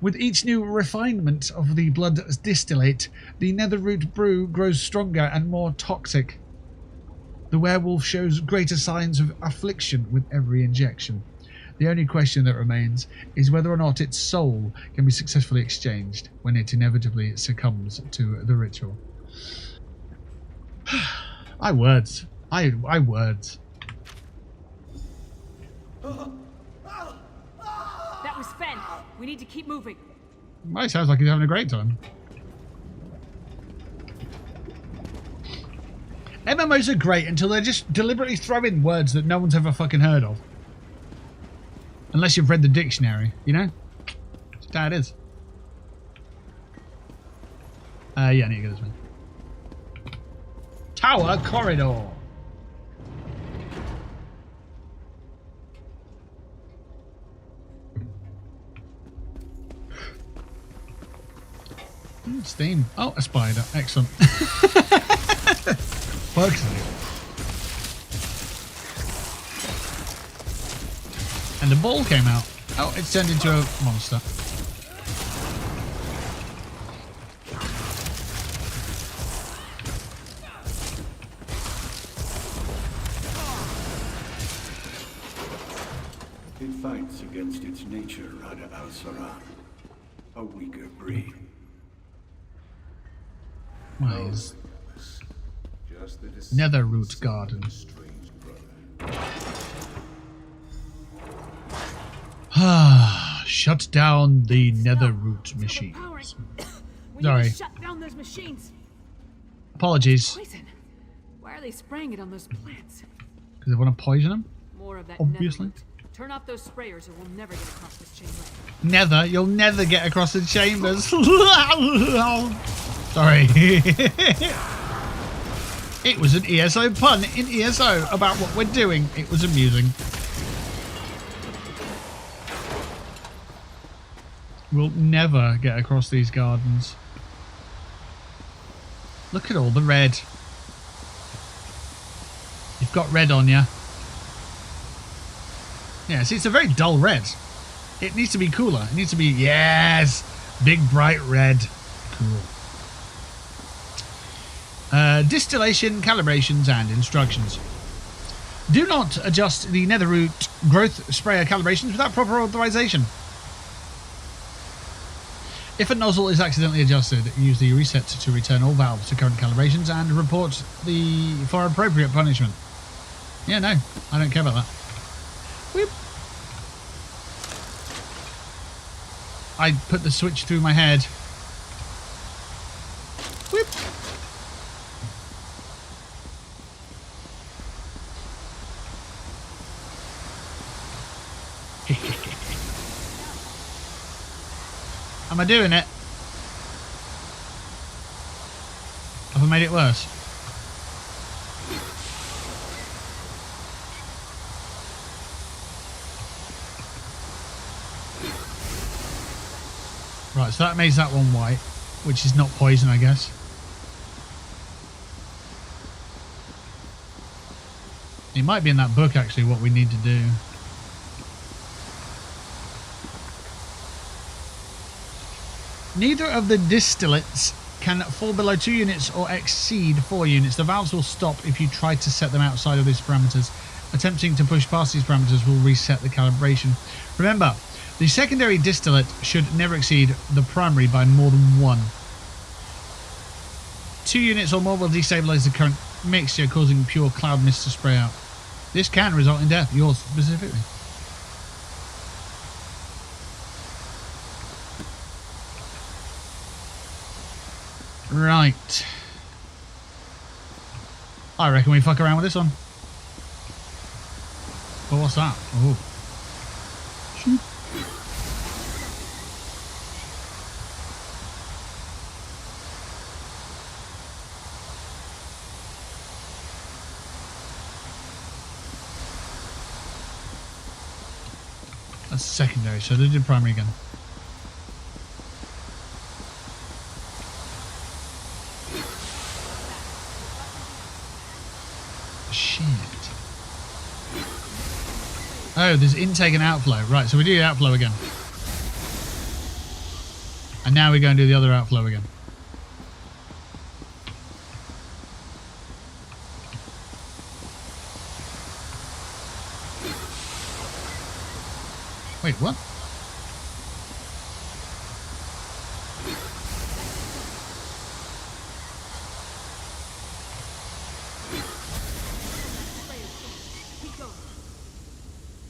With each new refinement of the blood distillate, the netherroot brew grows stronger and more toxic. The werewolf shows greater signs of affliction with every injection. The only question that remains is whether or not its soul can be successfully exchanged when it inevitably succumbs to the ritual. I words. I words. That was Fen. We need to keep moving. Well, sounds like he's having a great time. MMOs are great until they just deliberately throw in words that no one's ever fucking heard of. Unless you've read the dictionary, you know? That's how it is. Yeah, I need to go this way. Tower corridor. Steam. Oh, a spider. Excellent. Works. And the ball came out. Oh, it's turned into a monster. It fights against its nature, Rada al-Saran. A weaker breed. Well, Netherroot Garden. Shut down the Netherroot machines. Sorry. Shut down those machines. Apologies. Poison. Why are they spraying it on those plants? Because they want to poison them? More of that. Obviously. Turn off those sprayers or we'll never get across this chamber. Never. You'll never get across the chambers. Sorry. It was an ESO pun in ESO about what we're doing. It was amusing. We'll never get across these gardens. Look at all the red. You've got red on you. Yeah, see, it's a very dull red. It needs to be cooler. It needs to be, yes, big bright red. Cool. Distillation, calibrations, and instructions. Do not adjust the netherroot growth sprayer calibrations without proper authorization. If a nozzle is accidentally adjusted, use the reset to return all valves to current calibrations and report for appropriate punishment. Yeah, no, I don't care about that. Whoop. I put the switch through my head. Whoop. Am I doing it? Have I made it worse? Right, so that makes that one white, which is not poison, I guess. It might be in that book, actually, what we need to do. Neither of the distillates can fall below 2 units or exceed 4 units. The valves will stop if you try to set them outside of these parameters. Attempting to push past these parameters will reset the calibration. Remember, the secondary distillate should never exceed the primary by more than 1. 2 units or more will destabilize the current mixture, causing pure cloud mist to spray out. This can result in death, yours specifically. Right. I reckon we fuck around with this one. But what's that? Oh. Shoot. That's secondary, so they did primary again. Shit. Oh, there's intake and outflow. Right, so we do the outflow again. And now we go and do the other outflow again. Wait, what?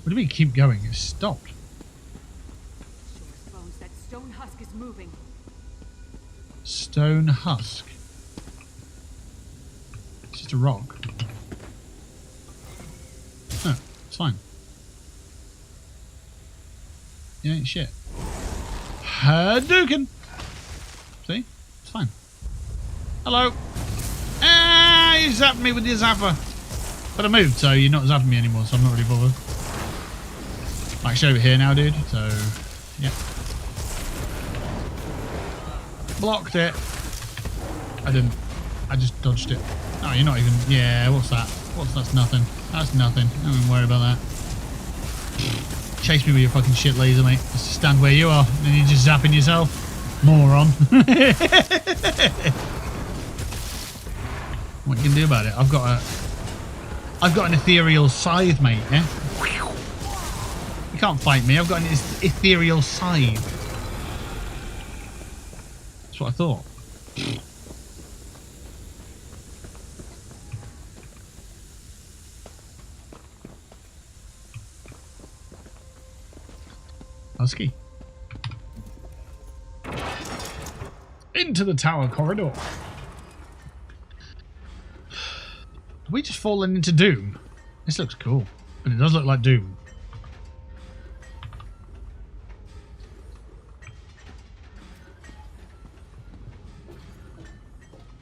What do you mean keep going? It stopped. Bones, that stone husk is moving. Stone husk. It's just a rock. Oh, it's fine. It ain't shit. Hadouken! See? It's fine. Hello! Ah, you zapped me with your zapper. But I moved, so you're not zapping me anymore, so I'm not really bothered. I'm actually over here now, dude, so... yeah. Blocked it. I didn't. I just dodged it. Oh, you're not even... yeah, what's that? That's nothing. That's nothing. Don't even worry about that. Chase me with your fucking shit laser, mate. Just stand where you are, and then you're just zapping yourself. Moron. What you can do about it? I've got an ethereal scythe, mate, yeah? You can't fight me, I've got an ethereal scythe. That's what I thought. Husky. Into the tower corridor. Have we just fallen into Doom? This looks cool, but it does look like Doom.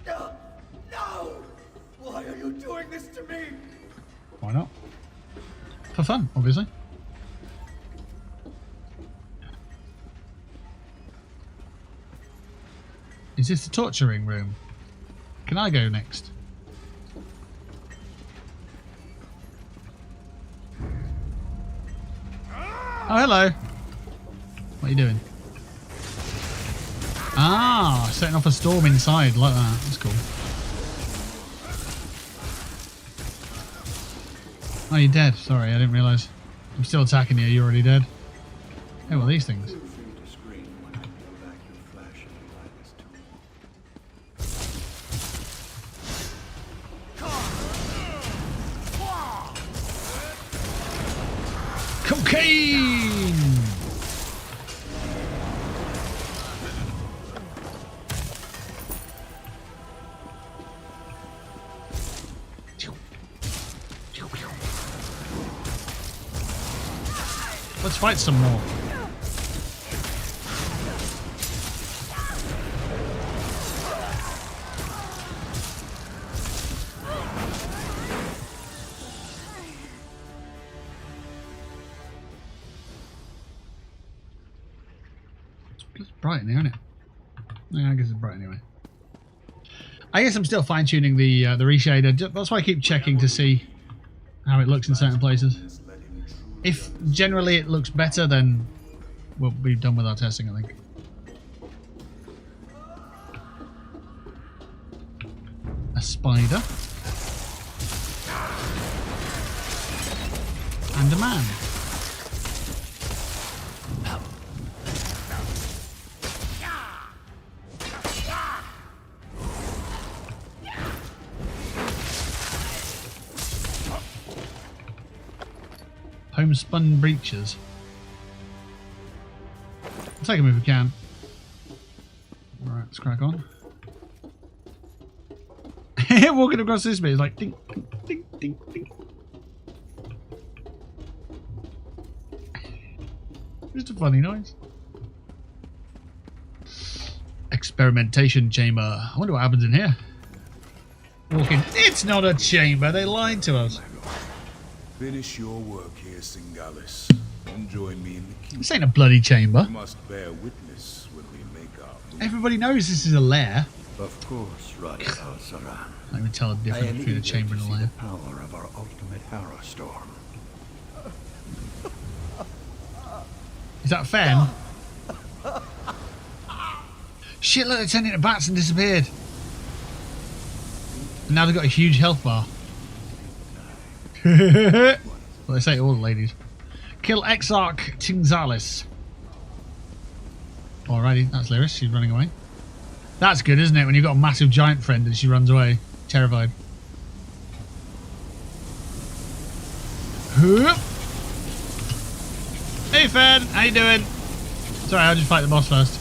No! Why are you doing this to me? Why not? For fun, obviously. Is this the torturing room? Can I go next? Oh, hello. What are you doing? Ah, setting off a storm inside like that. That's cool. Oh, you're dead. Sorry, I didn't realise. I'm still attacking you. You're already dead. Hey, what are these things? Cocaine! Let's fight some more. It's bright in here, isn't it? Yeah, I guess it's bright anyway. I guess I'm still fine-tuning the reshader. That's why I keep checking to see how it looks in certain places. If generally it looks better, then we'll be done with our testing, I think. A spider. And a man. Homespun breeches. I'll take them if we can. Alright, let's crack on. Walking across this bit is like ding, ding, ding, ding, ding. Just a funny noise. Experimentation chamber. I wonder what happens in here. Walking. It's not a chamber. They lied to us. Finish your work here, Singalis, and join me in the keep. This ain't a bloody chamber. You must bear witness when we make our move. Everybody knows this is a lair. Of course, Rada al-Saran. I can tell the difference between a chamber and a lair. The power of our ultimate Harrow Storm. Is that Fen? Shit, look, they turned into bats and disappeared. And now they've got a huge health bar. Well, they say to all the ladies. Kill Exarch Tingzalis. Alrighty, that's Lyris. She's running away. That's good, isn't it? When you've got a massive giant friend and she runs away. Terrified. Hey, Fen. How you doing? Sorry, I'll just fight the boss first.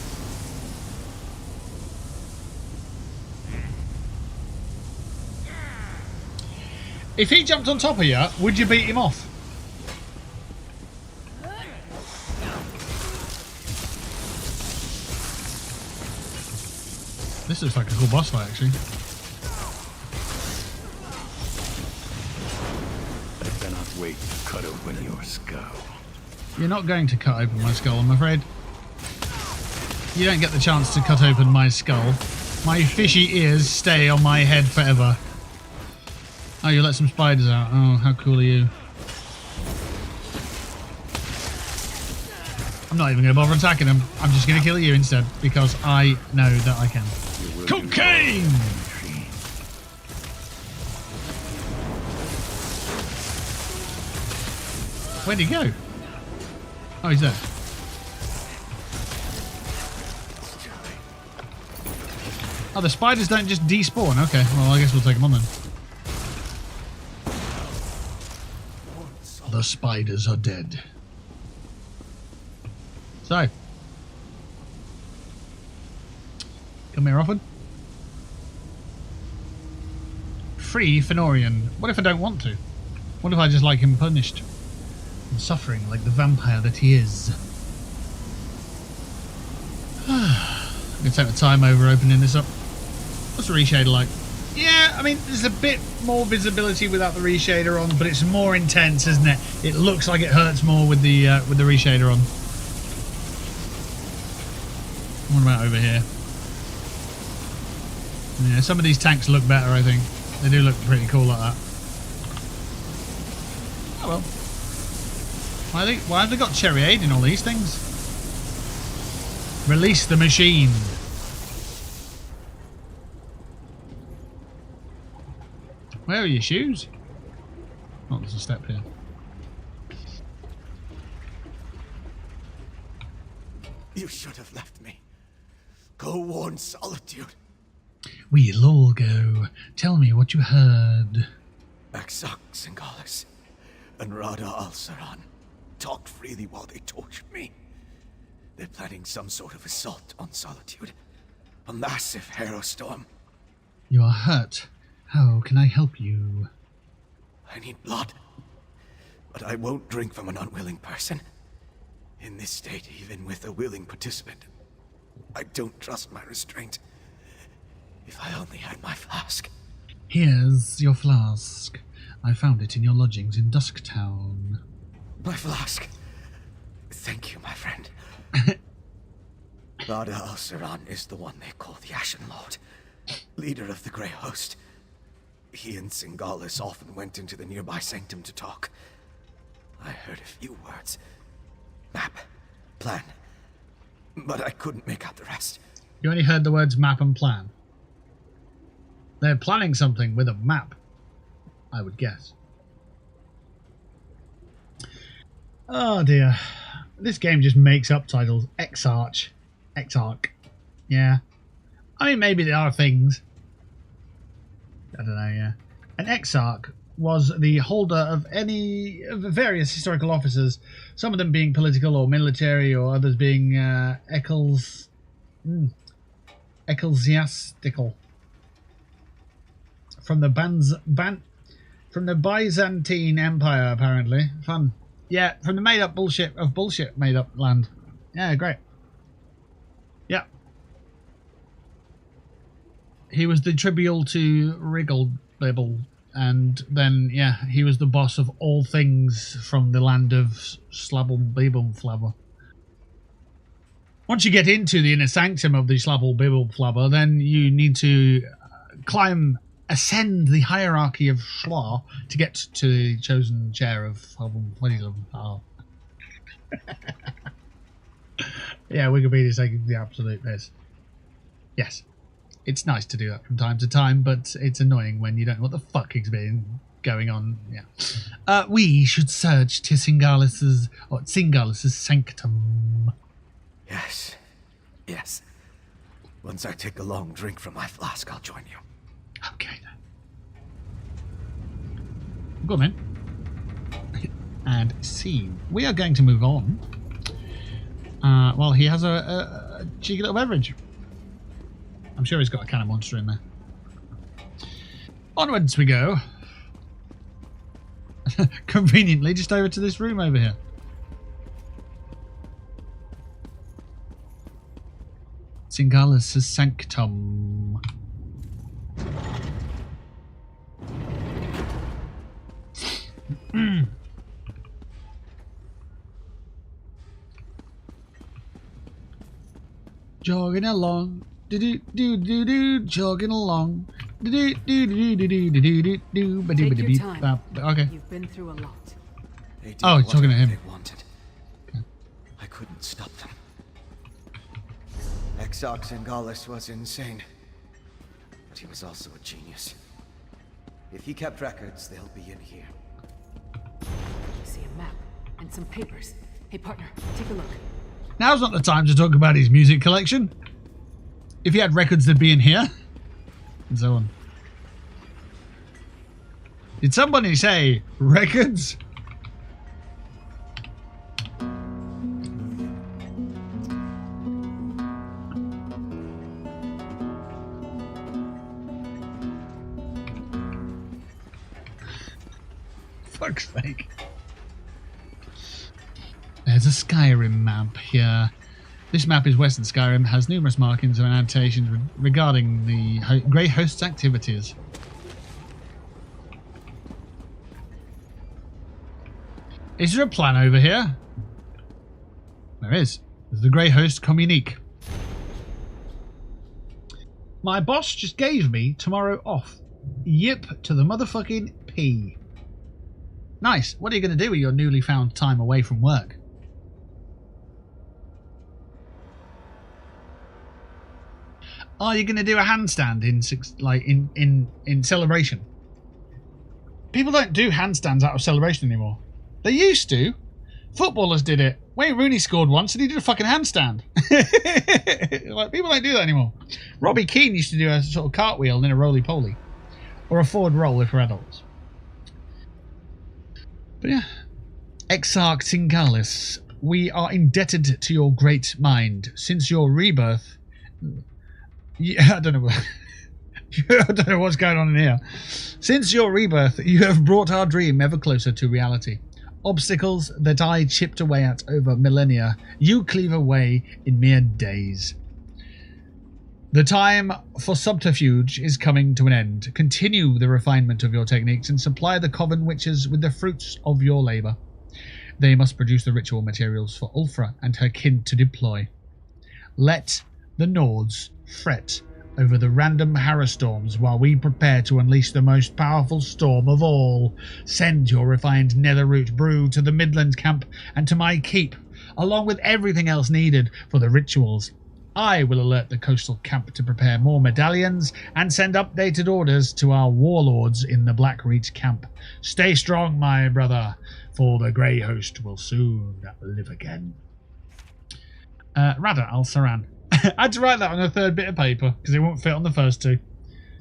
If he jumped on top of you, would you beat him off? This looks like a cool boss fight, actually. I cannot wait to cut open your skull. You're not going to cut open my skull, I'm afraid. You don't get the chance to cut open my skull. My fishy ears stay on my head forever. Oh, you let some spiders out. Oh, how cool are you? I'm not even going to bother attacking them. I'm just going to kill you instead, because I know that I can. Cocaine! Where'd he go? Oh, he's there. Oh, the spiders don't just despawn. Okay, well, I guess we'll take them on then. The spiders are dead. So. Come here often. Free Fenorian. What if I don't want to? What if I just like him punished? And suffering like the vampire that he is. I'm going to take my time over opening this up. What's the reshader like? Yeah, I mean, there's a bit more visibility without the reshader on, but it's more intense, isn't it? It looks like it hurts more with the reshader on. What about over here? Yeah, some of these tanks look better, I think. They do look pretty cool like that. Oh well. Why have they got cherry aid in all these things? Release the machine. Where are your shoes? Oh, there's a step here. You should have left me. Go warn Solitude. We'll all go. Tell me what you heard. Exarch Singalis and Rada al-Saran talked freely while they tortured me. They're planning some sort of assault on Solitude. A massive Harrow Storm. You are hurt. How can I help you? I need blood. But I won't drink from an unwilling person. In this state, even with a willing participant, I don't trust my restraint. If I only had my flask. Here's your flask. I found it in your lodgings in Dusktown. My flask. Thank you, my friend. Rada al-Saran is the one they call the Ashen Lord, leader of the Grey Host. He and Singalis often went into the nearby sanctum to talk. I heard a few words. Map. Plan. But I couldn't make out the rest. You only heard the words map and plan. They're planning something with a map, I would guess. Oh dear. This game just makes up titles. Exarch. Yeah. I mean, maybe there are things. I don't know, yeah. An Exarch was the holder of any of the various historical offices, some of them being political or military, or others being ecclesiastical. From the Byzantine Empire, apparently. Fun. Yeah, from the made-up bullshit of bullshit made-up land. Yeah, great. Yeah. He was the tribune to Wrigglebibble, and then, yeah, he was the boss of all things from the land of Slabblebibbleflabber. Once you get into the inner sanctum of the Slabble Bibble Flubber, then you need to ascend the hierarchy of Schla to get to the chosen chair of Oh. Yeah, Wikipedia's taking the absolute piss. Yes, it's nice to do that from time to time, but it's annoying when you don't know what the fuck is being going on. Yeah, we should search to Singalis's sanctum. Yes, yes. Once I take a long drink from my flask, I'll join you. Okay then. Go on then. And scene. We are going to move on. Well, he has a cheeky little beverage. I'm sure he's got a can of Monster in there. Onwards we go. Conveniently, just over to this room over here. Singalis's sanctum. Jogging along, do do do do do, jogging along, do do do do do do do do do. Take your time. Okay. You've been through a lot. They did Oh, he's talking to him. They wanted. Okay. I couldn't stop them. Exarch Singalis was insane, but he was also a genius. If he kept records, they'll be in here. I see a map and some papers. Hey, partner, take a look. Now's not the time to talk about his music collection. If he had records, they'd be in here. And so on. Did somebody say records? Fuck's sake. There's a Skyrim map here. This map is Western Skyrim, has numerous markings and annotations regarding the Grey Host's activities. Is there a plan over here? There is. There's the Grey Host Communique. My boss just gave me tomorrow off. Yip to the motherfucking P. Nice. What are you going to do with your newly found time away from work? Are you going to do a handstand in celebration? People don't do handstands out of celebration anymore. They used to. Footballers did it. Wayne Rooney scored once and he did a fucking handstand. Like, people don't do that anymore. Robbie Keane used to do a sort of cartwheel and then a roly-poly. Or a forward roll if we're adults. But yeah. Exarch Singalis, we are indebted to your great mind. Since your rebirth... Yeah, I don't know. I don't know what's going on in here. Since your rebirth, you have brought our dream ever closer to reality. Obstacles that I chipped away at over millennia, you cleave away in mere days. The time for subterfuge is coming to an end. Continue the refinement of your techniques and supply the Coven witches with the fruits of your labour. They must produce the ritual materials for Ulfra and her kin to deploy. Let the Nords fret over the random Harrowstorms while we prepare to unleash the most powerful storm of all. Send your refined netherroot brew to the Midland camp and to my keep, along with everything else needed for the rituals. I will alert the coastal camp to prepare more medallions and send updated orders to our warlords in the Blackreach camp. Stay strong, my brother, for the Grey Host will soon live again. Rada al-Saran. I had to write that on a third bit of paper because it won't fit on the first two.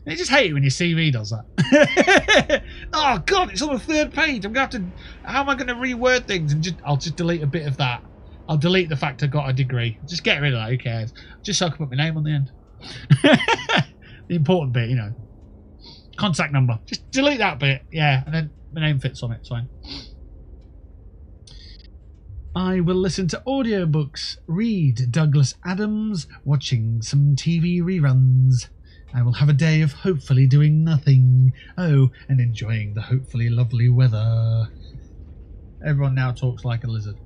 You just hate it when your CV does that. Oh god, it's on the third page. I'm gonna have to. How am I going to reword things? And I'll just delete a bit of that. I'll delete the fact I got a degree. Just get rid of that. Who cares? Just so I can put my name on the end. The important bit, you know. Contact number. Just delete that bit. Yeah, and then my name fits on it. It's fine. I will listen to audiobooks, read Douglas Adams, watching some TV reruns. I will have a day of hopefully doing nothing. Oh, and enjoying the hopefully lovely weather. Everyone now talks like a lizard.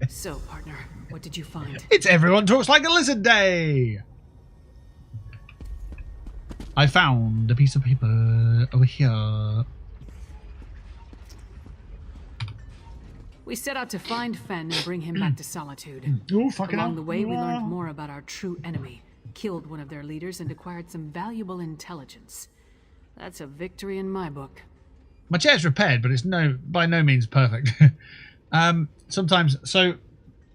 So, partner, what did you find? It's Everyone Talks Like a Lizard Day! I found a piece of paper over here. We set out to find Fen and bring him back to Solitude. Oh, fucking Along hell. the way, we learned more about our true enemy, killed one of their leaders, and acquired some valuable intelligence. That's a victory in my book. My chair's repaired, but it's by no means perfect. Sometimes, so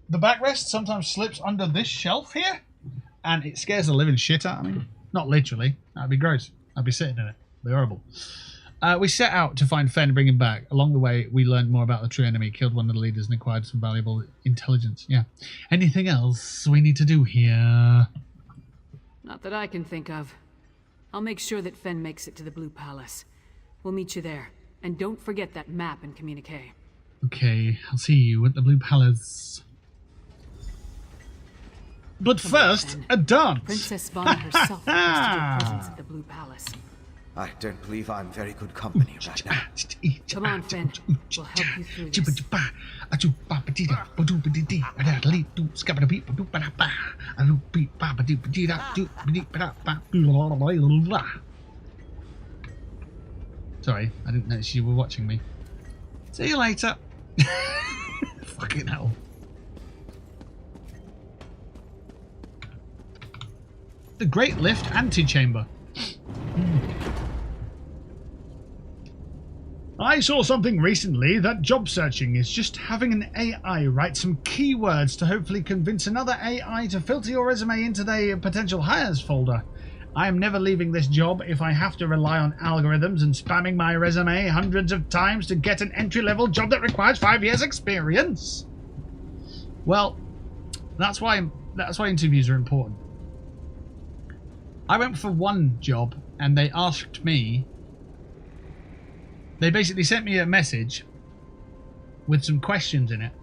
the backrest sometimes slips under this shelf here, and it scares the living shit out of me. Not literally. That'd be gross. I'd be sitting in it. It'd be horrible. We set out to find Fen and bring him back. Along the way, we learned more about the true enemy, killed one of the leaders, and acquired some valuable intelligence. Yeah. Anything else we need to do here? Not that I can think of. I'll make sure that Fen makes it to the Blue Palace. We'll meet you there. And don't forget that map and communique. Okay, I'll see you at the Blue Palace. But first, a dance! Princess Vana herself requested your presence at the Blue Palace. I don't believe I'm very good company right now. Come on, Fen. We'll help you through this. Sorry, I didn't notice you were watching me. See you later. Fucking hell. The Great Lift Antechamber. I saw something recently that job searching is just having an AI write some keywords to hopefully convince another AI to filter your resume into their potential hires folder. I am never leaving this job if I have to rely on algorithms and spamming my resume hundreds of times to get an entry-level job that requires 5 years experience. Well, that's why interviews are important. I went for one job and they asked me, they basically sent me a message with some questions in it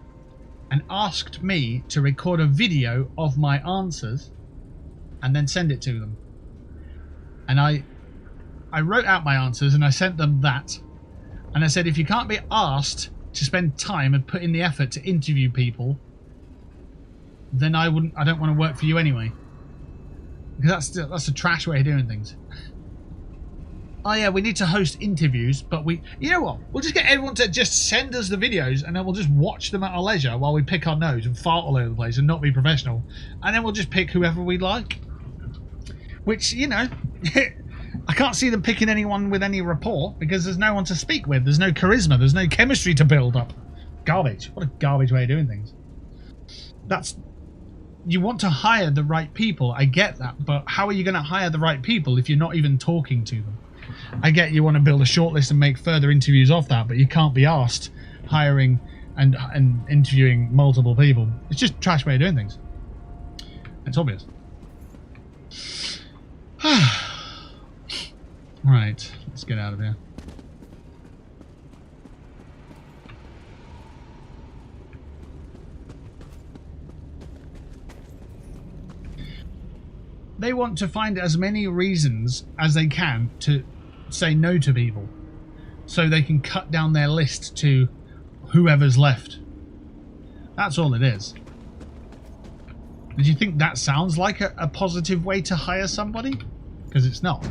and asked me to record a video of my answers and then send it to them. And I wrote out my answers and I sent them that. And I said, if you can't be asked to spend time and put in the effort to interview people, then I don't want to work for you anyway. Because that's a trash way of doing things. Oh yeah, we need to host interviews, but you know what? We'll just get everyone to just send us the videos and then we'll just watch them at our leisure while we pick our nose and fart all over the place and not be professional. And then we'll just pick whoever we like. Which, you know, I can't see them picking anyone with any rapport because there's no one to speak with. There's no charisma. There's no chemistry to build up. Garbage. What a garbage way of doing things. You want to hire the right people. I get that. But how are you going to hire the right people if you're not even talking to them? I get you want to build a shortlist and make further interviews off that, but you can't be asked hiring and interviewing multiple people. It's just a trash way of doing things. It's obvious. Right, let's get out of here. They want to find as many reasons as they can to say no to people so they can cut down their list to whoever's left. That's all it is. Did you think that sounds like a positive way to hire somebody? Because it's not.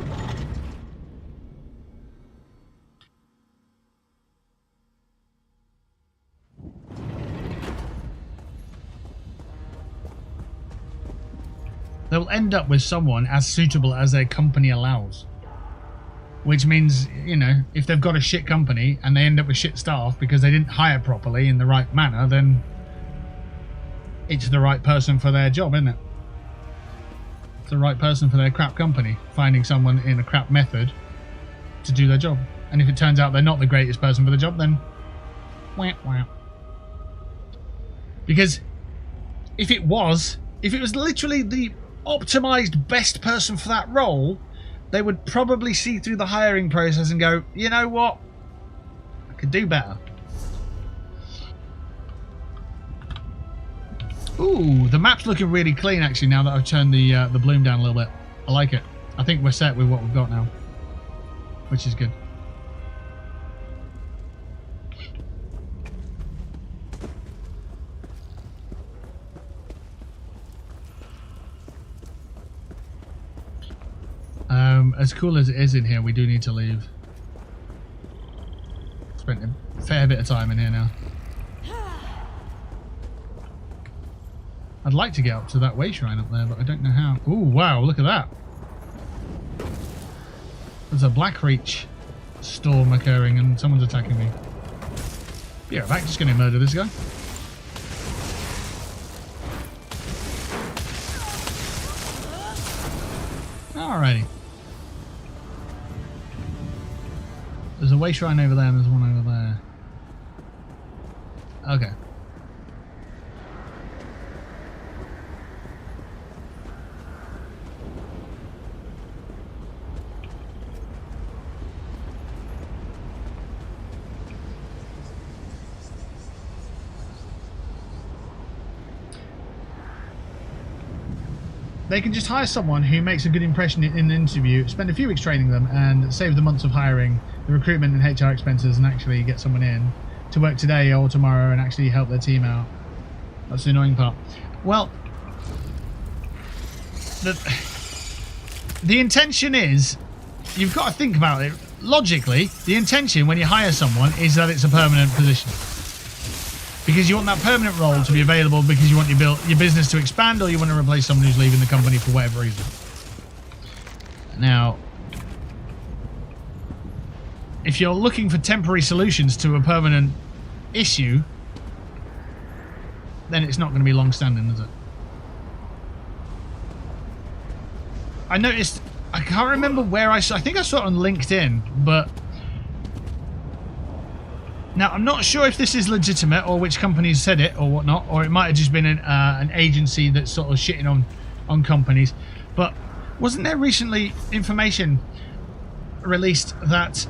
They'll end up with someone as suitable as their company allows. Which means, you know, if they've got a shit company and they end up with shit staff because they didn't hire properly in the right manner, then it's the right person for their job, isn't it? It's the right person for their crap company, finding someone in a crap method to do their job. And if it turns out they're not the greatest person for the job, then wah, wah. Because if it was literally the optimized best person for that role, they would probably see through the hiring process and go, you know what, I could do better. Ooh, the map's looking really clean actually now that I've turned the bloom down a little bit. I like it. I think we're set with what we've got now, which is good. As cool as it is in here, we do need to leave. Spent a fair bit of time in here now. I'd like to get up to that way shrine up there, but I don't know how. Ooh, wow, look at that. There's a Blackreach storm occurring and someone's attacking me. Be right back, just going to murder this guy. Alrighty. There's a way shrine over there and there's one over there. Okay. They can just hire someone who makes a good impression in the interview, spend a few weeks training them, and save the months of hiring, the recruitment and HR expenses, and actually get someone in to work today or tomorrow and actually help their team out. That's the annoying part. Well, the intention is, you've got to think about it. Logically, the intention when you hire someone is that it's a permanent position. Because you want that permanent role to be available because you want your business to expand, or you want to replace someone who's leaving the company for whatever reason. Now, if you're looking for temporary solutions to a permanent issue, then it's not going to be long-standing, is it? I noticed, I can't remember where I think I saw it on LinkedIn, but now, I'm not sure if this is legitimate or which companies said it or whatnot, or it might have just been an agency that's sort of shitting on companies. But wasn't there recently information released that,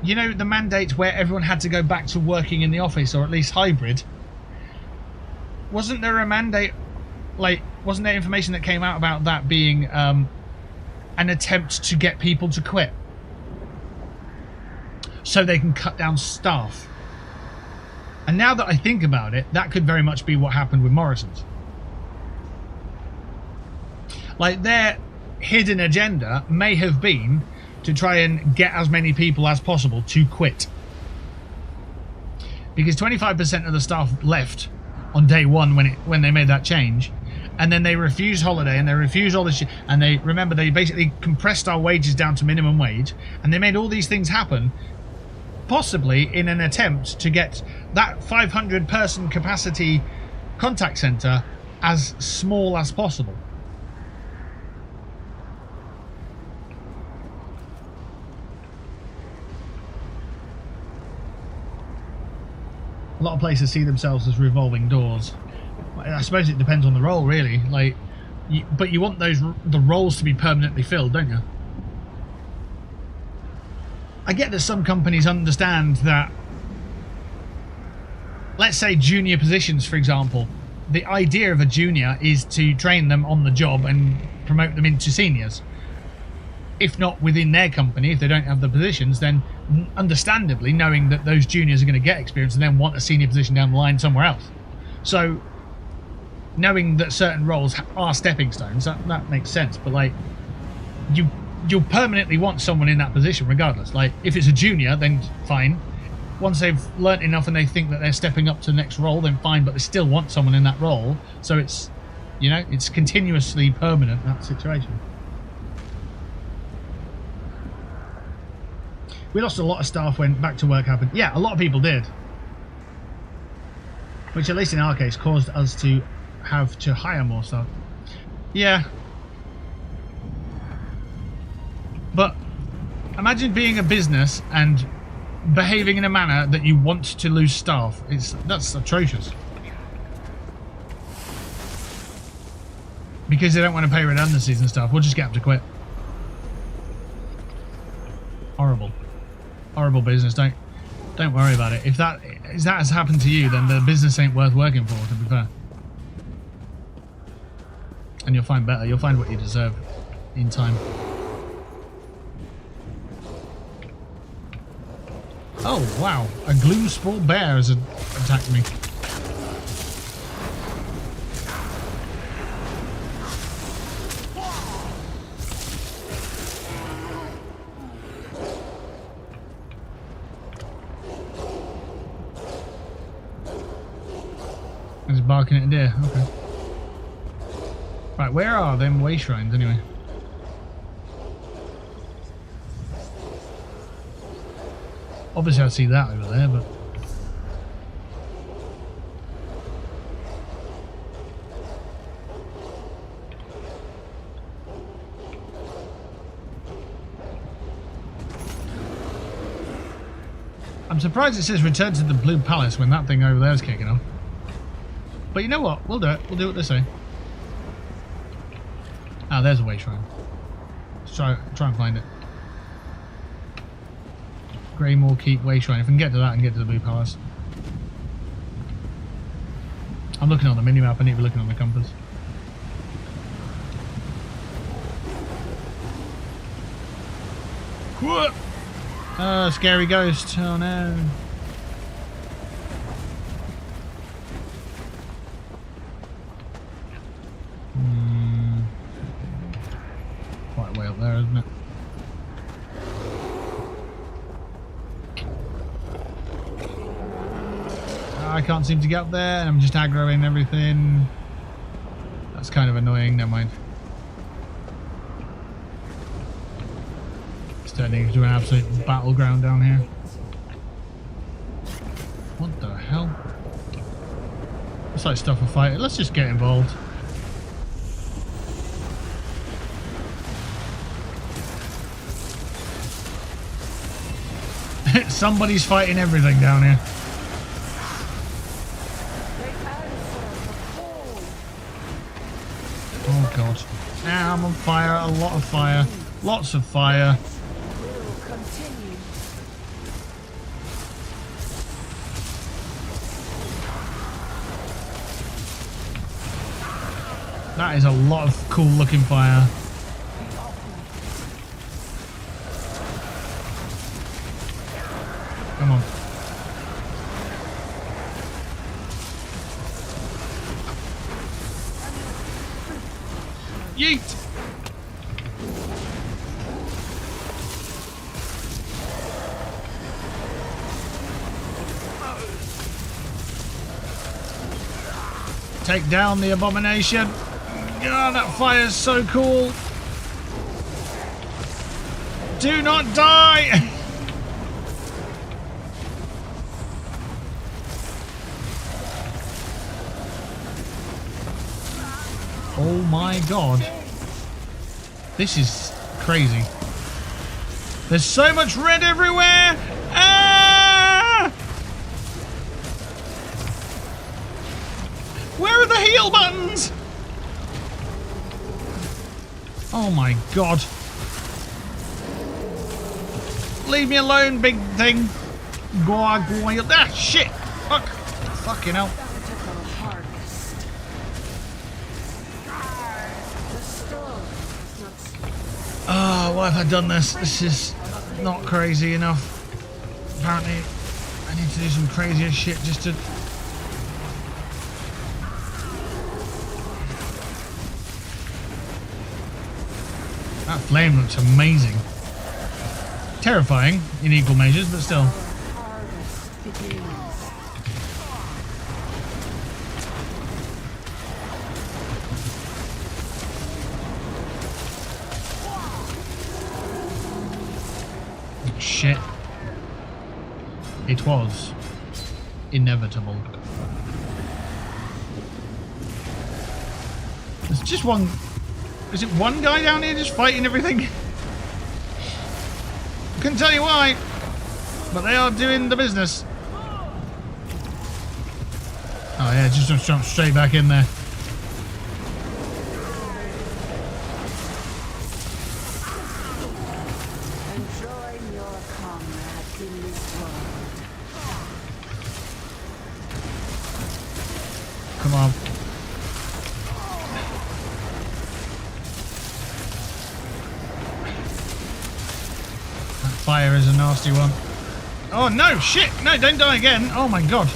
you know, the mandate where everyone had to go back to working in the office, or at least hybrid? Wasn't there a mandate, like, wasn't there information that came out about that being an attempt to get people to quit so they can cut down staff? And now that I think about it, that could very much be what happened with Morrison's. Like, their hidden agenda may have been to try and get as many people as possible to quit. Because 25% of the staff left on day one when they made that change, and then they refused holiday and they refused all this shit, and they basically compressed our wages down to minimum wage, and they made all these things happen possibly in an attempt to get that 500 person capacity contact center as small as possible. A lot of places see themselves as revolving doors. I suppose it depends on the role, really. Like, but you want the roles to be permanently filled, don't you? I get that some companies understand that, let's say junior positions, for example, the idea of a junior is to train them on the job and promote them into seniors. If not within their company, if they don't have the positions, then understandably knowing that those juniors are going to get experience and then want a senior position down the line somewhere else. So knowing that certain roles are stepping stones, that makes sense. But like, you'll permanently want someone in that position regardless. Like, if it's a junior, then fine. Once they've learnt enough and they think that they're stepping up to the next role, then fine, but they still want someone in that role. So it's, you know, it's continuously permanent, that situation. We lost a lot of staff when back to work happened. Yeah, a lot of people did. Which, at least in our case, caused us to have to hire more staff. Yeah. But imagine being a business and behaving in a manner that you want to lose staff. That's atrocious. Because they don't want to pay redundancies and stuff. We'll just get them to quit. Horrible. Horrible business. Don't worry about it. If that has happened to you, then the business ain't worth working for, to be fair. And you'll find better. You'll find what you deserve in time. Oh, wow. A gloom-sport bear has attacked me. It's barking at a deer. Okay. Right, where are them way shrines anyway? Obviously I see that over there, but... I'm surprised it says return to the Blue Palace when that thing over there is kicking off. But you know what? We'll do it. We'll do what they say. Ah, there's a way shrine. Let's try and find it. Greymore Keep way shrine. If we can get to that and get to the Blue Palace. I'm looking on the minimap. I need to be looking on the compass. What? Oh, scary ghost. Oh no. Quite way up there, isn't it? I can't seem to get up there, and I'm just aggroing everything. That's kind of annoying. Never mind. Turning into an absolute battleground down here. What the hell? It's like stuff for fighting. Let's just get involved. Somebody's fighting everything down here. Oh god. Ah, I'm on fire. A lot of fire. Lots of fire. That is a lot of cool looking fire. Come on. Yeet! Take down the abomination. God, that fire is so cool. Do not die! Oh my god. This is crazy. There's so much red everywhere! Ah! Where are the heal buttons? Oh my god. Leave me alone, big thing. Gargoyle. Ah, shit. Fuck. Fucking hell. Oh, why have I done this? This is not crazy enough. Apparently, I need to do some crazier shit just to... That flame looks amazing. Terrifying in equal measures, but still. Shit. It was inevitable. There's just one... Is it one guy down here just fighting everything? Couldn't tell you why, but they are doing the business. Oh yeah, just jump straight back in there. Enjoy your comrades in this world. Come on. Fire is a nasty one. Oh no, shit! No, don't die again. Oh my god.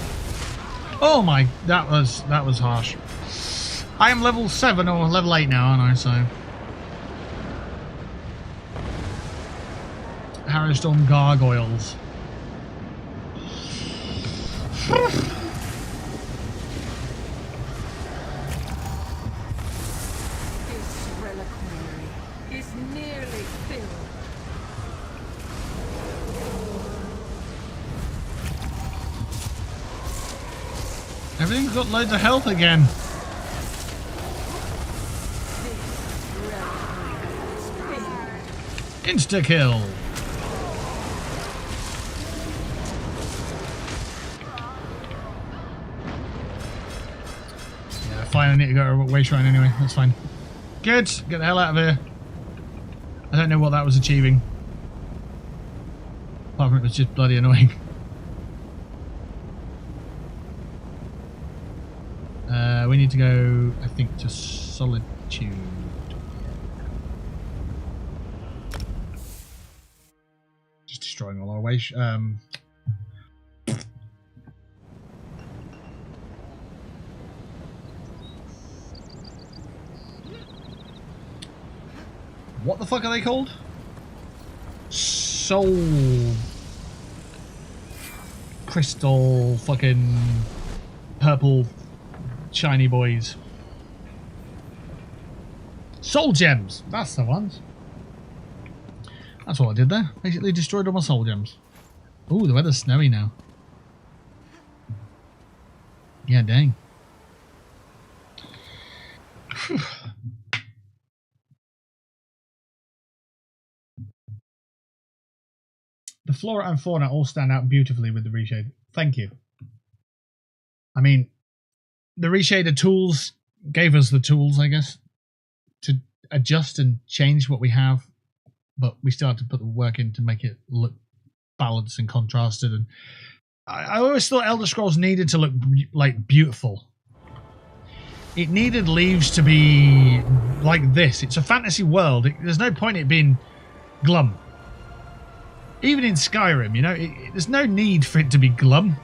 Oh my, that was harsh. I am level 7 or level 8 now, aren't I? So Harrowstorm gargoyles. Everything's got loads of health again. Insta-kill. Yeah, fine, I need to go to a way shrine anyway. That's fine. Good. Get the hell out of here. I don't know what that was achieving. Apart from it was just bloody annoying. We need to go, I think, to Solitude. Just destroying all our way. What the fuck are they called? Soul crystal fucking purple shiny boys. Soul gems. That's the ones. That's what I did there. Basically destroyed all my soul gems. Ooh, the weather's snowy now. Yeah, dang. The flora and fauna all stand out beautifully with the reshade. Thank you. I mean, the reshaded tools gave us the tools, I guess, to adjust and change what we have, but we still have to put the work in to make it look balanced and contrasted. And I always thought Elder Scrolls needed to look like beautiful. It needed leaves to be like this. It's a fantasy world. There's no point in it being glum. Even in Skyrim, you know, there's no need for it to be glum.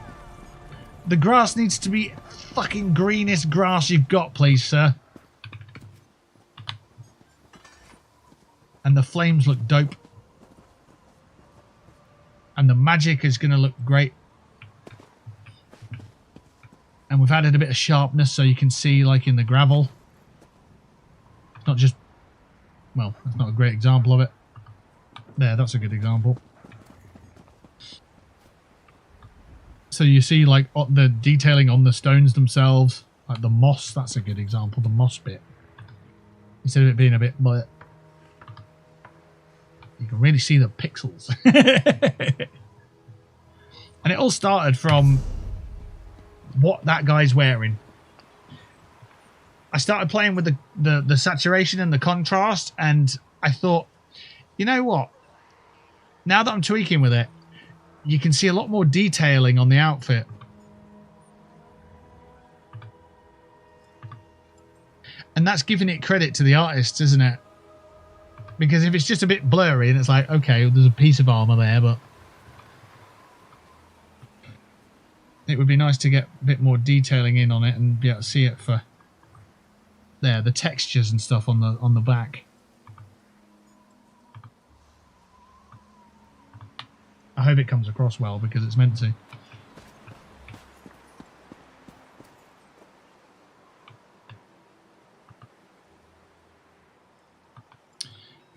The grass needs to be fucking greenest grass you've got, please, sir. And the flames look dope. And the magic is going to look great. And we've added a bit of sharpness so you can see, like, in the gravel. It's not just... Well, that's not a great example of it. There, that's a good example. So you see, like, the detailing on the stones themselves, like the moss. That's a good example, the moss bit. Instead of it being a bit, but you can really see the pixels. And it all started from what that guy's wearing. I started playing with the saturation and the contrast, and I thought, you know what? Now that I'm tweaking with it, you can see a lot more detailing on the outfit. And that's giving it credit to the artist, isn't it? Because if it's just a bit blurry and it's like, okay, there's a piece of armor there, but it would be nice to get a bit more detailing in on it and be able to see it for there, the textures and stuff on the back. I hope it comes across well because it's meant to.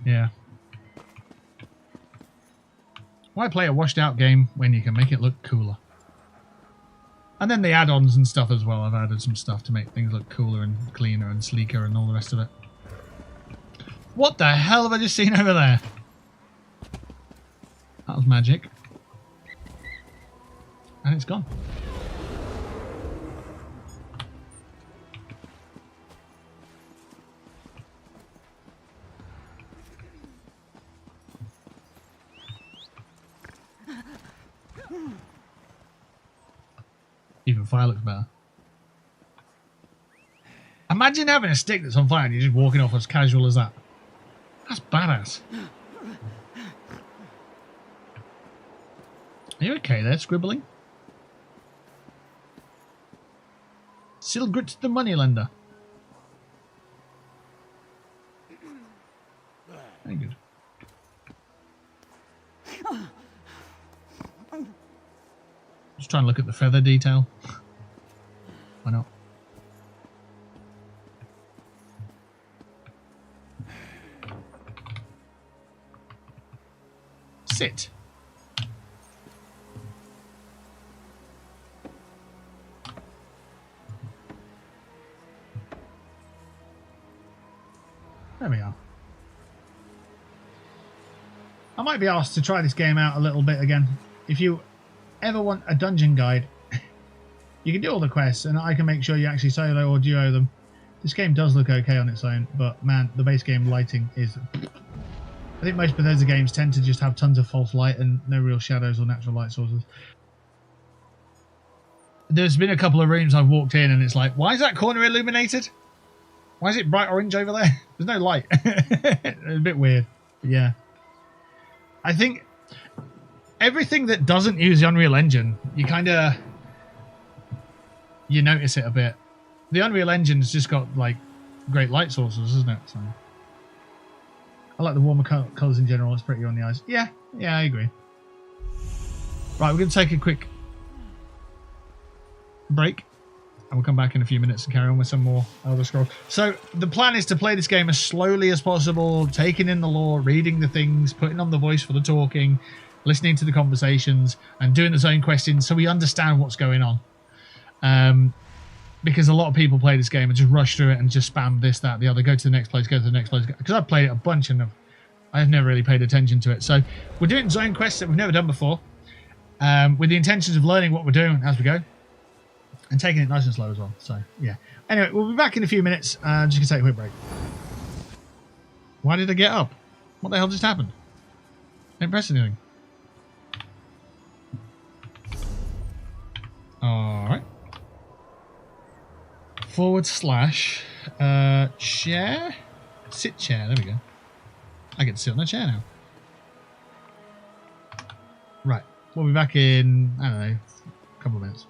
Yeah. Why play a washed out game when you can make it look cooler? And then the add-ons and stuff as well. I've added some stuff to make things look cooler and cleaner and sleeker and all the rest of it. What the hell have I just seen over there? That was magic. And it's gone. Even fire looks better. Imagine having a stick that's on fire and you're just walking off as casual as that. That's badass. Are you okay there, scribbling? Silgrit the moneylender. Very good. Just trying to look at the feather detail. Why not? Sit. I might be asked to try this game out a little bit again. If you ever want a dungeon guide, you can do all the quests, and I can make sure you actually solo or duo them. This game does look okay on its own, but man, the base game lighting is... I think most Bethesda games tend to just have tons of false light and no real shadows or natural light sources. There's been a couple of rooms I've walked in and it's like, why is that corner illuminated? Why is it bright orange over there? There's no light. It's a bit weird. But yeah. I think everything that doesn't use the Unreal Engine, you notice it a bit. The Unreal Engine's just got like great light sources, isn't it? So I like the warmer colours in general. It's pretty on the eyes. Yeah, I agree. Right, we're going to take a quick break, and we'll come back in a few minutes and carry on with some more Elder Scrolls. So the plan is to play this game as slowly as possible, taking in the lore, reading the things, putting on the voice for the talking, listening to the conversations, and doing the zone questions so we understand what's going on. Because a lot of people play this game and just rush through it and just spam this, that, the other, go to the next place, go to the next place. Because I've played it a bunch and I've never really paid attention to it. So we're doing zone quests that we've never done before, with the intentions of learning what we're doing as we go, and taking it nice and slow as well. So yeah. Anyway, we'll be back in a few minutes. Just gonna take a quick break. Why did I get up? What the hell just happened? Didn't press anything. Alright. / chair? Sit chair, there we go. I get to sit on a chair now. Right. We'll be back in, I don't know, a couple of minutes.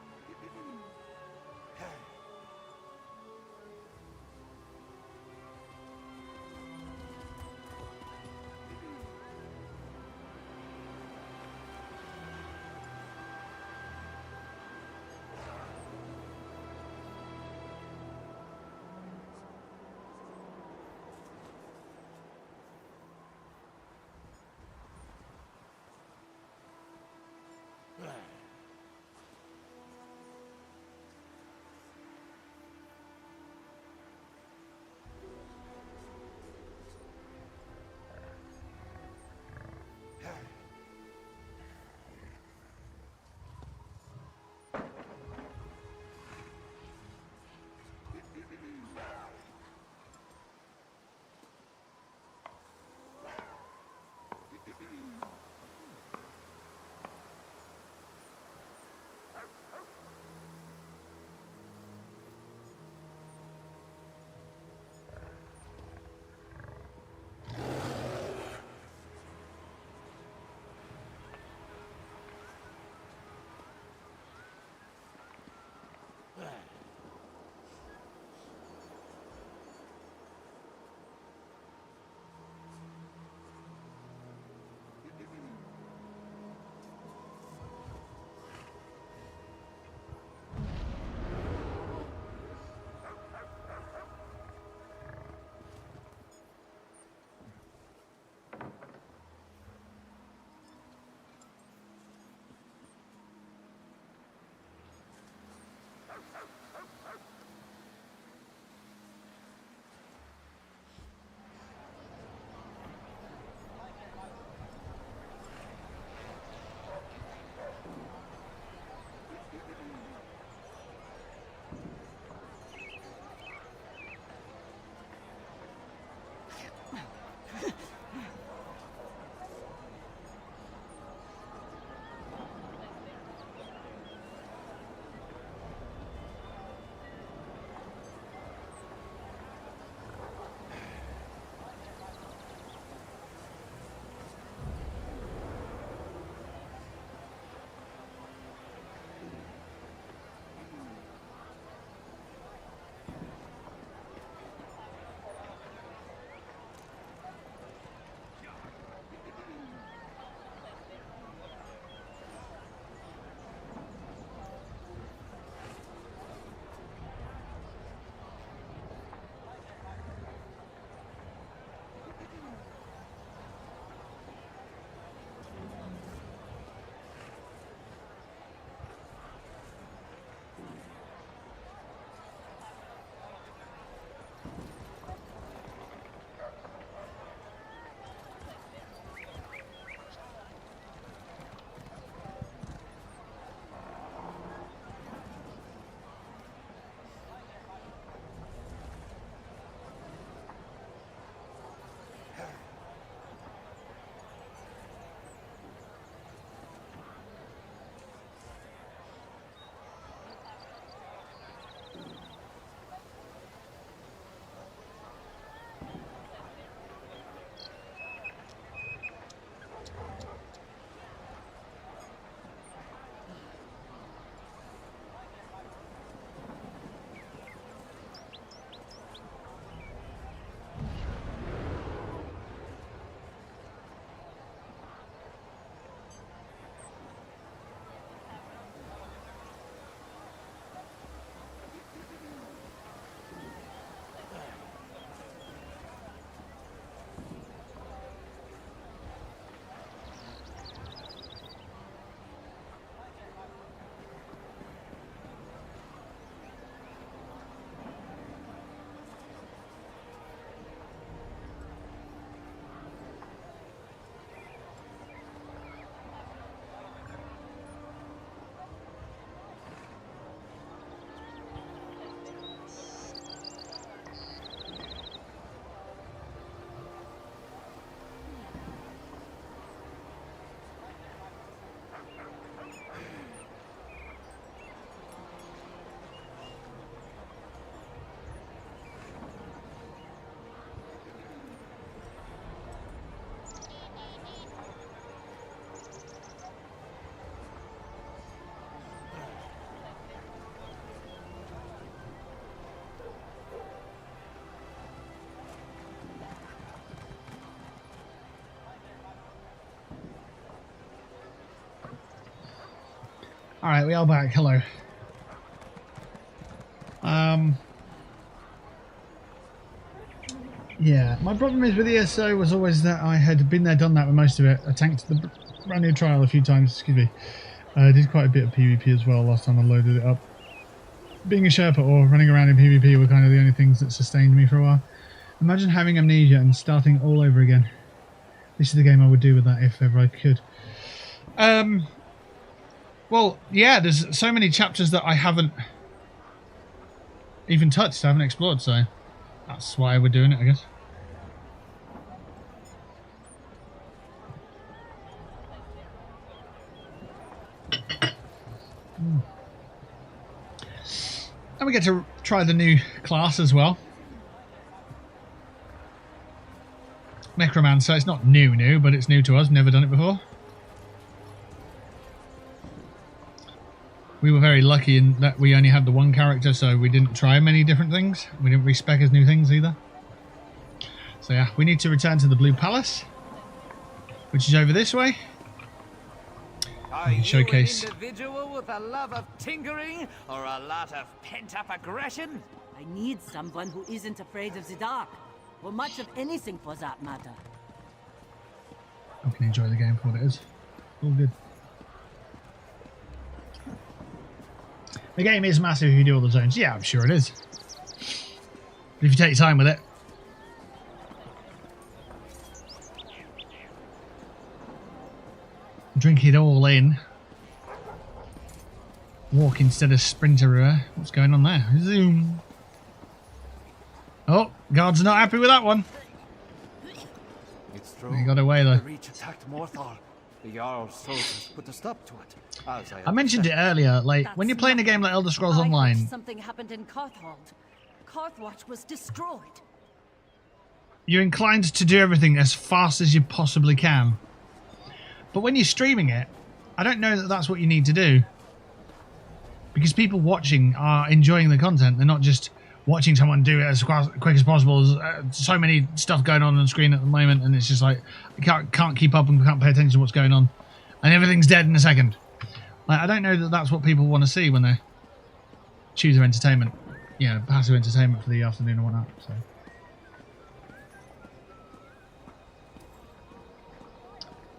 Alright, we are back. Hello. Yeah, my problem is with ESO was always that I had been there, done that with most of it. I tanked the brand new trial a few times, excuse me. I did quite a bit of PvP as well last time I loaded it up. Being a Sherpa or running around in PvP were kind of the only things that sustained me for a while. Imagine having amnesia and starting all over again. This is the game I would do with that if ever I could. Well, yeah, there's so many chapters that I haven't even touched, I haven't explored, so that's why we're doing it, I guess. And we get to try the new class as well. Necromancer, it's not new, but it's new to us, never done it before. We were very lucky in that we only had the one character, so we didn't try many different things. We didn't respec as new things either. So yeah, we need to return to the Blue Palace, which is over this way. Are you showcase. an individual with a love of tinkering or a lot of pent-up aggression? I need someone who isn't afraid of the dark, or much of anything for that matter. I can enjoy the game for what it is. All good. The game is massive if you do all the zones. Yeah, I'm sure it is. But if you take your time with it. Drink it all in. Walk instead of sprinter. What's going on there? Zoom. Oh, guard's not happy with that one. It's true. He got away though. The Reach attacked Morthal. The Jarl's soldiers put a stop to it. As I mentioned it earlier, like when you're playing a game like Elder Scrolls Online, Something happened in Carthhold. Carthwatch was destroyed. you're inclined to do everything as fast as you possibly can. But when you're streaming it, I don't know that that's what you need to do. Because people watching are enjoying the content. They're not just watching someone do it as quick as possible. There's so many stuff going on the screen at the moment, and it's just like, you can't keep up and can't pay attention to what's going on. And everything's dead in a second. Like, I don't know that that's what people want to see when they choose their entertainment. You know, passive entertainment for the afternoon or whatnot. So.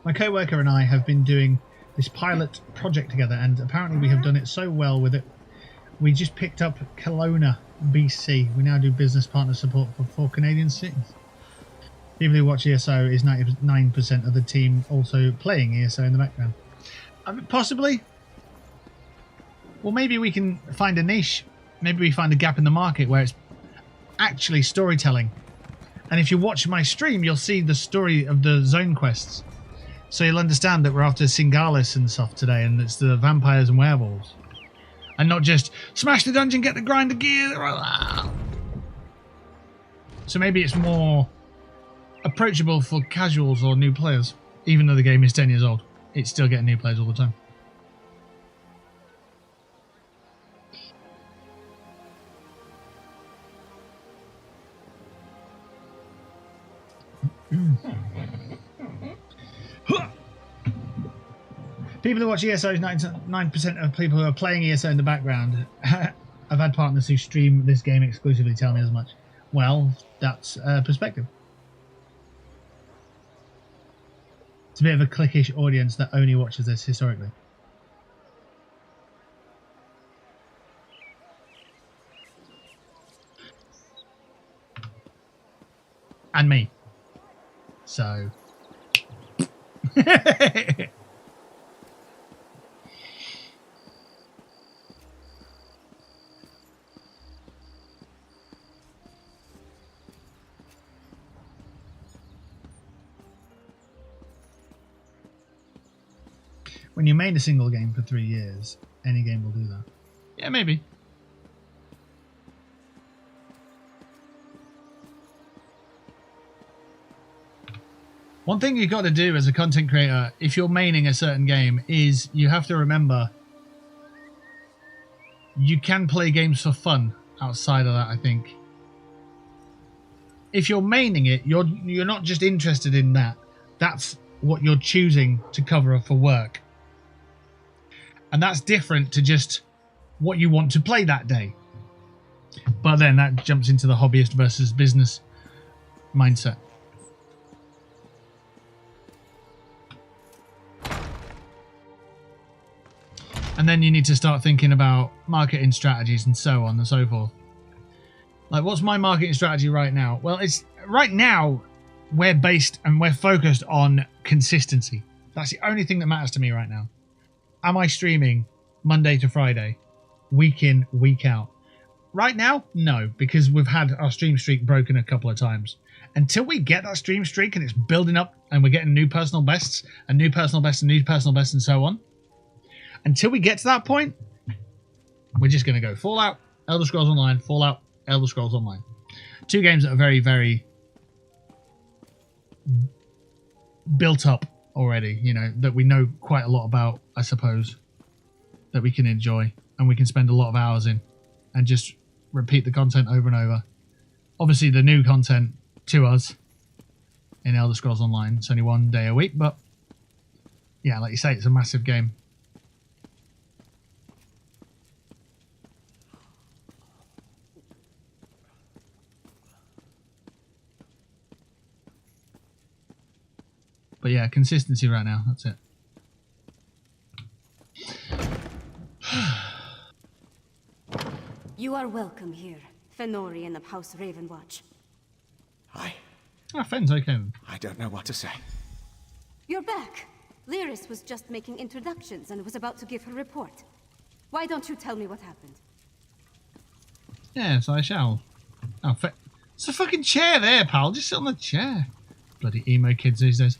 My co-worker and I have been doing this pilot project together, and apparently we have done it so well with it. We just picked up Kelowna, BC. We now do business partner support for 4 Canadian cities. People who watch ESO is 99% of the team also playing ESO in the background. Possibly. Well, maybe we can find a niche. Maybe we find a gap in the market where it's actually storytelling. And if you watch my stream, you'll see the story of the zone quests. So you'll understand that we're after Singalis and stuff today, and it's the vampires and werewolves. And not just, smash the dungeon, get the grinder gear. So maybe it's more approachable for casuals or new players. Even though the game is 10 years old, it's still getting new players all the time. People who watch ESO is 99% of people who are playing ESO in the background. I've had partners who stream this game exclusively tell me as much. Well, that's perspective. It's a bit of a cliquish audience that only watches this historically. And me. So... When you main a single game for 3 years, any game will do that. Yeah, maybe. One thing you've got to do as a content creator, if you're maining a certain game, is you have to remember you can play games for fun outside of that, I think. If you're maining it, you're not just interested in that. That's what you're choosing to cover for work. And that's different to just what you want to play that day. But then that jumps into the hobbyist versus business mindset. And then you need to start thinking about marketing strategies and so on and so forth. Like, what's my marketing strategy right now? Well, it's right now we're based and we're focused on consistency. That's the only thing that matters to me right now. Am I streaming Monday to Friday, week in, week out? Right now, no, because we've had our stream streak broken a couple of times. Until we get that stream streak and it's building up and we're getting new personal bests and new personal bests and new personal bests and so on, until we get to that point, we're just going to go Fallout, Elder Scrolls Online, Fallout, Elder Scrolls Online. 2 games that are very, very built up already, you know, that we know quite a lot about, I suppose, that we can enjoy and we can spend a lot of hours in and just repeat the content over and over. Obviously, the new content to us in Elder Scrolls Online, it's only 1 day a week, but yeah, like you say, it's a massive game. But yeah, consistency right now, that's it. You are welcome here, Fenorian of House Ravenwatch. Fenn's okay. I don't know what to say. You're back. Lyris was just making introductions and was about to give her report. Why don't you tell me what happened? Yes, I shall. Oh, it's a fucking chair there, pal. Just sit on the chair. Bloody emo kids these days.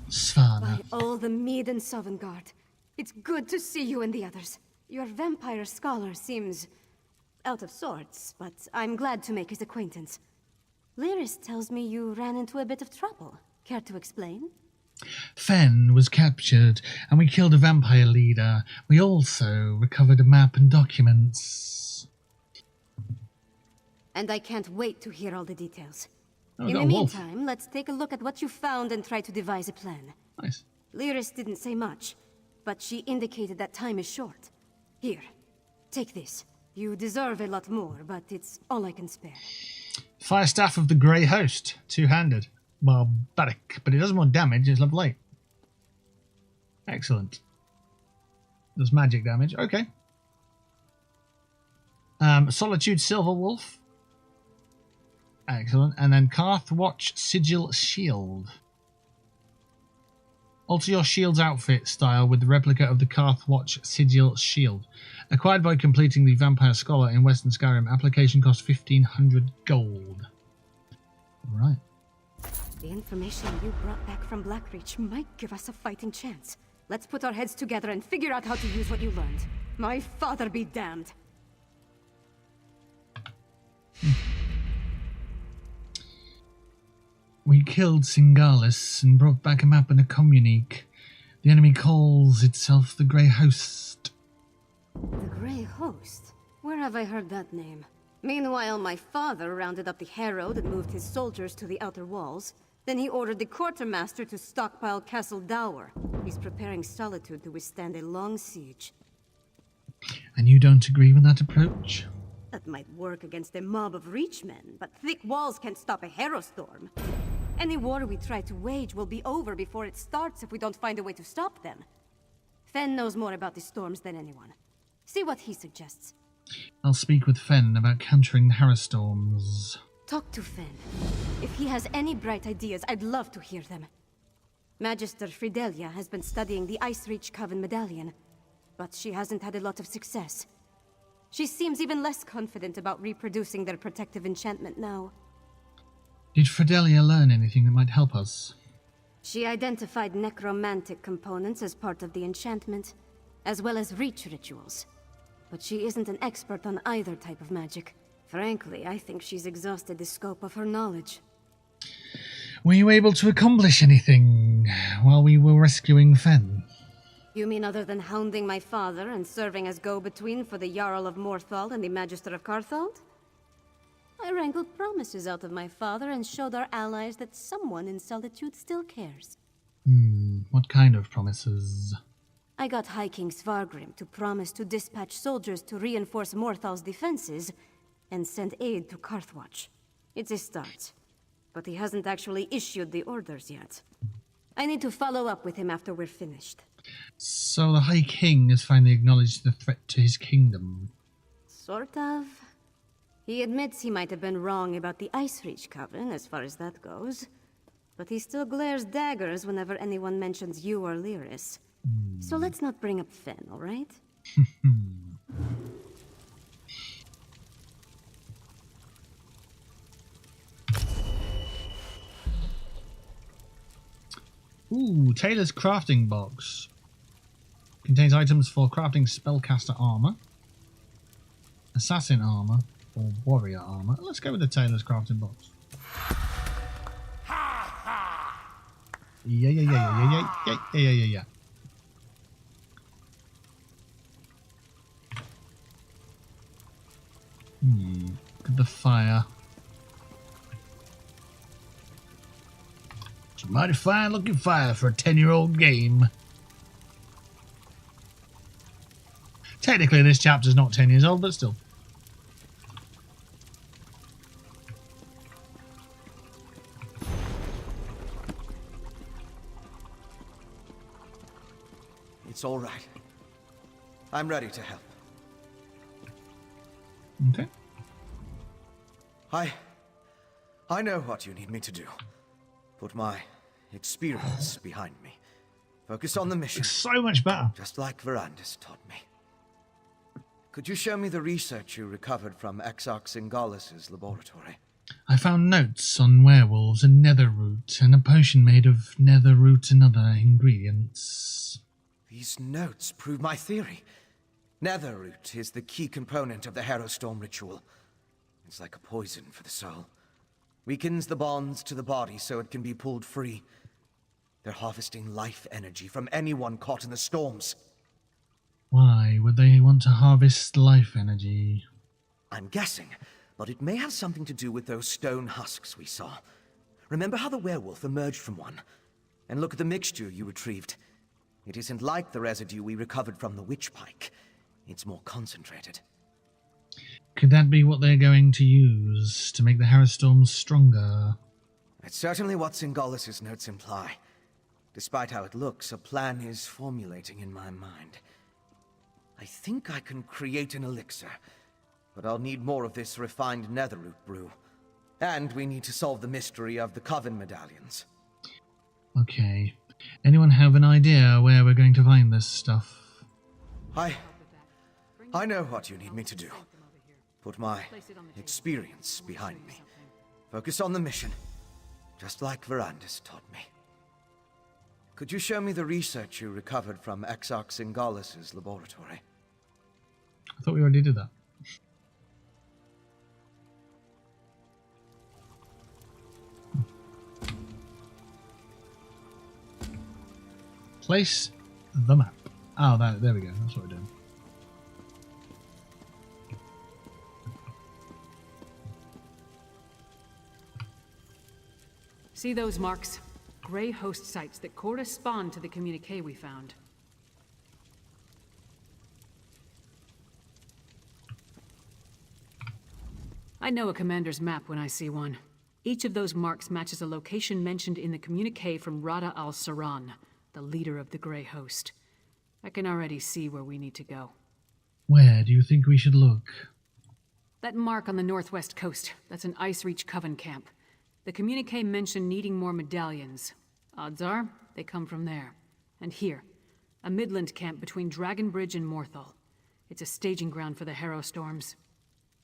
Svana. By all the Mead and Sovngarde, it's good to see you and the others. Your vampire scholar seems out of sorts, but I'm glad to make his acquaintance. Lyris tells me you ran into a bit of trouble. Care to explain? Fenn was captured, and we killed a vampire leader. We also recovered a map and documents. And I can't wait to hear all the details. Oh, In got the a wolf. meantime, let's take a look at what you found and try to devise a plan. Nice. Lyris didn't say much, but she indicated that time is short. Here, take this. You deserve a lot more, but it's all I can spare. Fire Staff of the Grey Host. 2-handed. Barbaric. But it does more damage. It's level 8. Excellent. Does magic damage. Okay. Solitude Silver Wolf. Excellent. And then Karthwatch Sigil Shield. Alter your shield's outfit style with the replica of the Karthwatch Sigil Shield. Acquired by completing the Vampire Scholar in Western Skyrim. Application costs 1,500 gold. Right. The information you brought back from Blackreach might give us a fighting chance. Let's put our heads together and figure out how to use what you learned. My father be damned. We killed Singalis and brought back a map and a communique. The enemy calls itself the Grey Host. The Grey Host? Where have I heard that name? Meanwhile, my father rounded up the Herald and moved his soldiers to the outer walls. Then he ordered the quartermaster to stockpile Castle Dower. He's preparing Solitude to withstand a long siege. And you don't agree with that approach? That might work against a mob of Reachmen, but thick walls can't stop a Herostorm. Any war we try to wage will be over before it starts if we don't find a way to stop them. Fenn knows more about the storms than anyone. See what he suggests. I'll speak with Fenn about countering the Harrowstorms. Talk to Fenn. If he has any bright ideas, I'd love to hear them. Magister Fidelia has been studying the Ice Reach Coven medallion, but she hasn't had a lot of success. She seems even less confident about reproducing their protective enchantment now. Did Fidelia learn anything that might help us? She identified necromantic components as part of the enchantment, as well as reach rituals. But she isn't an expert on either type of magic. Frankly, I think she's exhausted the scope of her knowledge. Were you able to accomplish anything while we were rescuing Fenn? You mean other than hounding my father and serving as go-between for the Jarl of Morthal and the Magister of Carthald? I wrangled promises out of my father and showed our allies that someone in Solitude still cares. What kind of promises? I got High King Svargrim to promise to dispatch soldiers to reinforce Morthal's defenses and send aid to Karthwatch. It's a start, but he hasn't actually issued the orders yet. I need to follow up with him after we're finished. So the High King has finally acknowledged the threat to his kingdom. Sort of. He admits he might have been wrong about the Ice Reach Coven as far as that goes, but he still glares daggers whenever anyone mentions you or Lyris. So let's not bring up Fen, all right? Ooh, Taylor's crafting box. Contains items for crafting spellcaster armor, assassin armor, or warrior armor. Let's go with the Taylor's crafting box. Yeah. Look at the fire. It's a mighty fine looking fire for a 10-year-old game. Technically this chapter's not 10 years old, but still. It's all right. I'm ready to help. Okay. I know what you need me to do. Put my experience behind me. Focus on the mission. It's so much better. Just like Verandis taught me. Could you show me the research you recovered from Exarch Singalis' laboratory? I found notes on werewolves and netherroot, and a potion made of netherroot and other ingredients. These notes prove my theory. Netherroot is the key component of the Harrowstorm ritual. It's like a poison for the soul. Weakens the bonds to the body so it can be pulled free. They're harvesting life energy from anyone caught in the storms. Why would they want to harvest life energy? I'm guessing, but it may have something to do with those stone husks we saw. Remember how the werewolf emerged from one? And look at the mixture you retrieved. It isn't like the residue we recovered from the witch pike. It's more concentrated. Could that be what they're going to use to make the Harrowstorms stronger? It's certainly what Singalis' notes imply. Despite how it looks, a plan is formulating in my mind. I think I can create an elixir, but I'll need more of this refined netherroot brew. And we need to solve the mystery of the Coven medallions. Okay. Anyone have an idea where we're going to find this stuff? I know what you need me to do. Put my experience behind me. Focus on the mission, just like Verandis taught me. Could you show me the research you recovered from Exarch Singalis' laboratory? I thought we already did that. Place the map. Oh, there we go. That's what we're doing. See those marks? Grey host sites that correspond to the communique we found. I know a commander's map when I see one. Each of those marks matches a location mentioned in the communique from Rada al-Saran, the leader of the Grey Host. I can already see where we need to go. Where do you think we should look? That mark on the northwest coast, that's an Ice Reach Coven camp. The communique mentioned needing more medallions. Odds are, they come from there. And here, a Midland camp between Dragonbridge and Morthal. It's a staging ground for the Harrowstorms.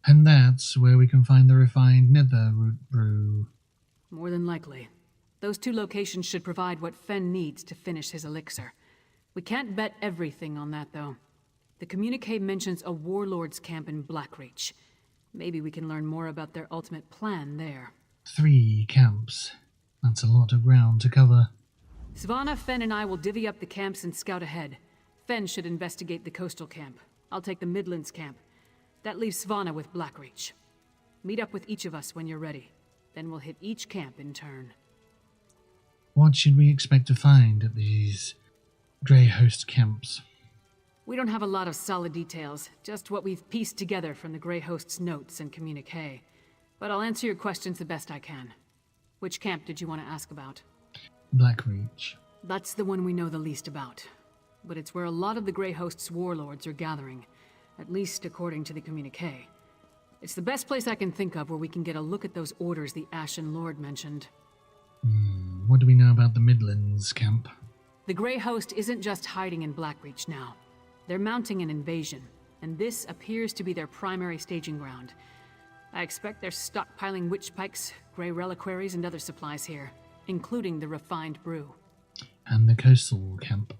And that's where we can find the refined netherroot brew. More than likely. Those two locations should provide what Fen needs to finish his elixir. We can't bet everything on that, though. The communique mentions a warlord's camp in Blackreach. Maybe we can learn more about their ultimate plan there. 3 camps. That's a lot of ground to cover. Svanna, Fen, and I will divvy up the camps and scout ahead. Fen should investigate the coastal camp. I'll take the Midlands camp. That leaves Svanna with Blackreach. Meet up with each of us when you're ready. Then we'll hit each camp in turn. What should we expect to find at these Grey Host camps. We don't have a lot of solid details, just what we've pieced together from the Grey Host's notes and communique. But I'll answer your questions the best I can. Which camp did you want to ask about? Blackreach. That's the one we know the least about. But it's where a lot of the Grey Host's warlords are gathering, at least according to the communique. It's the best place I can think of where we can get a look at those orders the Ashen Lord mentioned. What do we know about the Midlands camp? The Grey Host isn't just hiding in Blackreach now. They're mounting an invasion, and this appears to be their primary staging ground. I expect they're stockpiling witch pikes, grey reliquaries, and other supplies here, including the refined brew. And the coastal camp?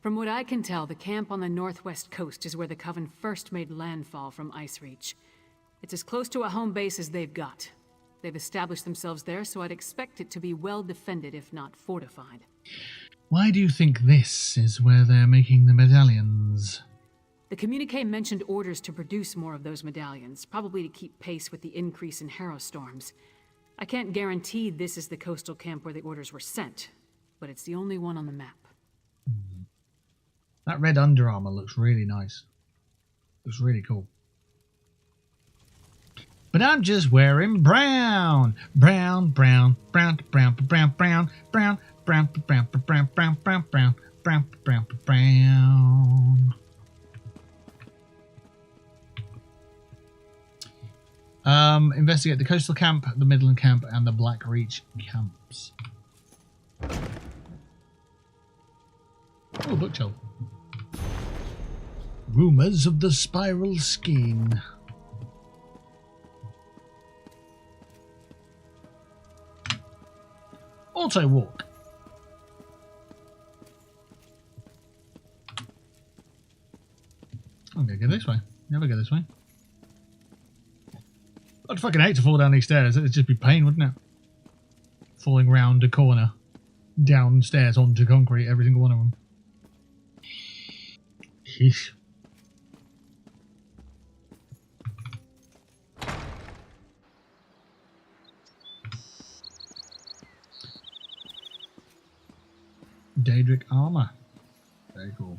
From what I can tell, the camp on the northwest coast is where the Coven first made landfall from Icereach. It's as close to a home base as they've got. They've established themselves there, so I'd expect it to be well defended, if not fortified. Why do you think this is where they're making the medallions? The communique mentioned orders to produce more of those medallions, probably to keep pace with the increase in harrow storms. I can't guarantee this is the coastal camp where the orders were sent, but it's the only one on the map. That red Under Armour looks really nice. Looks really cool. But I'm just wearing brown. Brown, brown, brown, brown, brown, brown, brown, brown, brown, brown, brown, brown, brown, brown, brown, brown. Investigate the coastal camp, the Midland camp, and the Blackreach camps. Oh, bookshelf. Rumors of the spiral skein. Auto walk. I'm gonna go this way. Never go this way. I'd fucking hate to fall down these stairs. It'd just be pain, wouldn't it? Falling round a corner, downstairs onto concrete, every single one of them. Sheesh. Daedric armor. Very cool.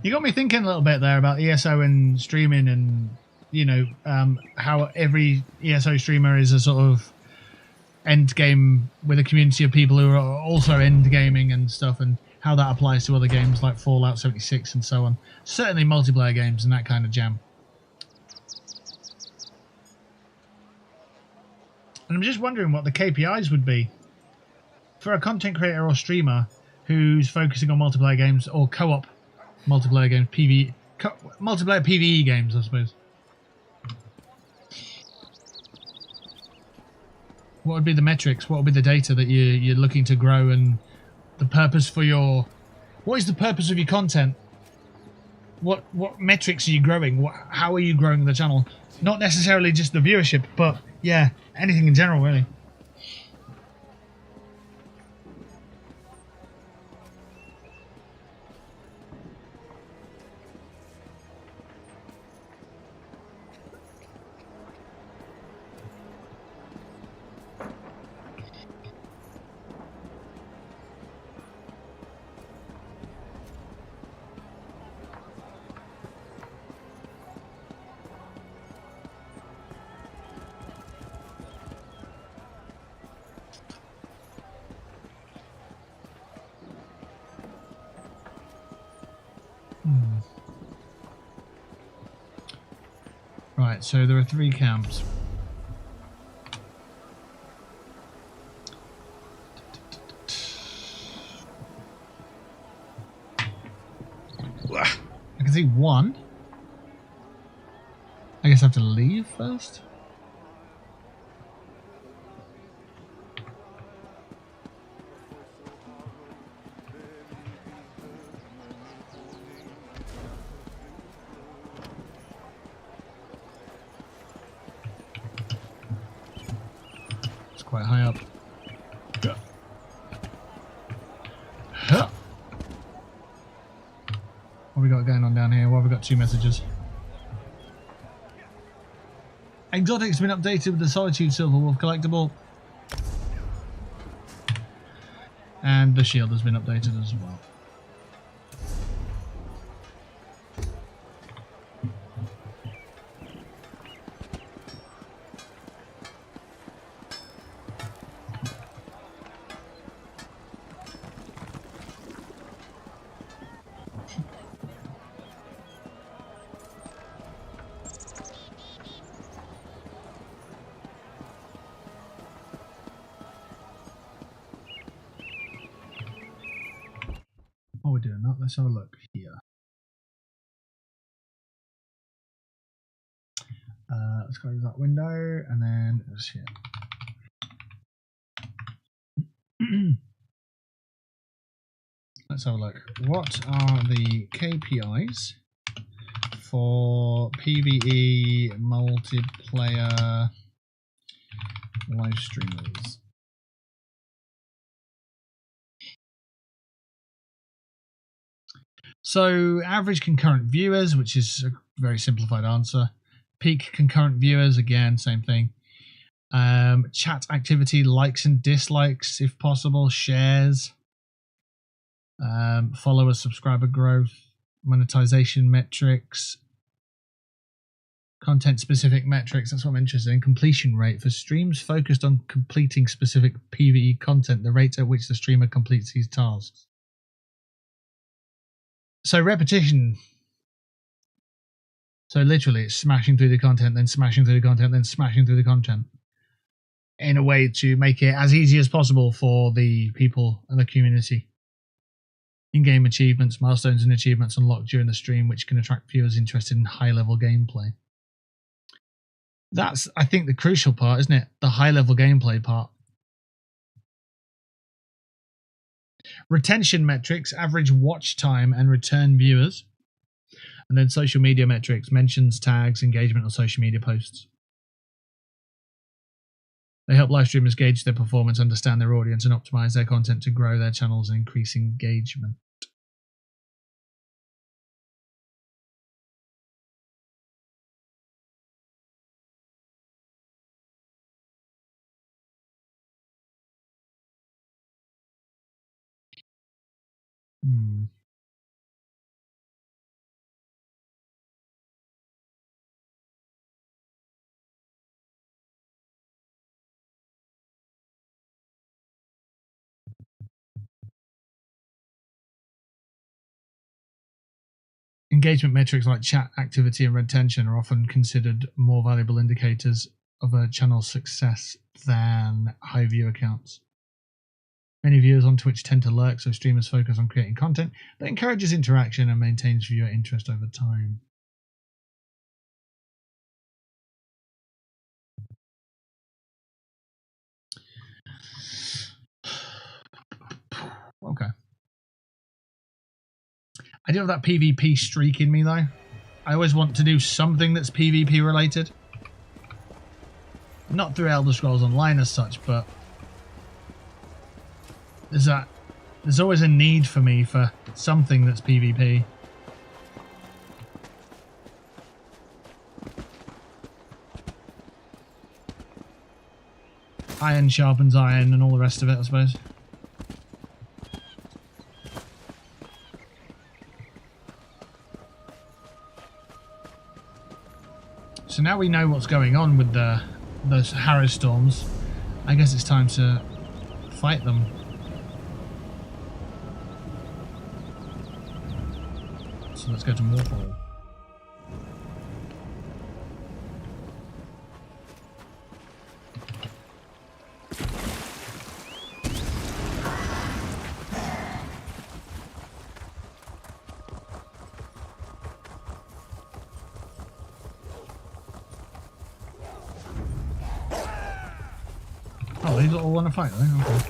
You got me thinking a little bit there about ESO and streaming, and you know how every ESO streamer is a sort of end game with a community of people who are also end gaming and stuff, and how that applies to other games like Fallout 76 and so on. Certainly multiplayer games and that kind of jam. And I'm just wondering what the KPIs would be for a content creator or streamer who's focusing on multiplayer games or co-op multiplayer games, multiplayer PvE games, I suppose. What would be the metrics? What would be the data that you're looking to grow, and the purpose for your... What is the purpose of your content? What metrics are you growing? How are you growing the channel? Not necessarily just the viewership, but yeah, anything in general, really. Right, so there are 3 camps. I can see 1. I guess I have to leave first. quite high up. Huh. What have we got going on down here? Well, we've got 2 messages. Exotic's been updated with the Solitude Silver Wolf collectible. And the shield has been updated as well. While we're doing that, let's have a look here. Let's close that window and then it's here. Let's have a look. What are the KPIs for PvE multiplayer live streamers? So average concurrent viewers, which is a very simplified answer. Peak concurrent viewers, again, same thing. Chat activity, likes and dislikes if possible, shares, follower subscriber growth, monetization metrics, content specific metrics, that's what I'm interested in. Completion rate for streams focused on completing specific PvE content, the rate at which the streamer completes these tasks. So repetition. So literally it's smashing through the content, then smashing through the content, then smashing through the content. In a way to make it as easy as possible for the people and the community. In-game achievements, milestones and achievements unlocked during the stream, which can attract viewers interested in high-level gameplay. That's, I think, the crucial part, isn't it? The high-level gameplay part. Retention metrics, average watch time and return viewers. And then social media metrics, mentions, tags, engagement on social media posts. They help live streamers gauge their performance, understand their audience, and optimize their content to grow their channels and increase engagement. Engagement metrics like chat activity and retention are often considered more valuable indicators of a channel's success than high view counts. Many viewers on Twitch tend to lurk, so streamers focus on creating content that encourages interaction and maintains viewer interest over time. Okay. I do have that PvP streak in me though. I always want to do something that's PvP related. Not through Elder Scrolls Online as such, but there's always a need for me for something that's PvP. Iron sharpens iron and all the rest of it, I suppose. So now we know what's going on with those Harrow Storms. I guess it's time to fight them. So let's go to Morphol. Oh, these all want to fight, right? Okay.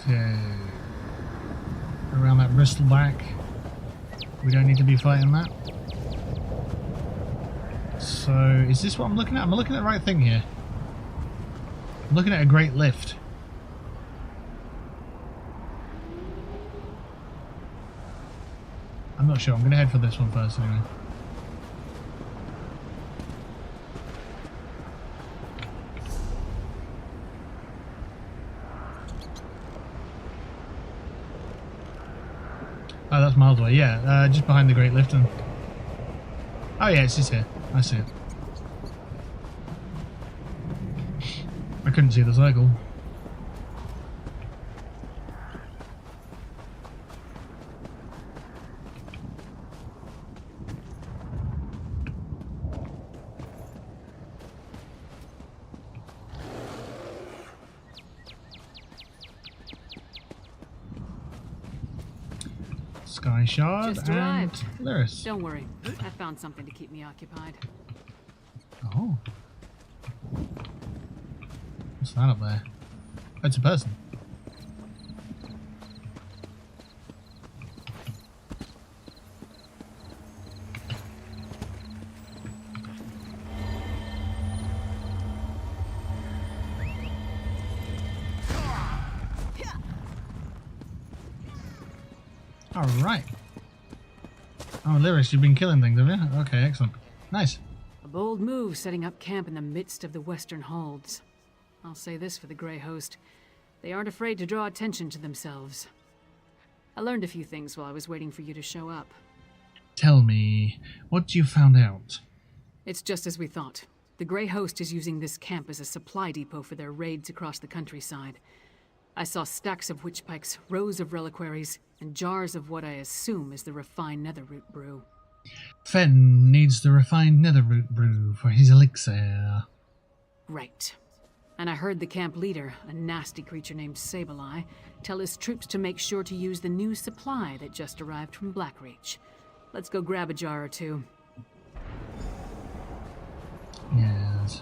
So, around that bristleback. We don't need to be fighting that. So, is this what I'm looking at? Am I looking at the right thing here? I'm looking at a great lift. I'm not sure. I'm going to head for this one first anyway. Oh, that's miles away. Yeah, just behind the Great Lift. And... oh yeah, it's just here. I see it. I couldn't see the cycle. Sky Shard Just and arrived. Lyris. Don't worry, I found something to keep me occupied. Oh. What's that up there? Oh, it's a person. Alright. Oh, Lyris, you've been killing things, have you? Okay, excellent. Nice. A bold move setting up camp in the midst of the Western Holds. I'll say this for the Grey Host. They aren't afraid to draw attention to themselves. I learned a few things while I was waiting for you to show up. Tell me, what you found out? It's just as we thought. The Grey Host is using this camp as a supply depot for their raids across the countryside. I saw stacks of witch pikes, rows of reliquaries, and jars of what I assume is the refined netherroot brew. Fen needs the refined netherroot brew for his elixir. Right. And I heard the camp leader, a nasty creature named Sableye, tell his troops to make sure to use the new supply that just arrived from Blackreach. Let's go grab a jar or two. Yes.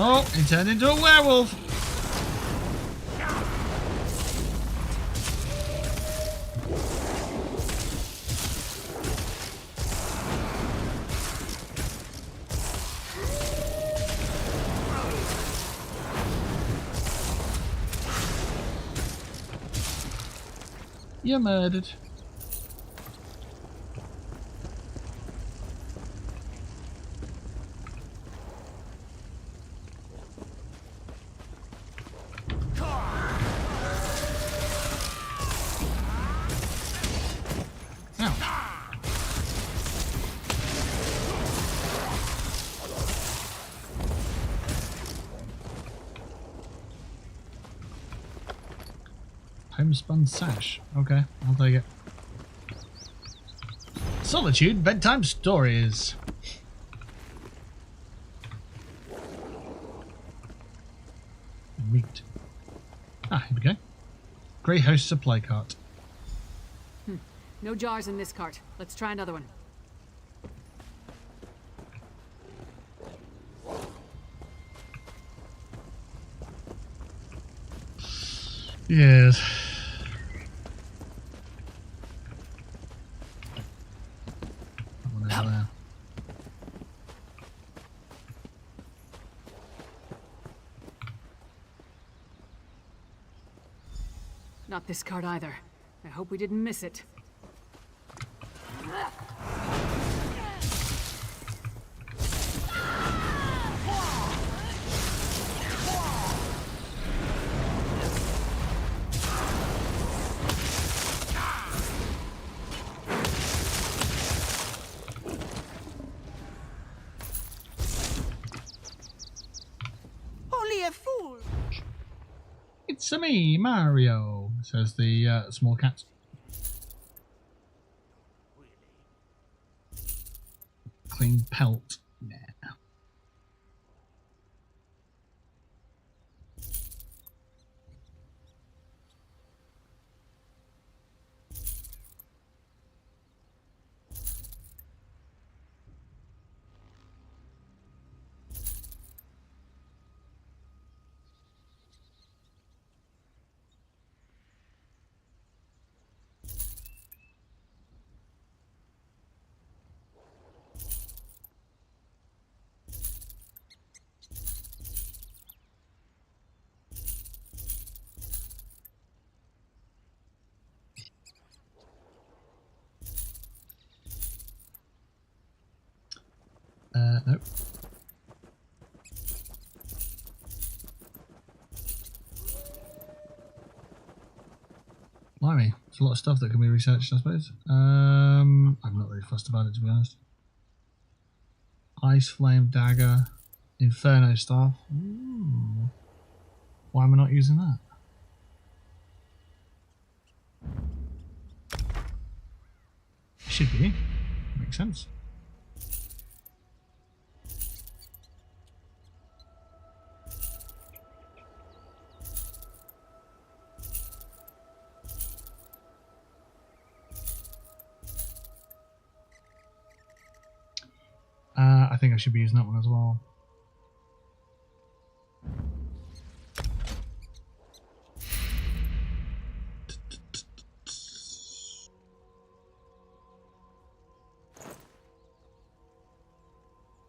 Oh, he turned into a werewolf! You're murdered. Homespun sash. Okay, I'll take it. Solitude bedtime stories. Meat. Ah, here we go. Grey Host supply cart. No jars in this cart. Let's try another one. Yes. What is there? Not this cart either. I hope we didn't miss it. Only a fool! It's me, Mario, says the small cat. Clean pelt. Nah. Blimey, there's a lot of stuff that can be researched, I suppose. I'm not really fussed about it, to be honest. Ice Flame Dagger, Inferno Staff. Ooh. Why am I not using that? Should be. Makes sense. I think I should be using that one as well.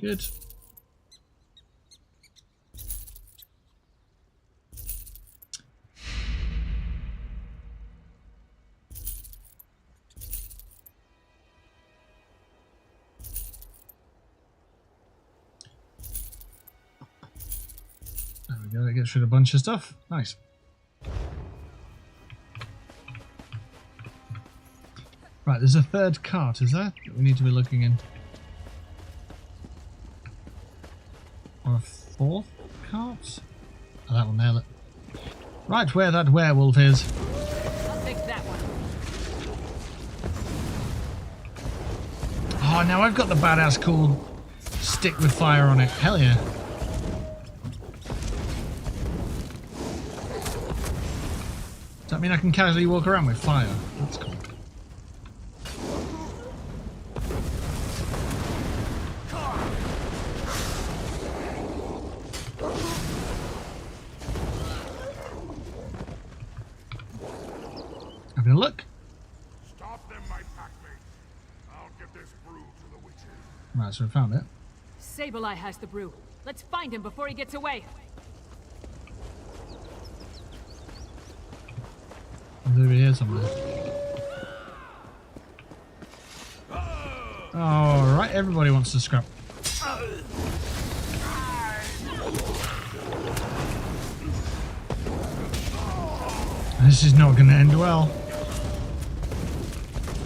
Good. There we go, that gets rid of a bunch of stuff. Nice. Right, there's a third cart, is there? That we need to be looking in. Or a fourth cart? Oh, that will nail it. Right where that werewolf is. I'll take that one. Oh, now I've got the badass cool stick with fire on it. Hell yeah. Does that mean I can casually walk around with fire? That's cool. Having a look. Stop them, my packmate. I'll get this brew to the witches. Right, so we found it. Sableye has the brew. Let's find him before he gets away. He's over here somewhere. Alright, everybody wants to scrap. This is not going to end well.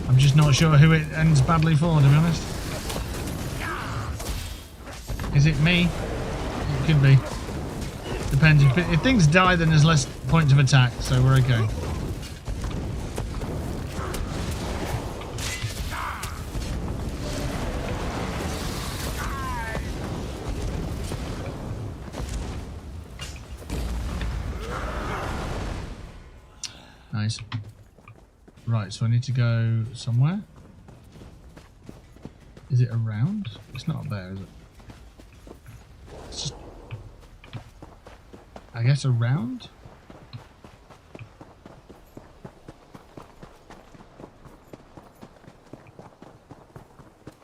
I'm just not sure who it ends badly for, to be honest. Is it me? It could be. Depends. If things die, then there's less points of attack, so we're okay. Nice. Right, so I need to go somewhere. Is it around? It's not up there, is it? It's just... I guess around?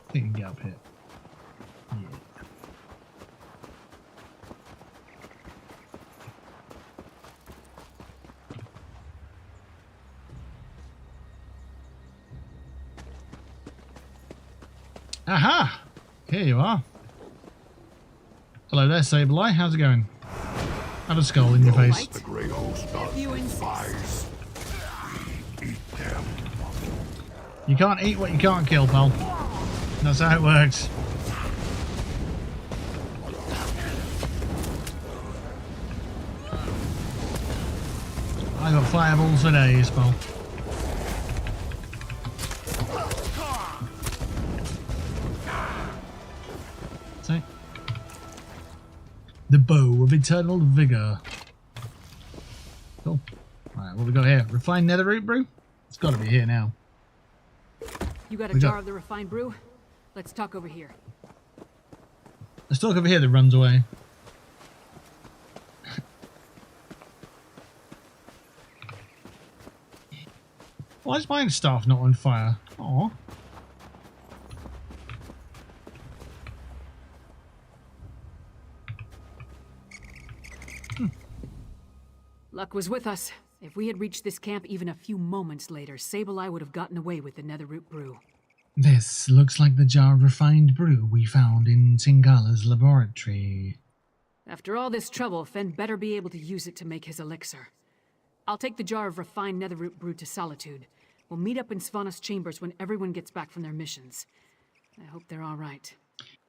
I think you can get up here. Yeah. Aha! Here you are. Hello there, Sableye. How's it going? Have a skull in your face. The Grey Host dies. Eat them. You can't eat what you can't kill, pal. That's how it works. I got fireballs for days, pal. See? The bow of eternal vigor. Cool. Alright, what we got here? Refined netherroot brew? It's got to be here now. You got a jar of the refined brew? Let's talk over here. Let's talk over here that runs away. Why is my staff not on fire? Aww. Luck was with us. If we had reached this camp even a few moments later, Sableye would have gotten away with the netherroot brew. This looks like the jar of refined brew we found in Singala's laboratory. After all this trouble, Fen better be able to use it to make his elixir. I'll take the jar of refined netherroot brew to Solitude. We'll meet up in Svanna's chambers when everyone gets back from their missions. I hope they're all right.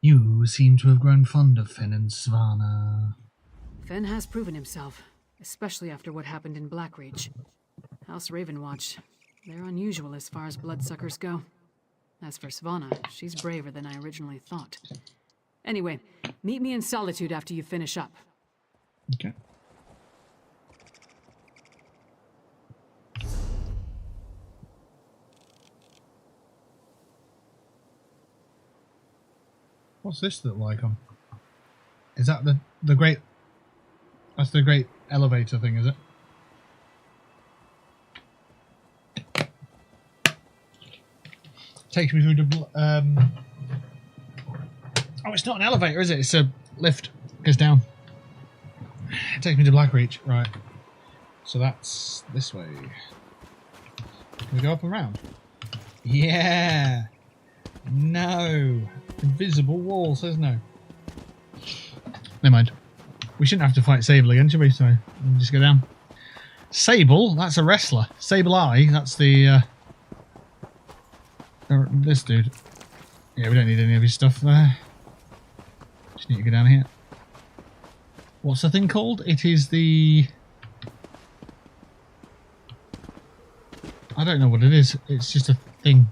You seem to have grown fond of Finn and Svanna. Finn has proven himself, especially after what happened in Blackreach. House Ravenwatch, they're unusual as far as bloodsuckers go. As for Svanna, she's braver than I originally thought. Anyway, meet me in Solitude after you finish up. Okay. What's this look like on? Is that the great... That's the great elevator thing, is it? Takes me through the... Oh, it's not an elevator, is it? It's a lift. Goes down. It takes me to Blackreach. Right. So that's this way. Can we go up and round? Yeah! No! Invisible wall says no. Never mind. We shouldn't have to fight Sable again, should we? So we'll just go down. Sable? That's a wrestler. Sable Eye? That's the... this dude. Yeah, we don't need any of his stuff there. Just need to go down here. What's the thing called? It is the... I don't know what it is. It's just a thing.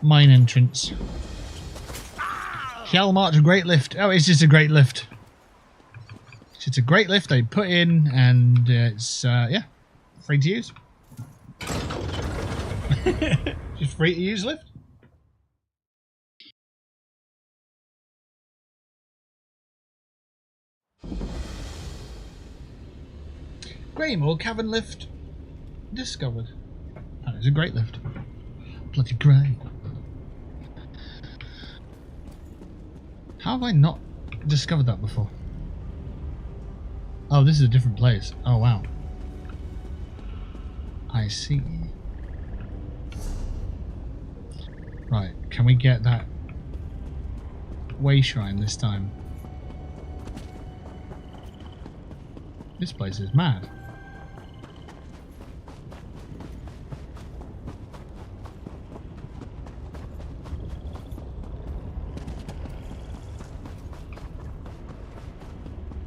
Mine entrance. Shall march a great lift. Oh, it's just a great lift. It's just a great lift they put in, and it's yeah, free to use. Just free to use lift. Greymore Cavern lift discovered. That is a great lift. Bloody grey. How have I not discovered that before? Oh, this is a different place. Oh, wow. I see. Right, can we get that way shrine this time? This place is mad.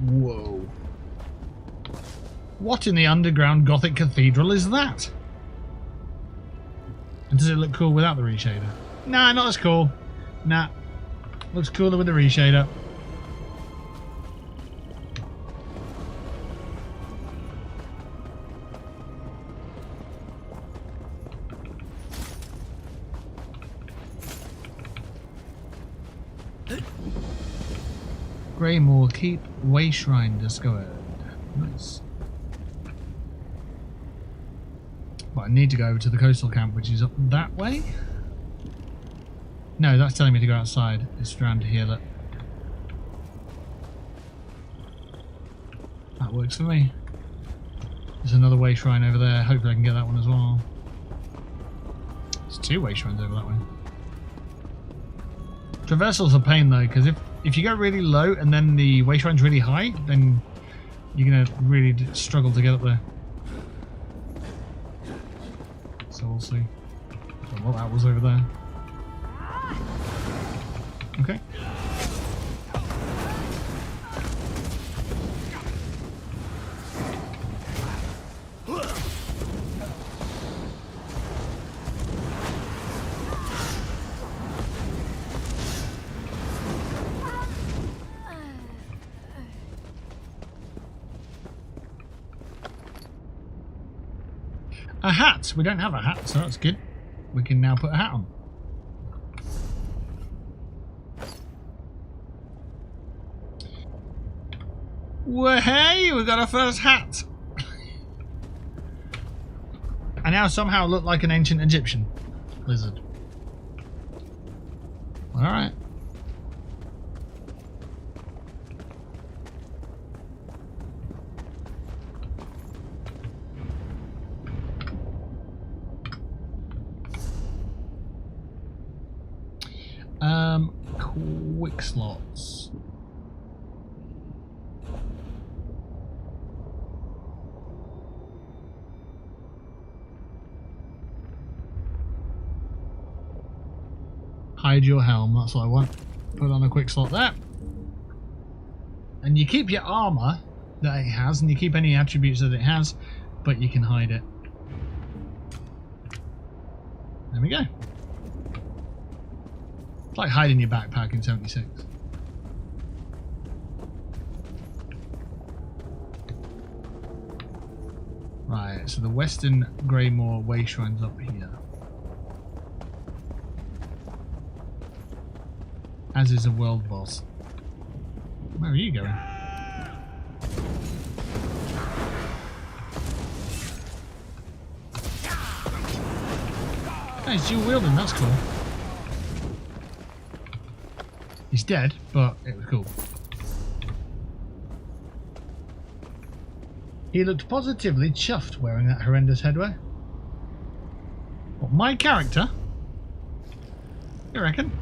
Whoa. What in the underground Gothic cathedral is that? And does it look cool without the reshader? Nah, not as cool. Nah. Looks cooler with the reshader. Greymore Keep Way Shrine discovered. Nice. But I need to go over to the coastal camp, which is up that way. No, that's telling me to go outside. It's around here. Look. That works for me. There's another way shrine over there. Hopefully I can get that one as well. There's two way shrines over that way. Traversal's a pain though, because if you go really low and then the way shrine's really high, then you're going to really struggle to get up there. So we'll see. So what that was over there. Okay. A hat! We don't have a hat, so that's good. We can now put a hat on. Well, hey, we got our first hat! I now somehow look like an ancient Egyptian lizard. Alright. Quick slots. Hide your helm, that's what I want. Put on a quick slot there. And you keep your armour that it has, and you keep any attributes that it has, but you can hide it. There we go. It's like hiding your backpack in 76. Right, so the Western Greymoor Way Shrine's up here. As is a world boss. Where are you going? Oh, he's dual wielding, that's cool. He's dead, but it was cool. He looked positively chuffed wearing that horrendous headwear. What, my character? You reckon?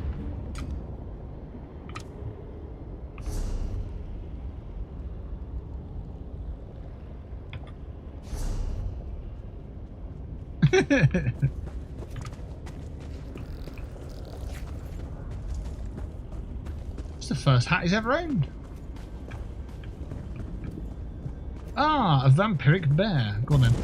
It's the first hat he's ever owned. Ah, a vampiric bear. Go on then.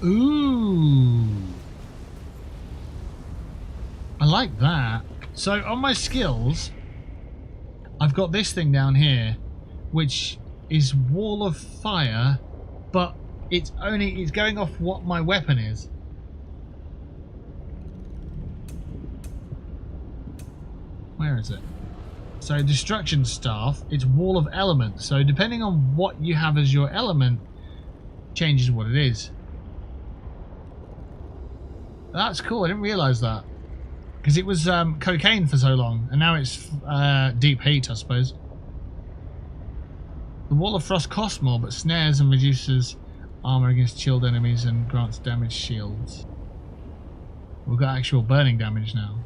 Ooh. I like that. So on my skills, I've got this thing down here, which is Wall of Fire, but it's going off what my weapon is. Where is it? So Destruction Staff, it's Wall of Element. So depending on what you have as your element, changes what it is. That's cool, I didn't realise that. Because it was cocaine for so long, and now it's deep heat, I suppose. The Wall of Frost costs more, but snares and reduces armour against chilled enemies and grants damage shields. We've got actual burning damage now.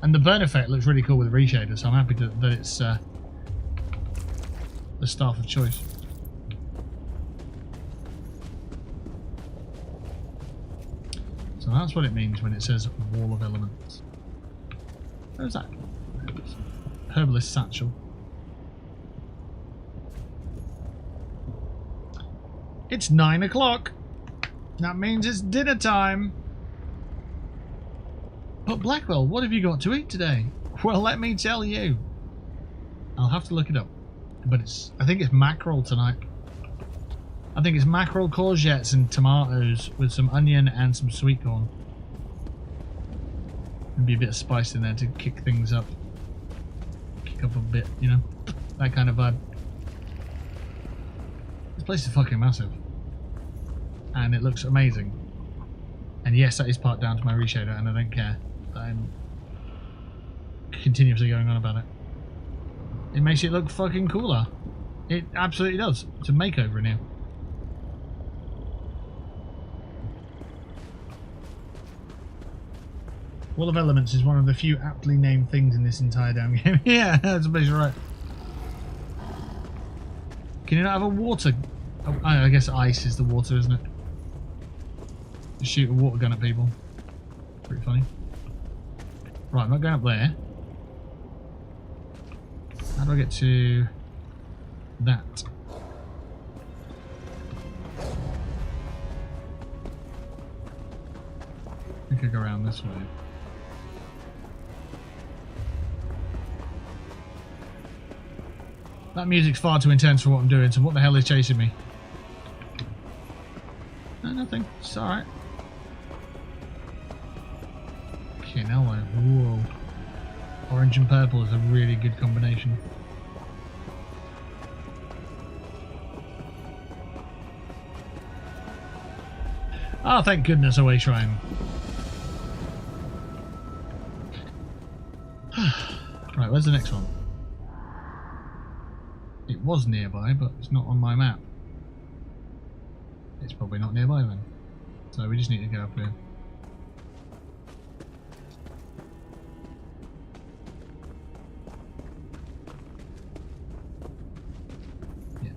And the burn effect looks really cool with the reshader, so I'm happy that it's the staff of choice. So that's what it means when it says Wall of Elements. Where's that? Herbalist Satchel. It's 9 o'clock. That means it's dinner time. But Blackwell, what have you got to eat today? Well, let me tell you. I'll have to look it up. But I think it's mackerel tonight. I think it's mackerel, courgettes and tomatoes with some onion and some sweet corn. Maybe a bit of spice in there to kick things up. Kick up a bit, you know? That kind of vibe. This place is fucking massive. And it looks amazing. And yes, that is part down to my reshader, and I don't care that I'm continuously going on about it. It makes it look fucking cooler. It absolutely does. It's a makeover in here. Wall of Elements is one of the few aptly named things in this entire damn game. Yeah, that's basically right. Can you not have a water? Oh, I guess ice is the water, isn't it? Just shoot a water gun at people. Pretty funny. Right, I'm not going up there. How do I get to that? I think I go around this way. That music's far too intense for what I'm doing, so what the hell is chasing me? No, nothing. It's alright. Okay, now whoa. Orange and purple is a really good combination. Oh, thank goodness, Away Shrine. Right, where's the next one? It was nearby, but it's not on my map. It's probably not nearby then. So we just need to go up here. Yeah.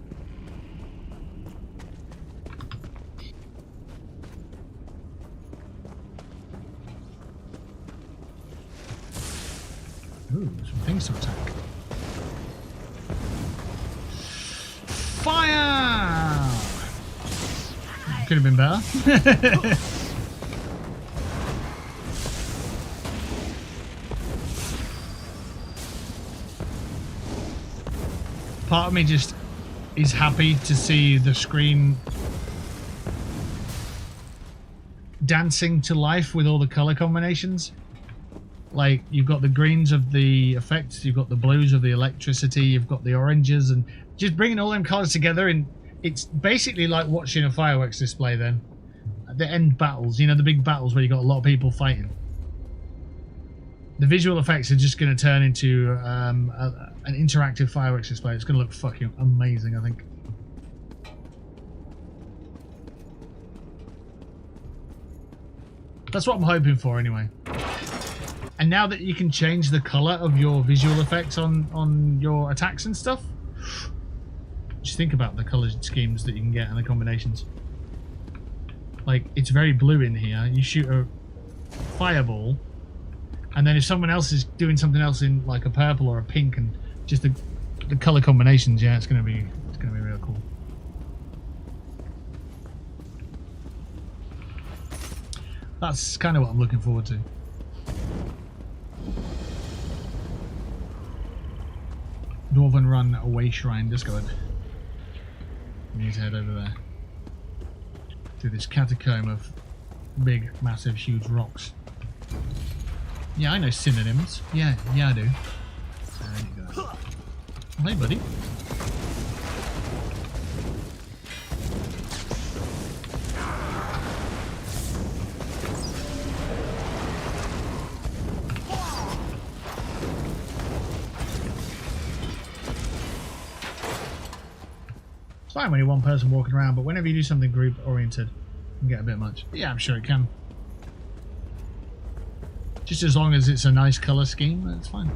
Ooh, some things to attack. Fire! Could have been better. Part of me just is happy to see the screen dancing to life with all the color combinations. Like, you've got the greens of the effects, you've got the blues of the electricity, you've got the oranges, and just bringing all them colors together, and it's basically like watching a fireworks display then. The end battles, you know, the big battles where you got a lot of people fighting. The visual effects are just going to turn into an interactive fireworks display. It's going to look fucking amazing, I think. That's what I'm hoping for anyway. And now that you can change the colour of your visual effects on your attacks and stuff, just think about the colour schemes that you can get and the combinations. Like, it's very blue in here. You shoot a fireball, and then if someone else is doing something else in like a purple or a pink, and just the colour combinations, yeah, it's gonna be real cool. That's kind of what I'm looking forward to. Dwarven Run Away Shrine discovered. We need to head over there. Through this catacomb of big, massive, huge rocks. Yeah, I know synonyms. Yeah, I do. There you go. Oh, hey, buddy. It's fine when you're one person walking around, but whenever you do something group oriented, it can get a bit much. Yeah, I'm sure it can. Just as long as it's a nice colour scheme, that's fine.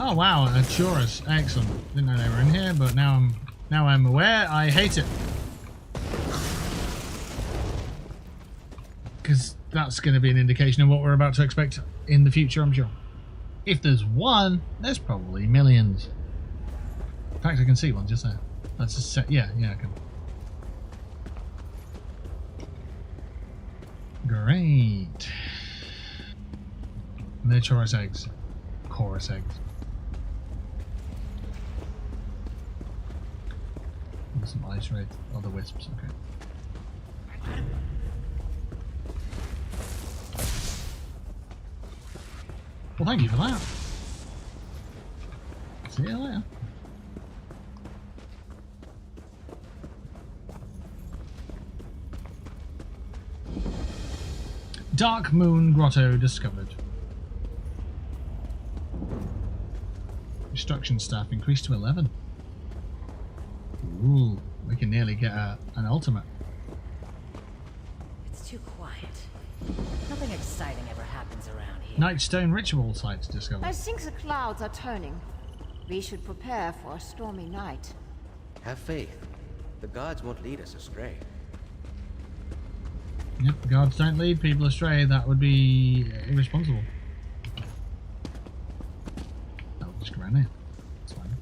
Oh wow, a Chorus. Excellent. Didn't know they were in here, but now I'm aware. I hate it. Because that's going to be an indication of what we're about to expect in the future, I'm sure. If there's one, there's probably millions. In fact, I can see one just there. That's a set. Yeah, I can. Great. And they're Chorus eggs. Chorus eggs. Some ice red, other wisps, okay. Well, thank you for that. See you later. Dark Moon Grotto discovered. Destruction staff increased to 11. Ooh, we can nearly get an ultimate. It's too quiet. Nothing exciting ever happens around here. Nightstone ritual sites discovered. I think the clouds are turning. We should prepare for a stormy night. Have faith. The gods won't lead us astray. Yep, the gods don't lead people astray. That would be irresponsible. I'll just go around here. That's fine.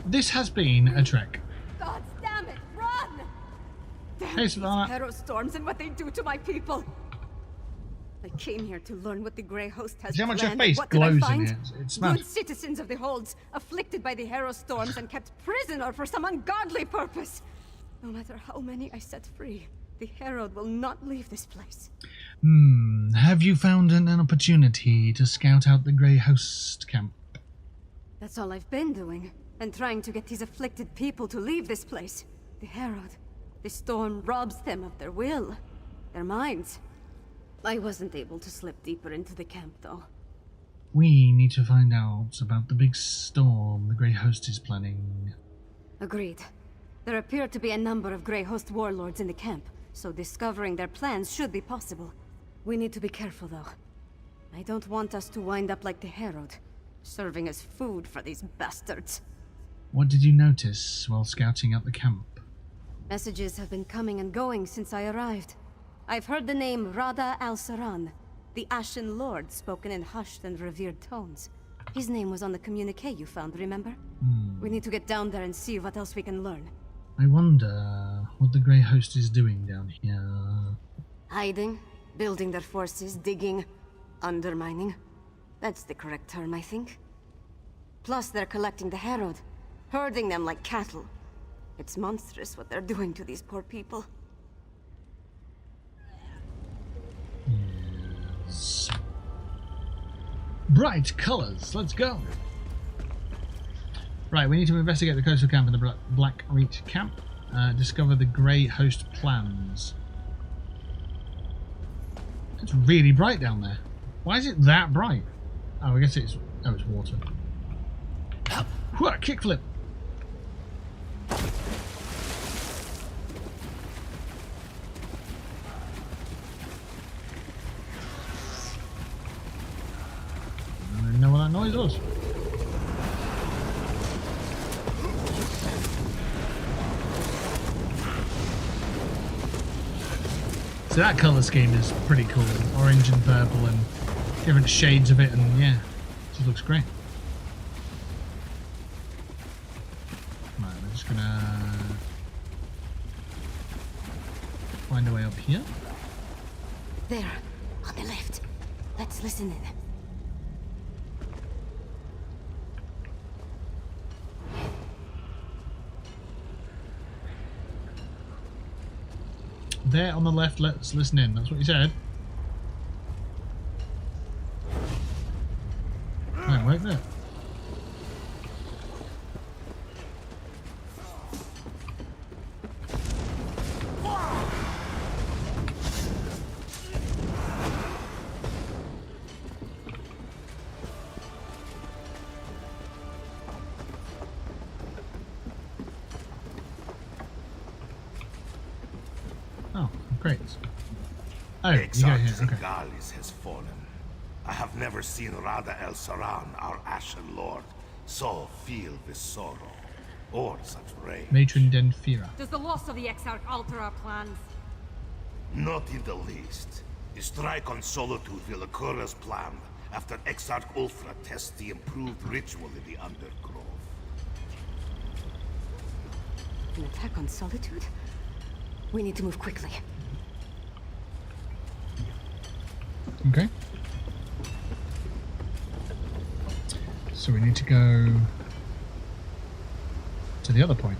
This has been a trek. God damn it, run! Damn Hey, these Savannah. hero storms and what they do to my people. I came here to learn what the Grey Host has See how much her planned. face What did I glows in find? here? It's mad. Good citizens of the Holds, afflicted by the Harrow storms and kept prisoner for some ungodly purpose. No matter how many I set free, the Herald will not leave this place. Have you found an opportunity to scout out the Grey Host camp? That's all I've been doing, and trying to get these afflicted people to leave this place. The Herald, the storm robs them of their will, their minds. I wasn't able to slip deeper into the camp, though. We need to find out about the big storm the Grey Host is planning. Agreed. There appear to be a number of Grey Host warlords in the camp, so discovering their plans should be possible. We need to be careful, though. I don't want us to wind up like the Herald, serving as food for these bastards. What did you notice while scouting out the camp? Messages have been coming and going since I arrived. I've heard the name Rada al-Saran, the Ashen Lord, spoken in hushed and revered tones. His name was on the communique you found, remember? We need to get down there and see what else we can learn. I wonder what the Grey Host is doing down here. Hiding, building their forces, digging, undermining. That's the correct term, I think. Plus, they're collecting the Herald, herding them like cattle. It's monstrous what they're doing to these poor people. Yes. Bright colours, let's go! Right, we need to investigate the coastal camp and the Black Reach camp. Discover the Grey Host plans. It's really bright down there. Why is it that bright? Oh, I guess it's... oh, it's water. What? Kickflip! I don't even know what that noise was. So that colour scheme is pretty cool. Orange and purple and different shades of it, and yeah, it just looks great. Right, we're just gonna find a way up here. There, on the left. Let's listen in. There on the left, let's listen in. That's what you said. Right, wait there. Oh, great. Oh, you go Exarch here, okay. Singalis has fallen. I have never seen Rada el-Saran, our Ashen Lord, so filled with sorrow, or such rage. Matron Denfira. Does the loss of the Exarch alter our plans? Not in the least. The strike on Solitude will occur as planned after Exarch Ulfra tests the improved ritual in the Undergrove. An attack on Solitude? We need to move quickly. Okay. So we need to go to the other point.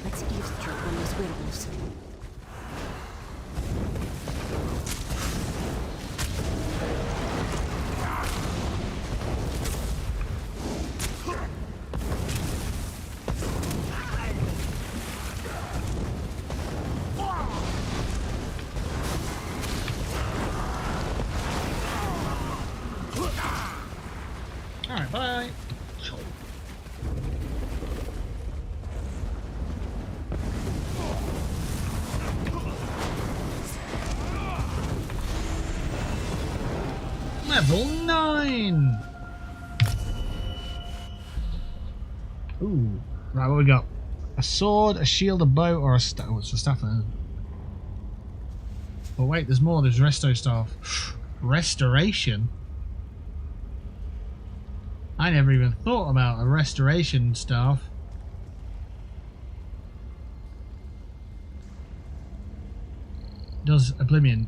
Let's eavesdrop on those werewolves. Alright, bye! Level 9! Ooh. Right, what we got? A sword, a shield, a bow, or a staff. Oh, it's a staff then. But wait, there's more. There's resto staff. Restoration? I never even thought about a restoration staff. Does oblivion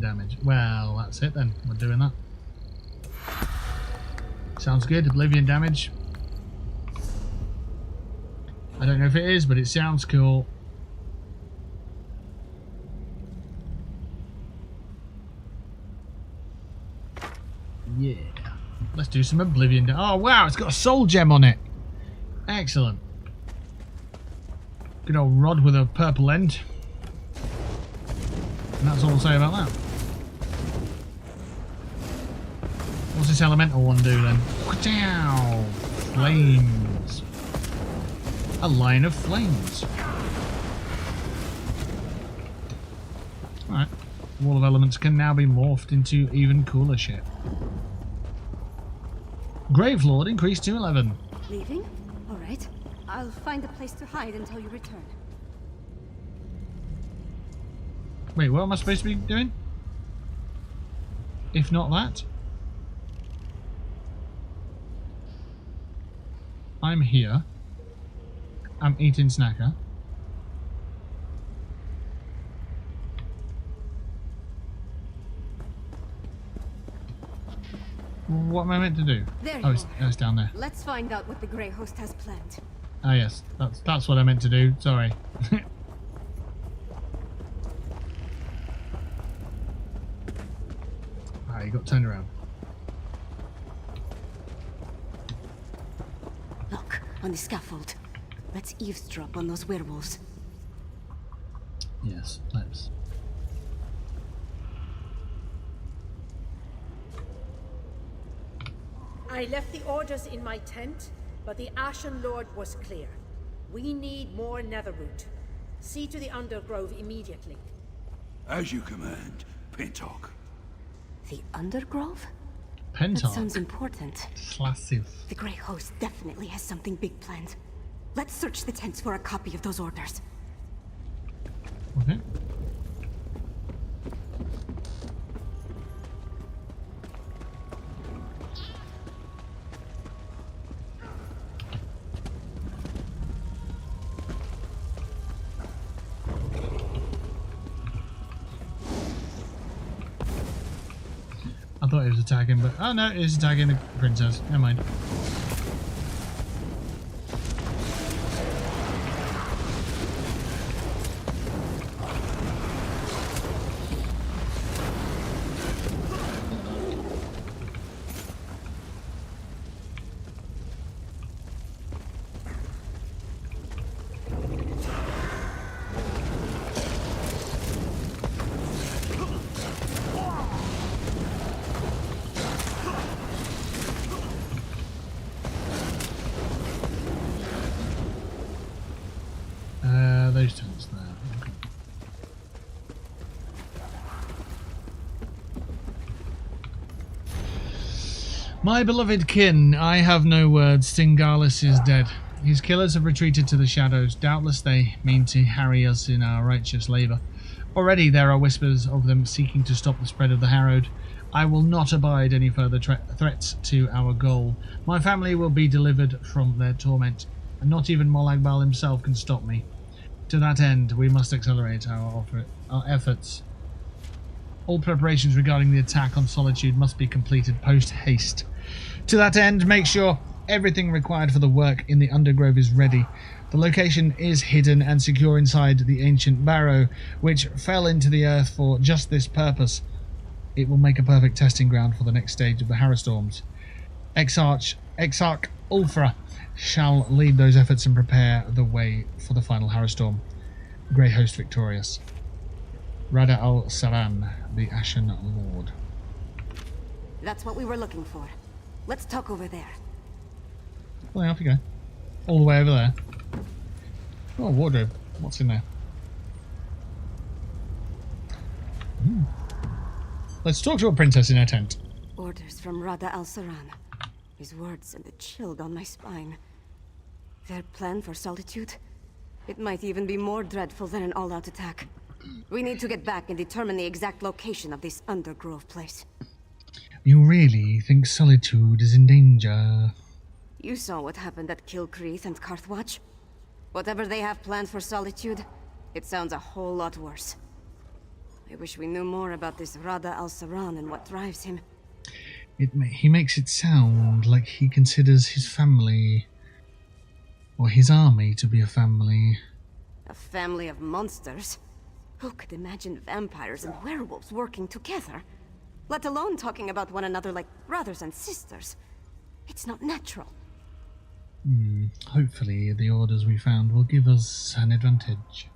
damage. Well, that's it then. We're doing that. Sounds good. Oblivion damage. I don't know if it is, but it sounds cool. Yeah. Let's do some oblivion damage. Oh wow, it's got a soul gem on it. Excellent. Good old rod with a purple end. And that's all I'll say about that. What's this elemental one do then? Ka-chow! Flames. A line of flames. Alright. Wall of elements can now be morphed into even cooler shit. Gravelord increased to 11. Leaving? Alright. I'll find a place to hide until you return. Wait, what am I supposed to be doing? If not that? I'm here. I'm eating snacker. What am I meant to do? There Oh, it's down there. Let's find out what the Grey Host has planned. Ah, yes. That's what I meant to do. Sorry. Ah, you got turned around. Look, on the scaffold. Let's eavesdrop on those werewolves. Yes, let's. I left the orders in my tent, but the Ashen Lord was clear. We need more netherroot. See to the undergrove immediately. As you command, Pentok. The undergrove? Pentok. That sounds important. Massive. The Grey Host definitely has something big planned. Let's search the tents for a copy of those orders. Okay. I thought he was attacking, but oh no, he's attacking the princess. Never mind. Those tents there. Okay. My beloved kin, I have no words. Singalis is dead. His killers have retreated to the shadows. Doubtless they mean to harry us in our righteous labour. Already there are whispers of them seeking to stop the spread of the Harrowed. I will not abide any further threats to our goal. My family will be delivered from their torment, and not even Molagbal himself can stop me. To that end, we must accelerate our efforts. All preparations regarding the attack on Solitude must be completed post-haste. To that end, make sure everything required for the work in the Undergrove is ready. The location is hidden and secure inside the ancient barrow, which fell into the earth for just this purpose. It will make a perfect testing ground for the next stage of the Harrowstorms. Exarch Ulfra shall lead those efforts and prepare the way for the final Harrowstorm. Grey Host victorious. Rada al-Saran, the Ashen Lord. That's what we were looking for. Let's talk over there. Well, off you go. All the way over there. Oh, wardrobe. What's in there? Let's talk to a princess in her tent. Orders from Rada al-Saran. His words sent a chill down my spine. Their plan for Solitude? It might even be more dreadful than an all-out attack. We need to get back and determine the exact location of this Undergrove place. You really think Solitude is in danger? You saw what happened at Kilcreath and Carthwatch. Whatever they have planned for Solitude, it sounds a whole lot worse. I wish we knew more about this Rada al-Saran and what drives him. He makes it sound like he considers his family, or his army, to be a family. A family of monsters? Who could imagine vampires and werewolves working together? Let alone talking about one another like brothers and sisters. It's not natural. Hopefully the orders we found will give us an advantage.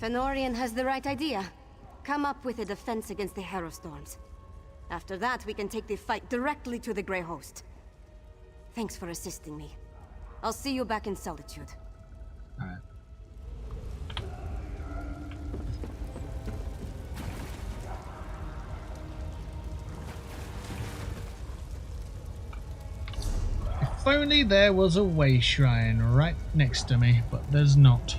Fenorian has the right idea. Come up with a defense against the Harrowstorms. After that, we can take the fight directly to the Grey Host. Thanks for assisting me. I'll see you back in Solitude. Alright. If only there was a way shrine right next to me, but there's not.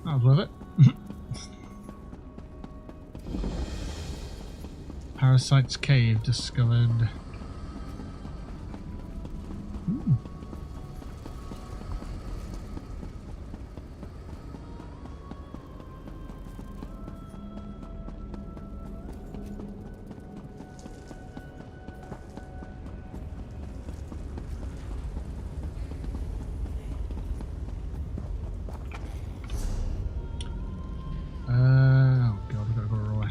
That was worth it. Parasite's Cave discovered. Oh god, I've got to go all the way.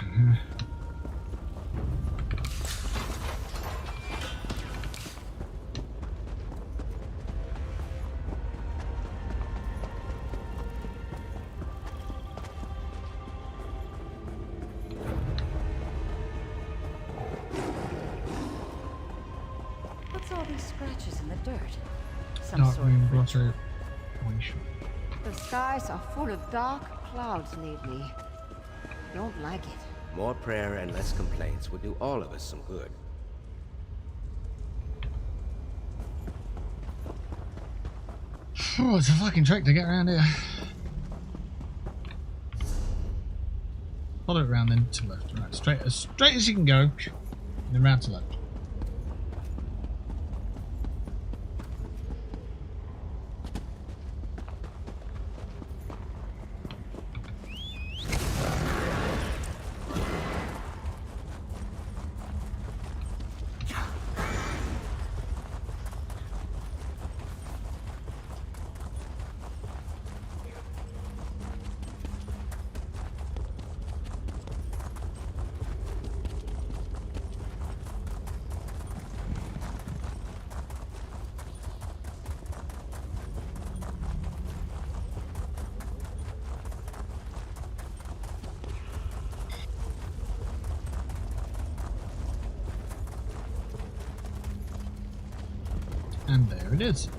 What's all these scratches in the dirt? Some Dark sort Moon of Grotto. The skies are full of dark clouds lately. Don't like it. More prayer and less complaints would do all of us some good. Oh, it's a fucking trick to get around here. Follow it around then to left. Right, straight as you can go. Then round to left. And there it is.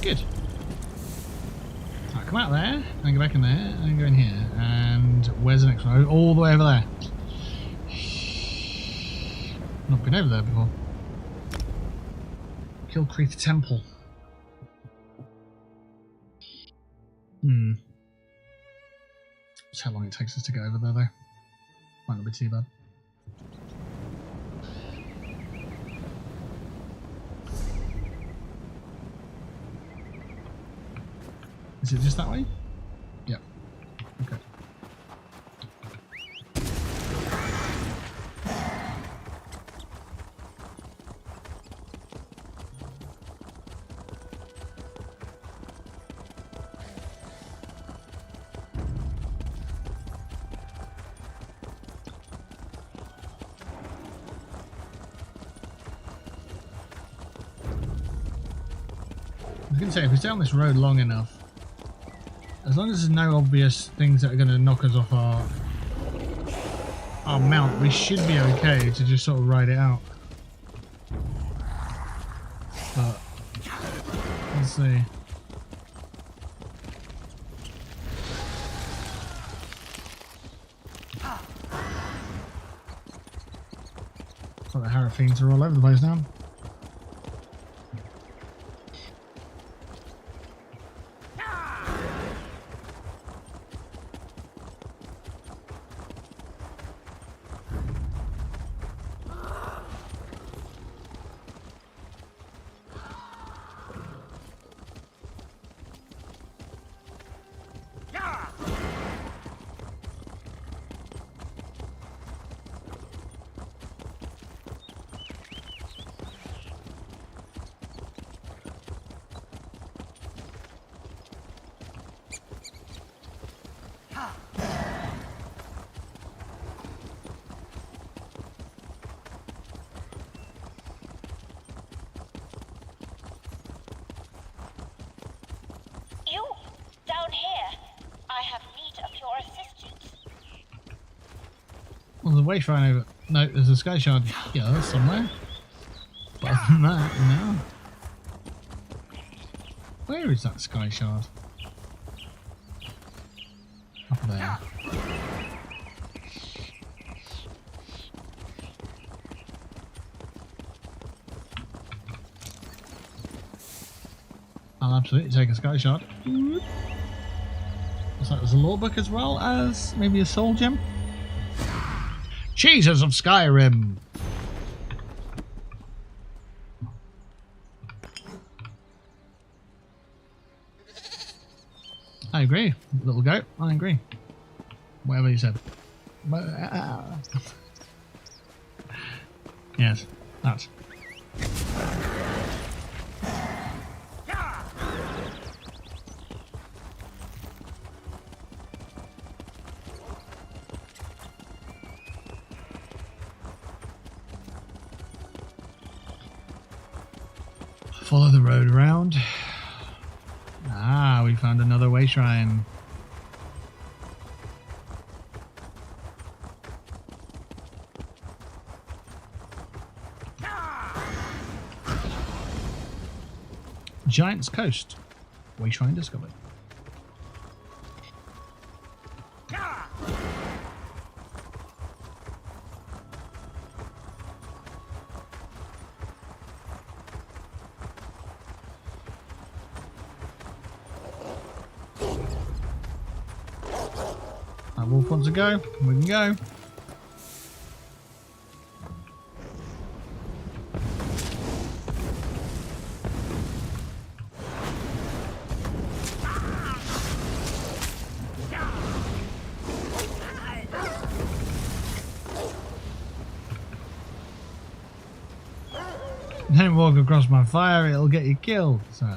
Good. Right, come out there, and go back in there, and go in here. And where's the next one? All the way over there. Not been over there before. Kilcreath Temple. That's how long it takes us to get over there, though. Might not be too bad. Is it just that way? Yep. Okay. I was going to say, if we stay on this road long enough, as long as there's no obvious things that are going to knock us off our mount, we should be okay to just sort of ride it out. But see. So the Harafiends are all over the place now. Well, there's a way shrine over. No, there's a sky shard. Yeah, that's somewhere. But other than that, no. Where is that sky shard? Up there. I'll absolutely take a sky shard. Looks like there's a lore book as well as maybe a soul gem. Jesus of Skyrim! I agree, little goat. I agree. Whatever you said. Yes, that. Follow the road around. Ah, we found another way shrine. Giant's Coast. Way shrine discovered. That wolf wants to go. We can go. Don't walk across my fire, it'll get you killed. So.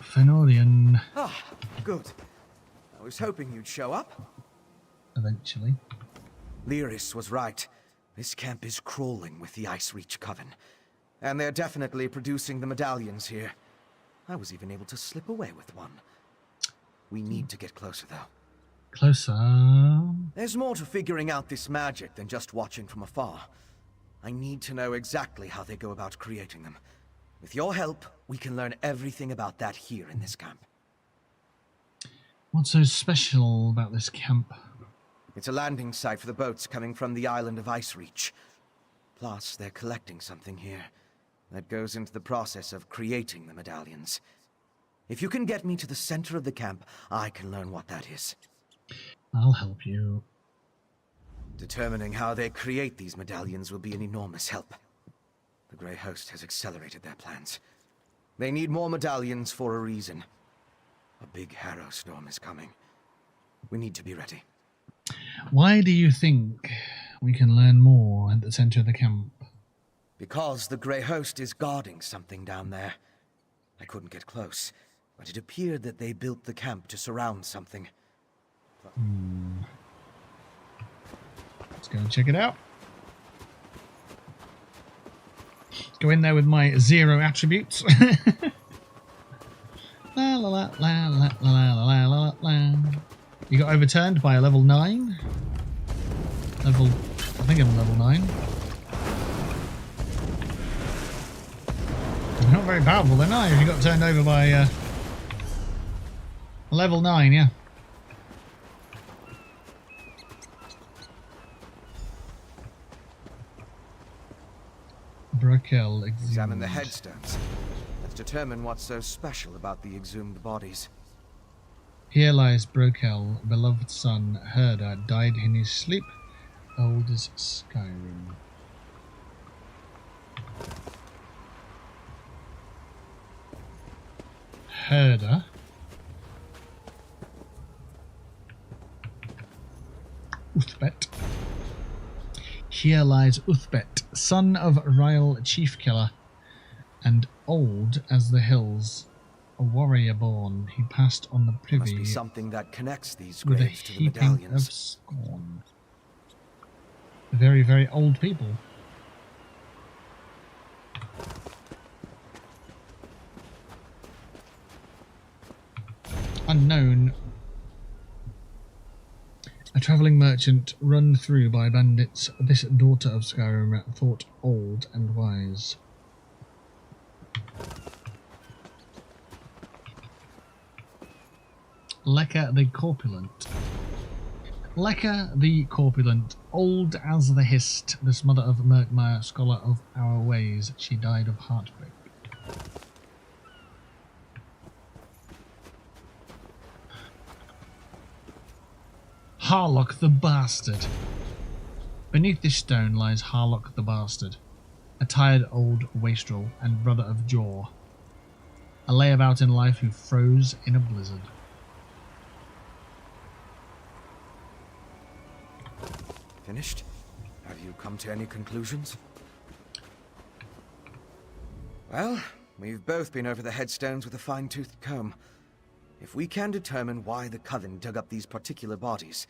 Fenorian. Ah, good. I was hoping you'd show up. Eventually. Lyris was right. This camp is crawling with the Ice Reach Coven. And they're definitely producing the medallions here. I was even able to slip away with one. We need to get closer, though. Closer. There's more to figuring out this magic than just watching from afar. I need to know exactly how they go about creating them. With your help, we can learn everything about that here in this camp. What's so special about this camp? It's a landing site for the boats coming from the island of Ice Reach. Plus, they're collecting something here that goes into the process of creating the medallions. If you can get me to the center of the camp, I can learn what that is. I'll help you. Determining how they create these medallions will be an enormous help. The Grey Host has accelerated their plans. They need more medallions for a reason. A big harrow storm is coming. We need to be ready. Why do you think we can learn more at the center of the camp? Because the Grey Host is guarding something down there. I couldn't get close, but it appeared that they built the camp to surround something. Let's go and check it out. Go in there with my 0 attributes. La la la la la la la la la. You got overturned by a level 9. I think I'm level 9. not very powerful then, are you? If you got turned over by level 9, yeah. Brakel exhumed. Examine the headstones. Let's determine what's so special about the exhumed bodies. Here lies Brokel, beloved son, Herder, died in his sleep, old as Skyrim. Herder. Uthbet. Here lies Uthbet, son of Ryle Chiefkiller, and old as the hills, a warrior born. He passed on the privy. Must be something that connects these with a graves to the heaping medallions. of scorn. Very, very old people. Unknown. A travelling merchant run through by bandits, this daughter of Skyrim thought old and wise. Lekka the Corpulent. Lekka the Corpulent, old as the Hist, this mother of Murkmire, scholar of our ways, she died of heartbreak. Harlock the Bastard. Beneath this stone lies Harlock the Bastard, a tired old wastrel and brother of Jor, a layabout in life who froze in a blizzard. Finished? Have you come to any conclusions? Well, we've both been over the headstones with a fine-toothed comb. If we can determine why the Coven dug up these particular bodies,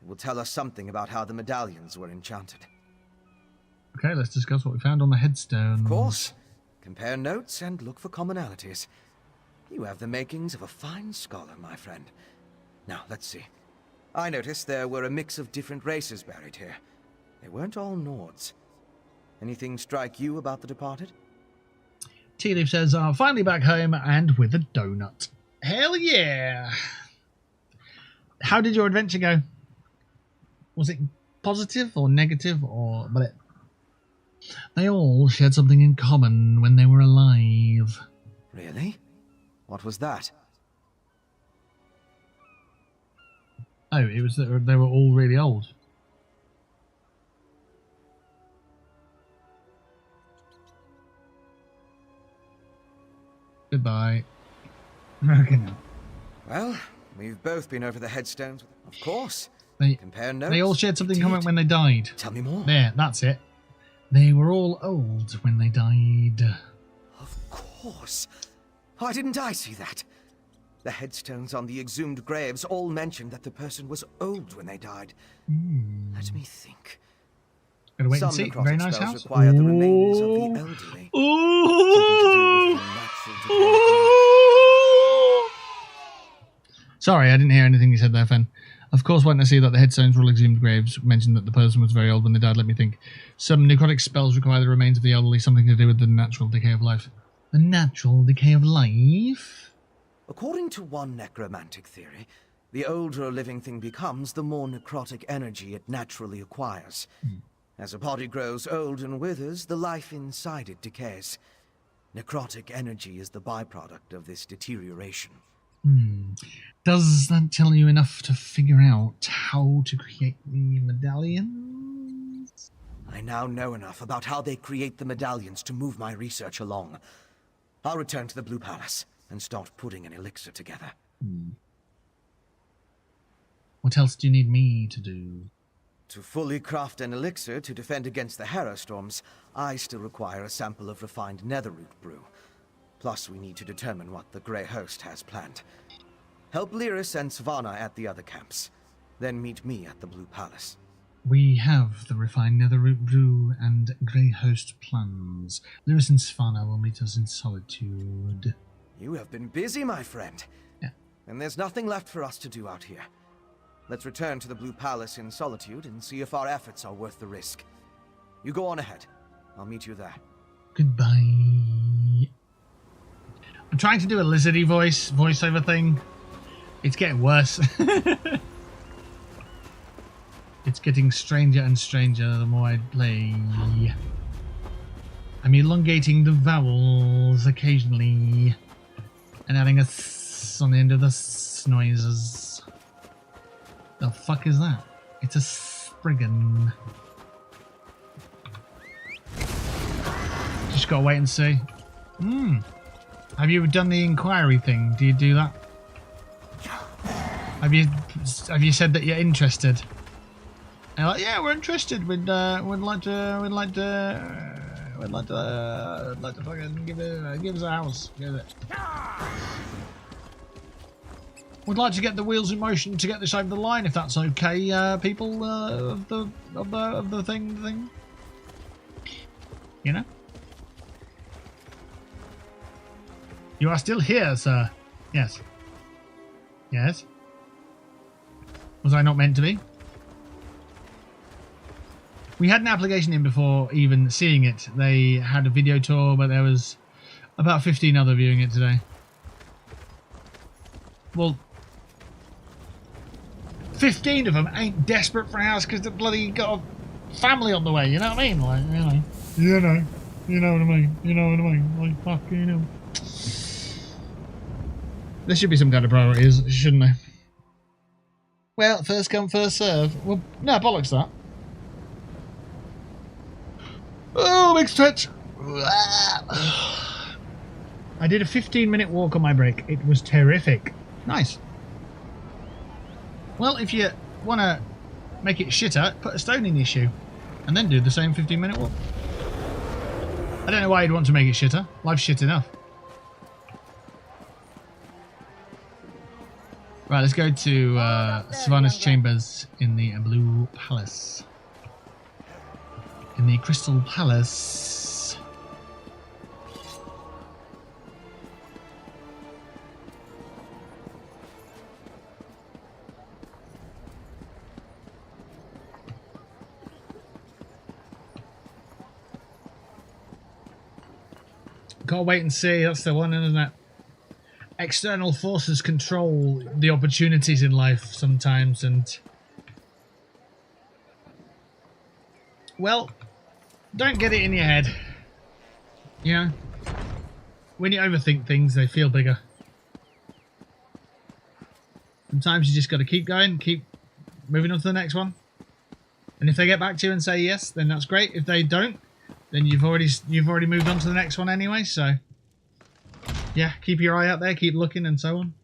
it will tell us something about how the medallions were enchanted. Okay, let's discuss what we found on the headstones. Of course. Compare notes and look for commonalities. You have the makings of a fine scholar, my friend. Now, let's see. I noticed there were a mix of different races buried here. They weren't all Nords. Anything strike you about the departed? Tea Leaf says, finally back home and with a donut. Hell yeah! How did your adventure go? Was it positive or negative or... But they all shared something in common when they were alive. Really? What was that? Oh, it was that they were all really old. Goodbye. Okay now. Well, we've both been over the headstones. Of course. Compare notes. They all shared something in common when they died. Tell me more. There, that's it. They were all old when they died. Of course. Why didn't I see that? The headstones on the exhumed graves all mentioned that the person was old when they died. Let me think. Gotta wait Some and see. necrotic Very nice spells house. require the remains of the elderly. Sorry, I didn't hear anything you said there, Fen. Of course, when I see that the headstones were all exhumed graves, mentioned that the person was very old when they died, let me think. Some necrotic spells require the remains of the elderly, something to do with the natural decay of life. The natural decay of life? According to one necromantic theory, the older a living thing becomes, the more necrotic energy it naturally acquires. As a body grows old and withers, the life inside it decays. Necrotic energy is the byproduct of this deterioration. Does that tell you enough to figure out how to create the medallions? I now know enough about how they create the medallions to move my research along. I'll return to the Blue Palace and start putting an elixir together. What else do you need me to do? To fully craft an elixir to defend against the Harrow storms, I still require a sample of refined netherroot brew. Plus, we need to determine what the Grey Host has planned. Help Lyris and Svanna at the other camps. Then meet me at the Blue Palace. We have the refined netherroot brew and Grey Host plans. Lyris and Svanna will meet us in solitude. You have been busy, my friend. Yeah. And there's nothing left for us to do out here. Let's return to the Blue Palace in solitude and see if our efforts are worth the risk. You go on ahead. I'll meet you there. Goodbye. I'm trying to do a lizardy voiceover thing. It's getting worse. It's getting stranger and stranger the more I play. I'm elongating the vowels occasionally and adding a s on the end of the s noises. The fuck is that? It's a spriggan. Just gotta wait and see. Have you done the inquiry thing? Do you do that? Have you said that you're interested? And like, yeah, we're interested. We'd like to fucking give us a house. Give it. We'd like to get the wheels in motion to get this over the line, if that's okay, people of the thing. You know. You are still here, sir. Yes. Yes. Was I not meant to be? We had an application in before even seeing it. They had a video tour, but there was about 15 other viewing it today. Well, 15 of them ain't desperate for a house because they bloody got a family on the way, you know what I mean? Like, you know what I mean? Like, fuck, you know. There should be some kind of priorities, shouldn't there? Well, first come, first serve. Well, no, bollocks that. Oh, big stretch. I did a 15-minute walk on my break. It was terrific. Nice. Well, if you want to make it shitter, put a stone in your shoe. And then do the same 15-minute walk. I don't know why you'd want to make it shitter. Life's shit enough. Right, let's go to Savannah's chambers in the Blue Palace. In the Crystal Palace. Gotta wait and see, that's the one, isn't it? External forces control the opportunities in life sometimes, and well, don't get it in your head. You know, when you overthink things, they feel bigger. Sometimes you just got to keep going, keep moving on to the next one. And if they get back to you and say yes, then that's great. If they don't, then you've already moved on to the next one anyway. So yeah, keep your eye out there, keep looking, and so on.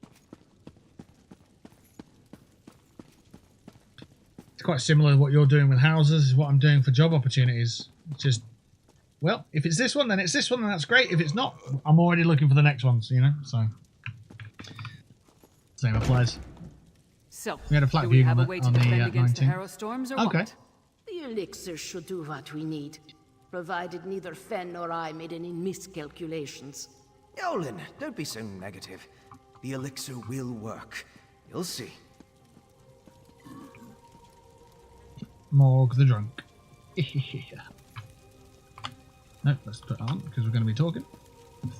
It's quite similar to what you're doing with houses, is what I'm doing for job opportunities. It's just, well, if it's this one, then it's this one, and that's great. If it's not, I'm already looking for the next ones, you know, so. Same applies. So, we had a flat do we view have on a way the, to defend 19th. against the Harrow Storms, or okay. what? The elixir should do what we need, provided neither Fen nor I made any miscalculations. Yolen, don't be so negative. The elixir will work. You'll see. Morg the drunk. No, let's put it on because we're going to be talking.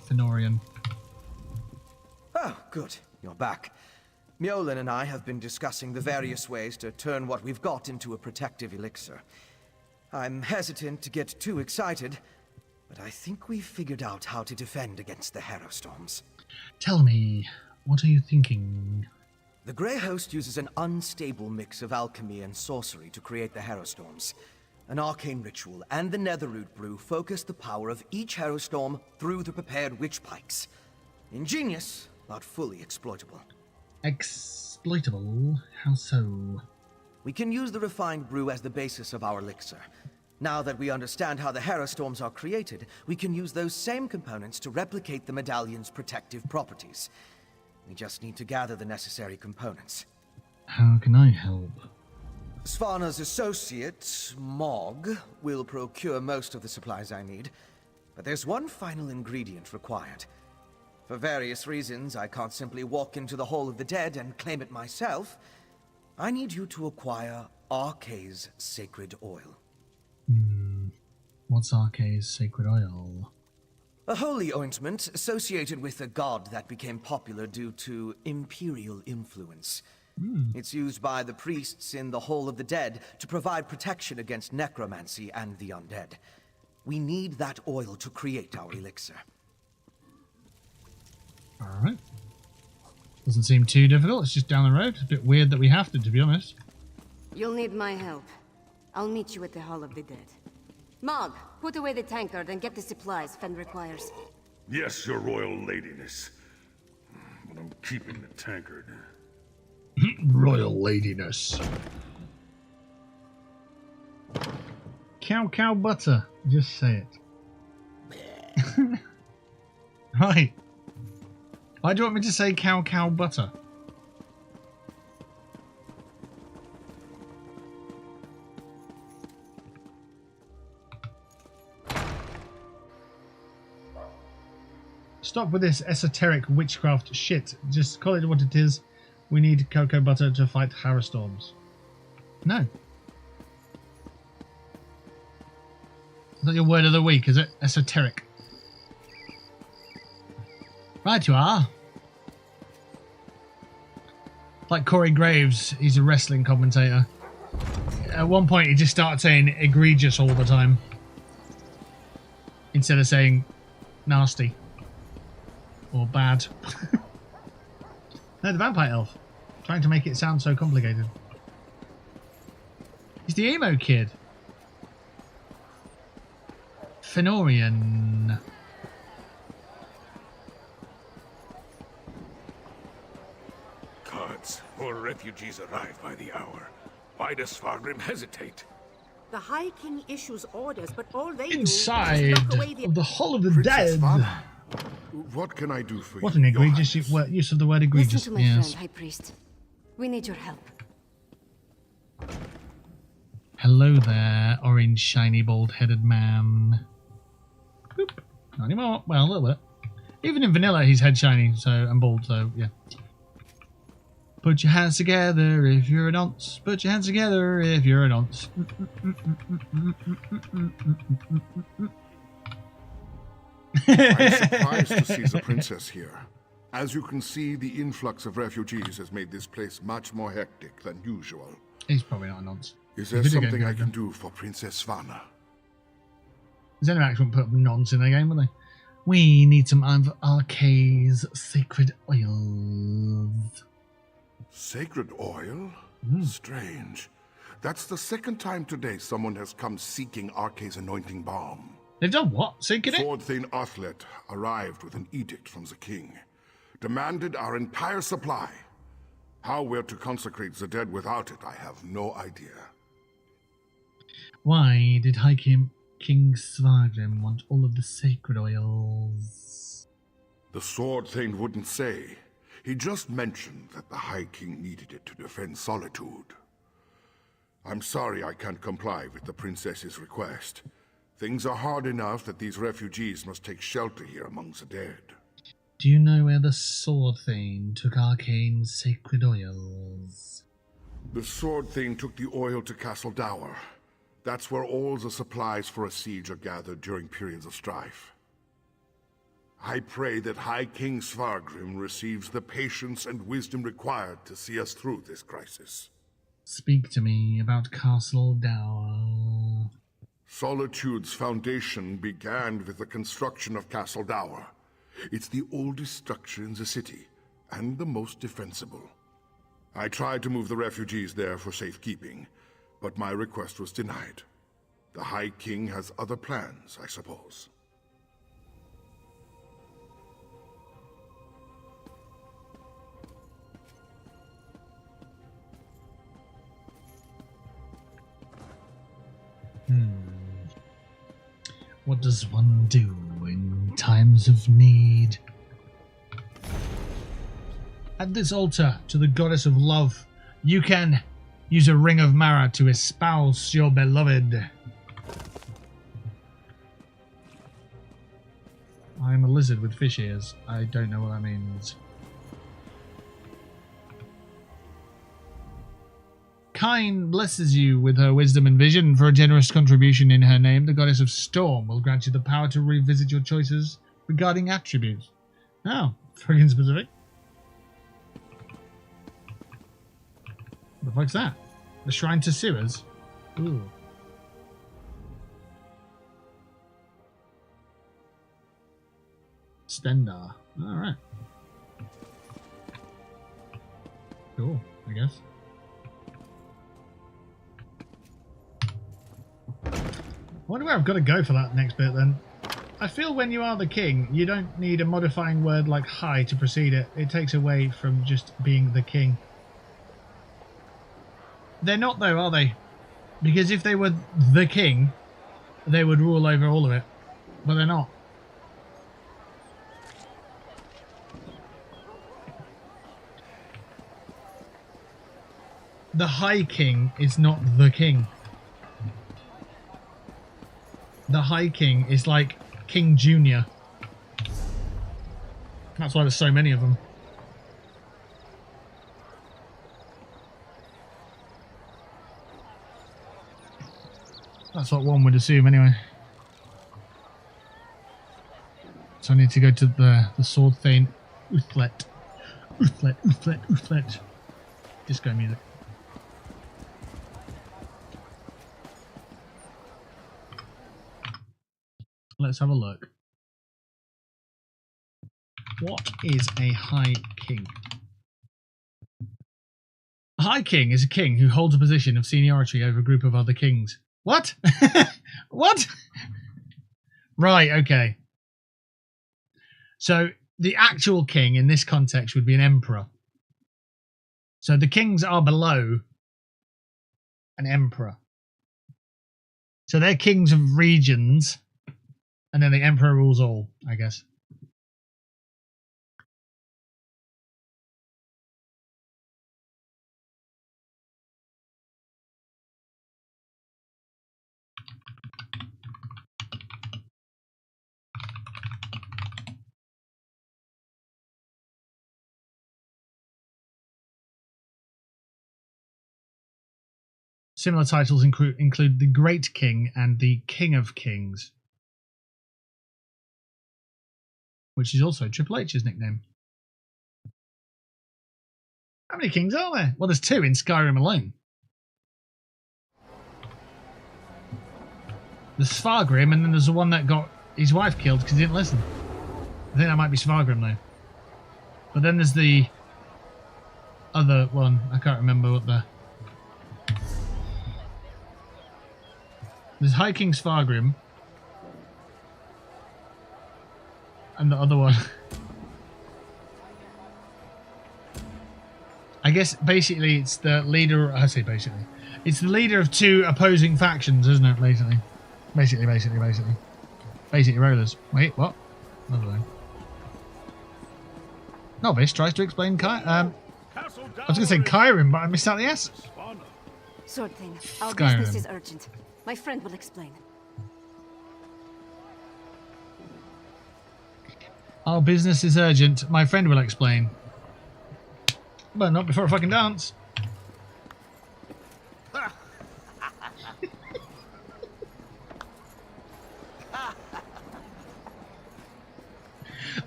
Fenorian. Oh, good. You're back. Mjolnir and I have been discussing the various ways to turn what we've got into a protective elixir. I'm hesitant to get too excited, but I think we've figured out how to defend against the Harrow Storms. Tell me, what are you thinking? The Grey Host uses an unstable mix of alchemy and sorcery to create the Harrow Storms. An arcane ritual and the Netherroot brew focus the power of each Harrow Storm through the prepared witch pikes. Ingenious, but fully exploitable. Exploitable? How so? We can use the refined brew as the basis of our elixir. Now that we understand how the Harrow Storms are created, we can use those same components to replicate the medallion's protective properties. We just need to gather the necessary components. How can I help? Svana's associate, Mog, will procure most of the supplies I need, but there's one final ingredient required. For various reasons, I can't simply walk into the Hall of the Dead and claim it myself. I need you to acquire Arkay's sacred oil. What's Arkay's sacred oil? A holy ointment associated with a god that became popular due to imperial influence. It's used by the priests in the Hall of the Dead to provide protection against necromancy and the undead. We need that oil to create our elixir. Alright. Doesn't seem too difficult, it's just down the road. It's a bit weird that we have to be honest. You'll need my help. I'll meet you at the Hall of the Dead. Mog, put away the tankard and get the supplies Fen requires. Yes, your royal ladiness. But I'm keeping the tankard. Royal ladiness. Cow butter. Just say it. Right. Why do you want me to say cow butter? Stop with this esoteric witchcraft shit. Just call it what it is. We need cocoa butter to fight Harrowstorms. No. Is that your word of the week, is it? Esoteric. Right you are. Like Corey Graves, he's a wrestling commentator. At one point he just started saying egregious all the time. Instead of saying nasty. Or bad. No, the vampire elf. Trying to make it sound so complicated. He's the emo kid. Fenorian. Guards, more refugees arrive by the hour. Why does Svargrim hesitate? The High King issues orders, but all they Inside do is lock away of the Hall of the Dead. What can I do for you? What an egregious use of the word egregious. Listen to my friend, High Priest. We need your help. Hello there, orange, shiny, bald-headed man. Boop. Not anymore. Well, a little bit. Even in vanilla, he's head shiny, so and bald, so yeah. Put your hands together if you're an nonce. Put your hands together if you're a nonce. I'm surprised to see the princess here. As you can see, the influx of refugees has made this place much more hectic than usual. He's probably not a nonce. Is there something I can do for Princess Svanna? Zenimax won't put nonce in their game, will they? We need some of Arcade's sacred oils. Sacred oil? Strange. That's the second time today someone has come seeking Arcade's anointing balm. They've done what? Seeking it? Sword Thane Athlet arrived with an edict from the king. Demanded our entire supply. How we're to consecrate the dead without it, I have no idea. Why did High King Svargrim want all of the sacred oils? The Sword Thane wouldn't say. He just mentioned that the High King needed it to defend Solitude. I'm sorry I can't comply with the princess's request. Things are hard enough that these refugees must take shelter here among the dead. Do you know where the Sword Thane took Arcane's sacred oils? The Sword Thane took the oil to Castle Dower. That's where all the supplies for a siege are gathered during periods of strife. I pray that High King Svargrim receives the patience and wisdom required to see us through this crisis. Speak to me about Castle Dower. Solitude's foundation began with the construction of Castle Dower. It's the oldest structure in the city, and the most defensible. I tried to move the refugees there for safekeeping, but my request was denied. The High King has other plans, I suppose. What does one do in times of need? At this altar to the goddess of love, you can use a ring of Mara to espouse your beloved. I'm a lizard with fish ears. I don't know what that means. Kine blesses you with her wisdom and vision. For a generous contribution in her name, the goddess of storm will grant you the power to revisit your choices regarding attributes. Oh, fucking specific. What the fuck's that? The Shrine to Sewers? Ooh. Stendar. Alright. Cool, I guess. I wonder where I've got to go for that next bit then. I feel when you are the king, you don't need a modifying word like high to precede it. It takes away from just being the king. They're not though, are they? Because if they were the king, they would rule over all of it. But they're not. The High King is not the king. The High King is like King Junior. That's why there's so many of them. That's what one would assume anyway. So I need to go to the sword thane. Uthlet. Uthlet, Uthlet, Uthlet. Disco music. Let's have a look. What is a High King? A High King is a king who holds a position of seniority over a group of other kings. What? What? Right, okay. So the actual king in this context would be an emperor. So the kings are below an emperor. So they're kings of regions. And then the emperor rules all, I guess. Similar titles include the Great King and the King of Kings, which is also Triple H's nickname. How many kings are there? Well, there's 2 in Skyrim alone. There's Svargrim, and then there's the one that got his wife killed because he didn't listen. I think that might be Svargrim, though. But then there's the other one. I can't remember what the... There's High King Svargrim. And the other one. I guess basically it's the leader... I say basically. It's the leader of 2 opposing factions, isn't it? Basically. Basically rollers. Wait, what? Another one. Novice tries to explain I was going to say Kyrim, but I missed out the S. Sword thing. Our Skyrim. business is urgent. My friend will explain. Our business is urgent. My friend will explain. But not before a fucking dance.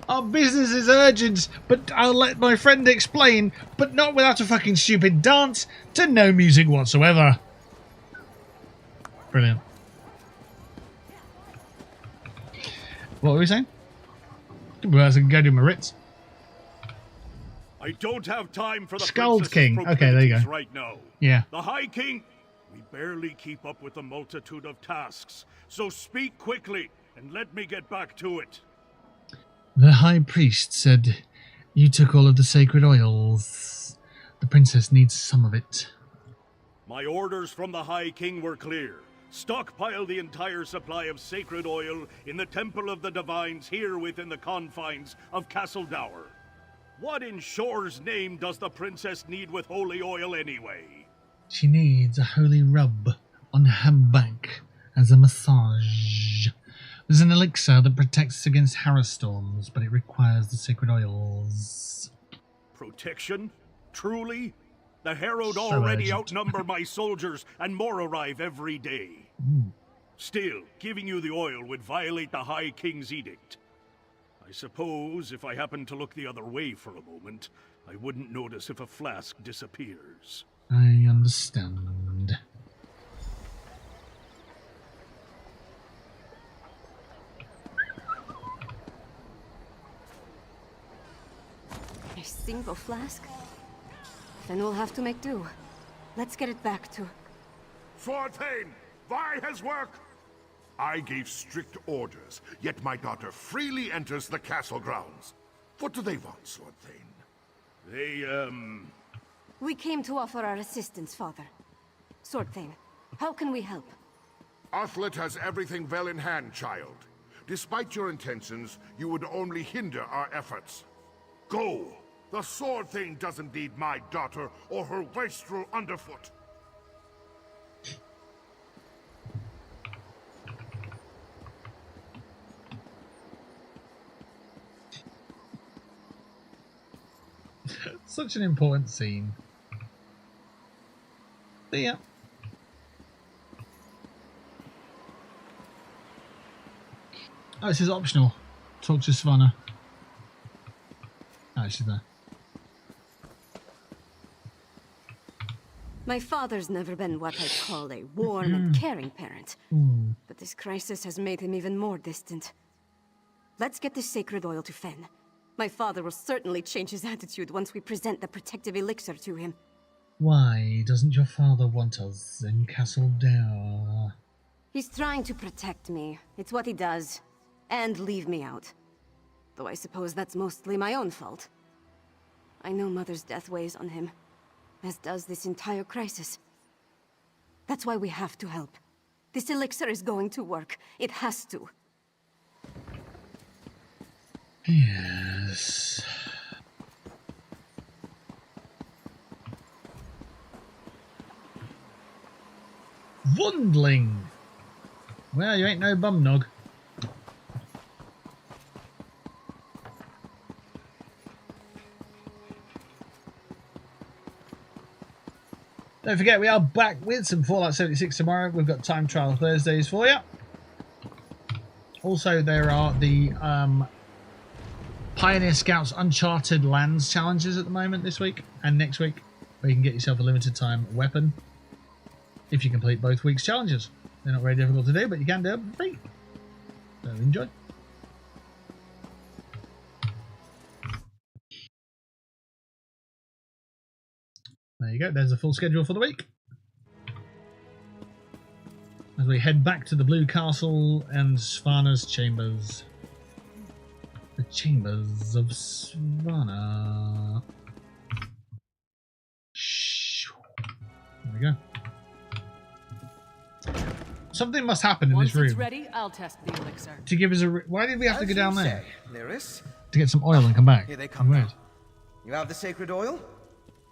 Our business is urgent, but I'll let my friend explain, but not without a fucking stupid dance to no music whatsoever. Brilliant. What were we saying? Well, I can go do my Ritz. I don't have time for the Skald King. Okay, there you go. Right now. Yeah. The High King, we barely keep up with the multitude of tasks. So speak quickly and let me get back to it. The High Priest said, "You took all of the sacred oils. The princess needs some of it." My orders from the High King were clear. Stockpile the entire supply of sacred oil in the Temple of the Divines here within the confines of Castle Dower. What in Shore's name does the princess need with holy oil anyway? She needs a holy rub on her back as a massage. There's an elixir that protects against harrow storms, but it requires the sacred oils. Protection? Truly? The Herald So already urgent. outnumber my soldiers, and more arrive every day. Still, giving you the oil would violate the High King's edict. I suppose if I happened to look the other way for a moment, I wouldn't notice if a flask disappears. I understand. A single flask? Then we'll have to make do. Let's get it back to... Sword Thane, why has work? I gave strict orders, yet my daughter freely enters the castle grounds. What do they want, Sword Thane? They, We came to offer our assistance, Father. Sword Thane, how can we help? Athlet has everything well in hand, child. Despite your intentions, you would only hinder our efforts. Go! The Sword Thane doesn't need my daughter or her wastrel underfoot. Such an important scene. But yeah. Oh, this is optional. Talk to Savannah. Oh, she's there. My father's never been what I'd call a warm and caring parent. But this crisis has made him even more distant. Let's get this sacred oil to Fen. My father will certainly change his attitude once we present the protective elixir to him. Why doesn't your father want us in Castle Dower? He's trying to protect me. It's what he does. And leave me out. Though I suppose that's mostly my own fault. I know Mother's death weighs on him, as does this entire crisis. That's why we have to help. This elixir is going to work. It has to. Yes. Wundling! Well, you ain't no bum nog. Don't forget, we are back with some Fallout 76 tomorrow. We've got Time Trial Thursdays for you. Also, there are the Pioneer Scouts Uncharted Lands challenges at the moment this week and next week, where you can get yourself a limited time weapon if you complete both weeks' challenges. They're not very difficult to do, but you can do them for free. So enjoy. There you go, there's the full schedule for the week. As we head back to the Blue Castle and Svanna's chambers. The chambers of Svanna. There we go. Something must happen in this room. Once it's ready, I'll test the elixir. To give us a... Why did we have to go down there? Lyris? To get some oil and come back. Here they come. Weird. You have the sacred oil?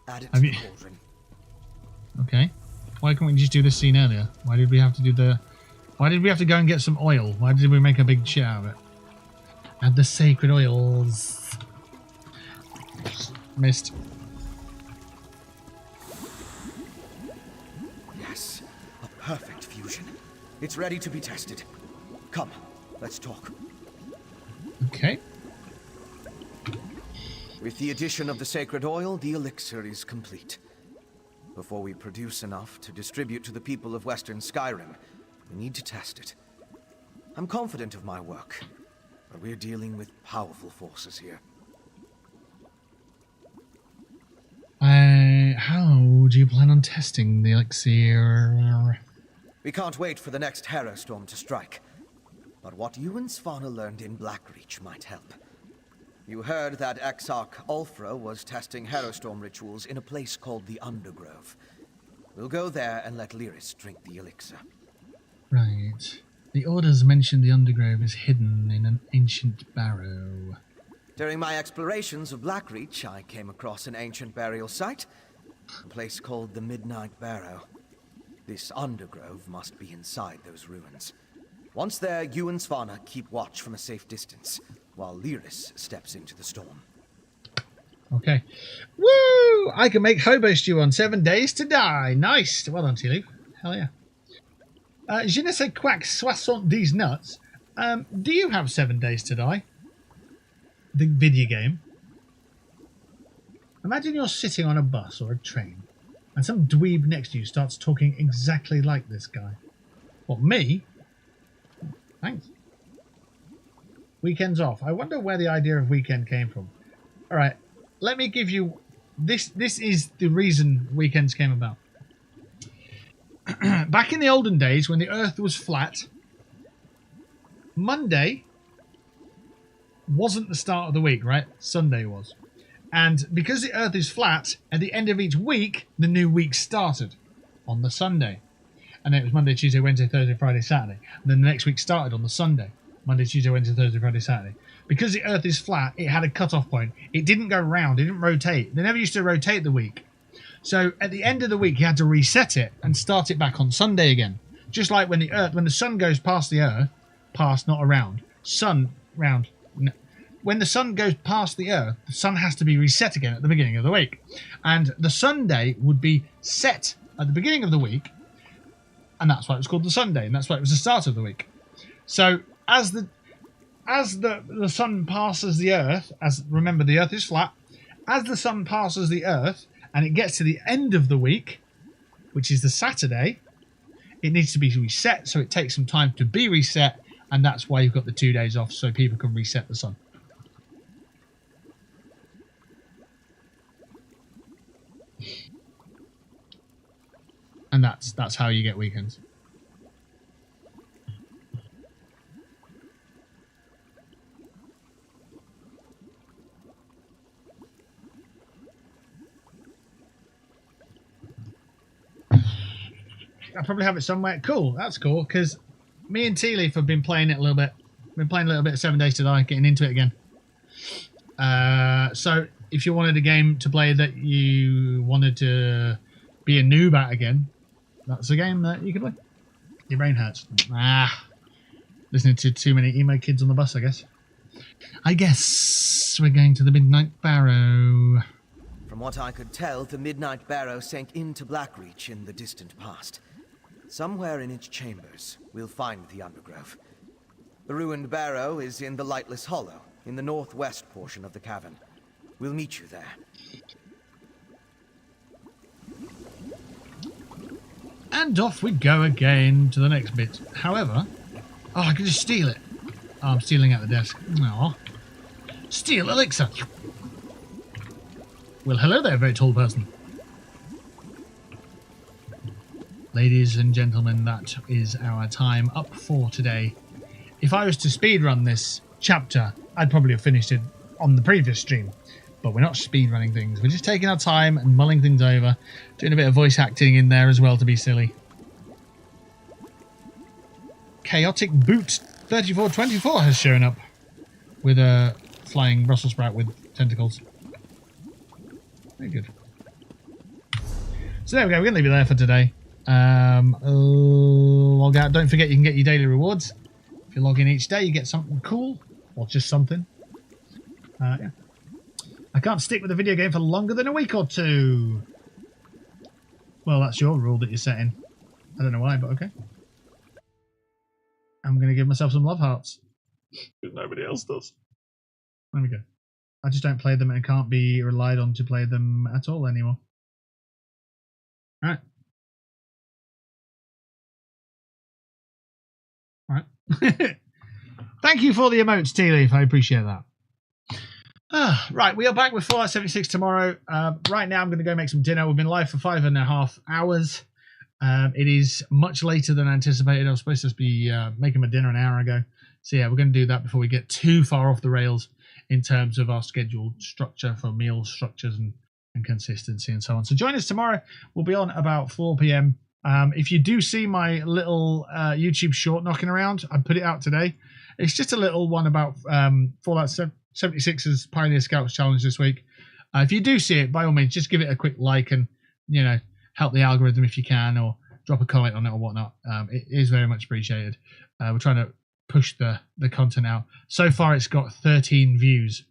Add it Have to you... the cauldron. Okay. Why couldn't we just do this scene earlier? Why did we have to do the... Why did we have to go and get some oil? Why did we make a big show of it? Add the sacred oils. Missed. Yes, a perfect fusion. It's ready to be tested. Come, let's talk. Okay. With the addition of the sacred oil, the elixir is complete. Before we produce enough to distribute to the people of Western Skyrim, we need to test it. I'm confident of my work, but we're dealing with powerful forces here. How do you plan on testing the elixir? We can't wait for the next Harrow Storm to strike. But what you and Svanna learned in Blackreach might help. You heard that Exarch Ulfra was testing Harrow Storm rituals in a place called the Undergrove. We'll go there and let Lyris drink the elixir. Right. The orders mentioned the Undergrove is hidden in an ancient barrow. During my explorations of Blackreach, I came across an ancient burial site, a place called the Midnight Barrow. This Undergrove must be inside those ruins. Once there, you and Svanna keep watch from a safe distance, while Lyris steps into the storm. Okay. Woo! I can make hobo stew on 7 days to die. Nice. Well done, T-Leaf. Hell yeah. Je ne sais quoi 70 nuts. Do you have 7 days to die? the video game. Imagine you're sitting on a bus or a train and some dweeb next to you starts talking exactly like this guy. What, me? Thanks. Weekends off. I wonder where the idea of weekend came from. Alright, let me give you... This is the reason weekends came about. Back in the olden days, when the earth was flat, Monday wasn't the start of the week, right? Sunday was. And because the earth is flat, at the end of each week, the new week started on the Sunday. And then it was Monday, Tuesday, Wednesday, Thursday, Friday, Saturday. And then the next week started on the Sunday. Monday, Tuesday, Wednesday, Thursday, Friday, Saturday. Because the earth is flat, it had a cut-off point. It didn't go round, it didn't rotate. They never used to rotate the week. So at the end of the week, you had to reset it and start it back on Sunday again. Just like when the sun goes past the earth, past, not around, sun, round. No. When the sun goes past the earth, the sun has to be reset again at the beginning of the week. And the Sunday would be set at the beginning of the week, and that's why it was called the Sunday, and that's why it was the start of the week. So as the sun passes the earth, remember the earth is flat, as the sun passes the earth and it gets to the end of the week, which is the Saturday, it needs to be reset, so it takes some time to be reset, and that's why you've got the 2 days off, so people can reset the sun. And that's how you get weekends. I probably have it somewhere. Cool, that's cool, because me and Tea Leaf have been playing it a little bit. Been playing a little bit of 7 Days to Die, getting into it again. So if you wanted a game to play that you wanted to be a noob at again, that's a game that you can play. Your brain hurts. Listening to too many emo kids on the bus, I guess. I guess we're going to the Midnight Barrow. From what I could tell, the Midnight Barrow sank into Blackreach in the distant past. Somewhere in its chambers, we'll find the Undergrove. The ruined barrow is in the Lightless Hollow, in the northwest portion of the cavern. We'll meet you there. And off we go again to the next bit. However, I can just steal it. Oh, I'm stealing at the desk. Aw. Steal elixir. Well, hello there, very tall person. Ladies and gentlemen, that is our time up for today. If I was to speedrun this chapter, I'd probably have finished it on the previous stream. But we're not speedrunning things. We're just taking our time and mulling things over. Doing a bit of voice acting in there as well to be silly. Chaotic Boot 3424 has shown up. With a flying Brussels sprout with tentacles. Very good. So there we go. We're going to leave it there for today. Log out. Don't forget you can get your daily rewards. If you log in each day, you get something cool. Or just something. Yeah. I can't stick with a video game for longer than a week or two. Well, that's your rule that you're setting. I don't know why, but okay. I'm going to give myself some love hearts. Because nobody else does. There we go. I just don't play them and can't be relied on to play them at all anymore. Alright. Alright. Thank you for the emotes, Tea Leaf. I appreciate that. Right, we are back with Fallout 76 tomorrow. Right now I'm going to go make some dinner. We've been live for 5.5 hours. It is much later than anticipated. I was supposed to be making my dinner an hour ago. So yeah, we're going to do that before we get too far off the rails in terms of our scheduled structure for meal structures and consistency and so on. So join us tomorrow. We'll be on about 4 p.m. If you do see my little YouTube short knocking around, I put it out today. It's just a little one about Fallout 76's Pioneer Scouts Challenge this week. If you do see it, by all means, just give it a quick like and, you know, help the algorithm if you can, or drop a comment on it or whatnot. It is very much appreciated. We're trying to push the content out. So far, it's got 13 views.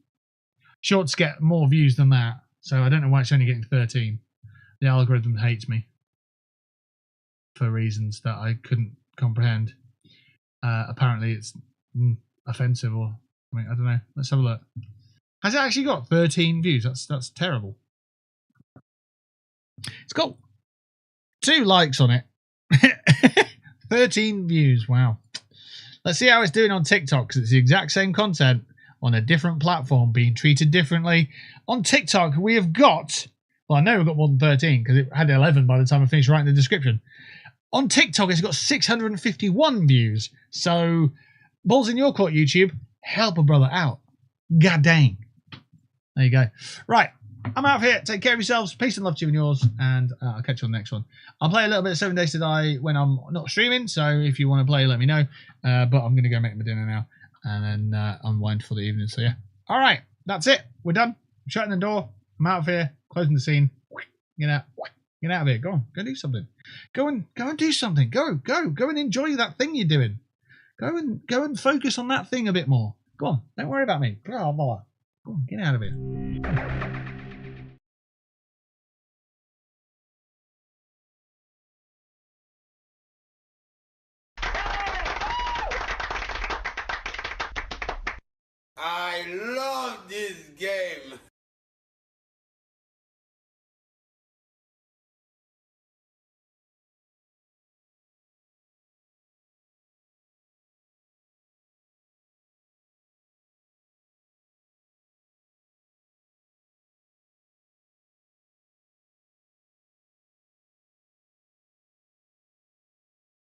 Shorts get more views than that, so I don't know why it's only getting 13. The algorithm hates me for reasons that I couldn't comprehend. Apparently, it's offensive, or I don't know. Let's have a look. Has it actually got 13 views? That's terrible. It's got 2 likes on it. 13 views. Wow. Let's see how it's doing on TikTok, because it's the exact same content on a different platform being treated differently. On TikTok, we have got... Well, I know we've got more than 13 because it had 11 by the time I finished writing the description. On TikTok, it's got 651 views. So, balls in your court, YouTube. Help a brother out. God dang. There you go. Right. I'm out of here. Take care of yourselves. Peace and love to you and yours. And I'll catch you on the next one. I'll play a little bit of 7 Days to Die when I'm not streaming. So, if you want to play, let me know. But I'm going to go make my dinner now. And then unwind for the evening. So, yeah. All right. That's it. We're done. I'm shutting the door. I'm out of here. Closing the scene. Get out. Get out of here. Go on. Go do something. Go and do something. Go and enjoy that thing you're doing. Go and focus on that thing a bit more. Go on. Don't worry about me. Go on. Get out of here. I love this game.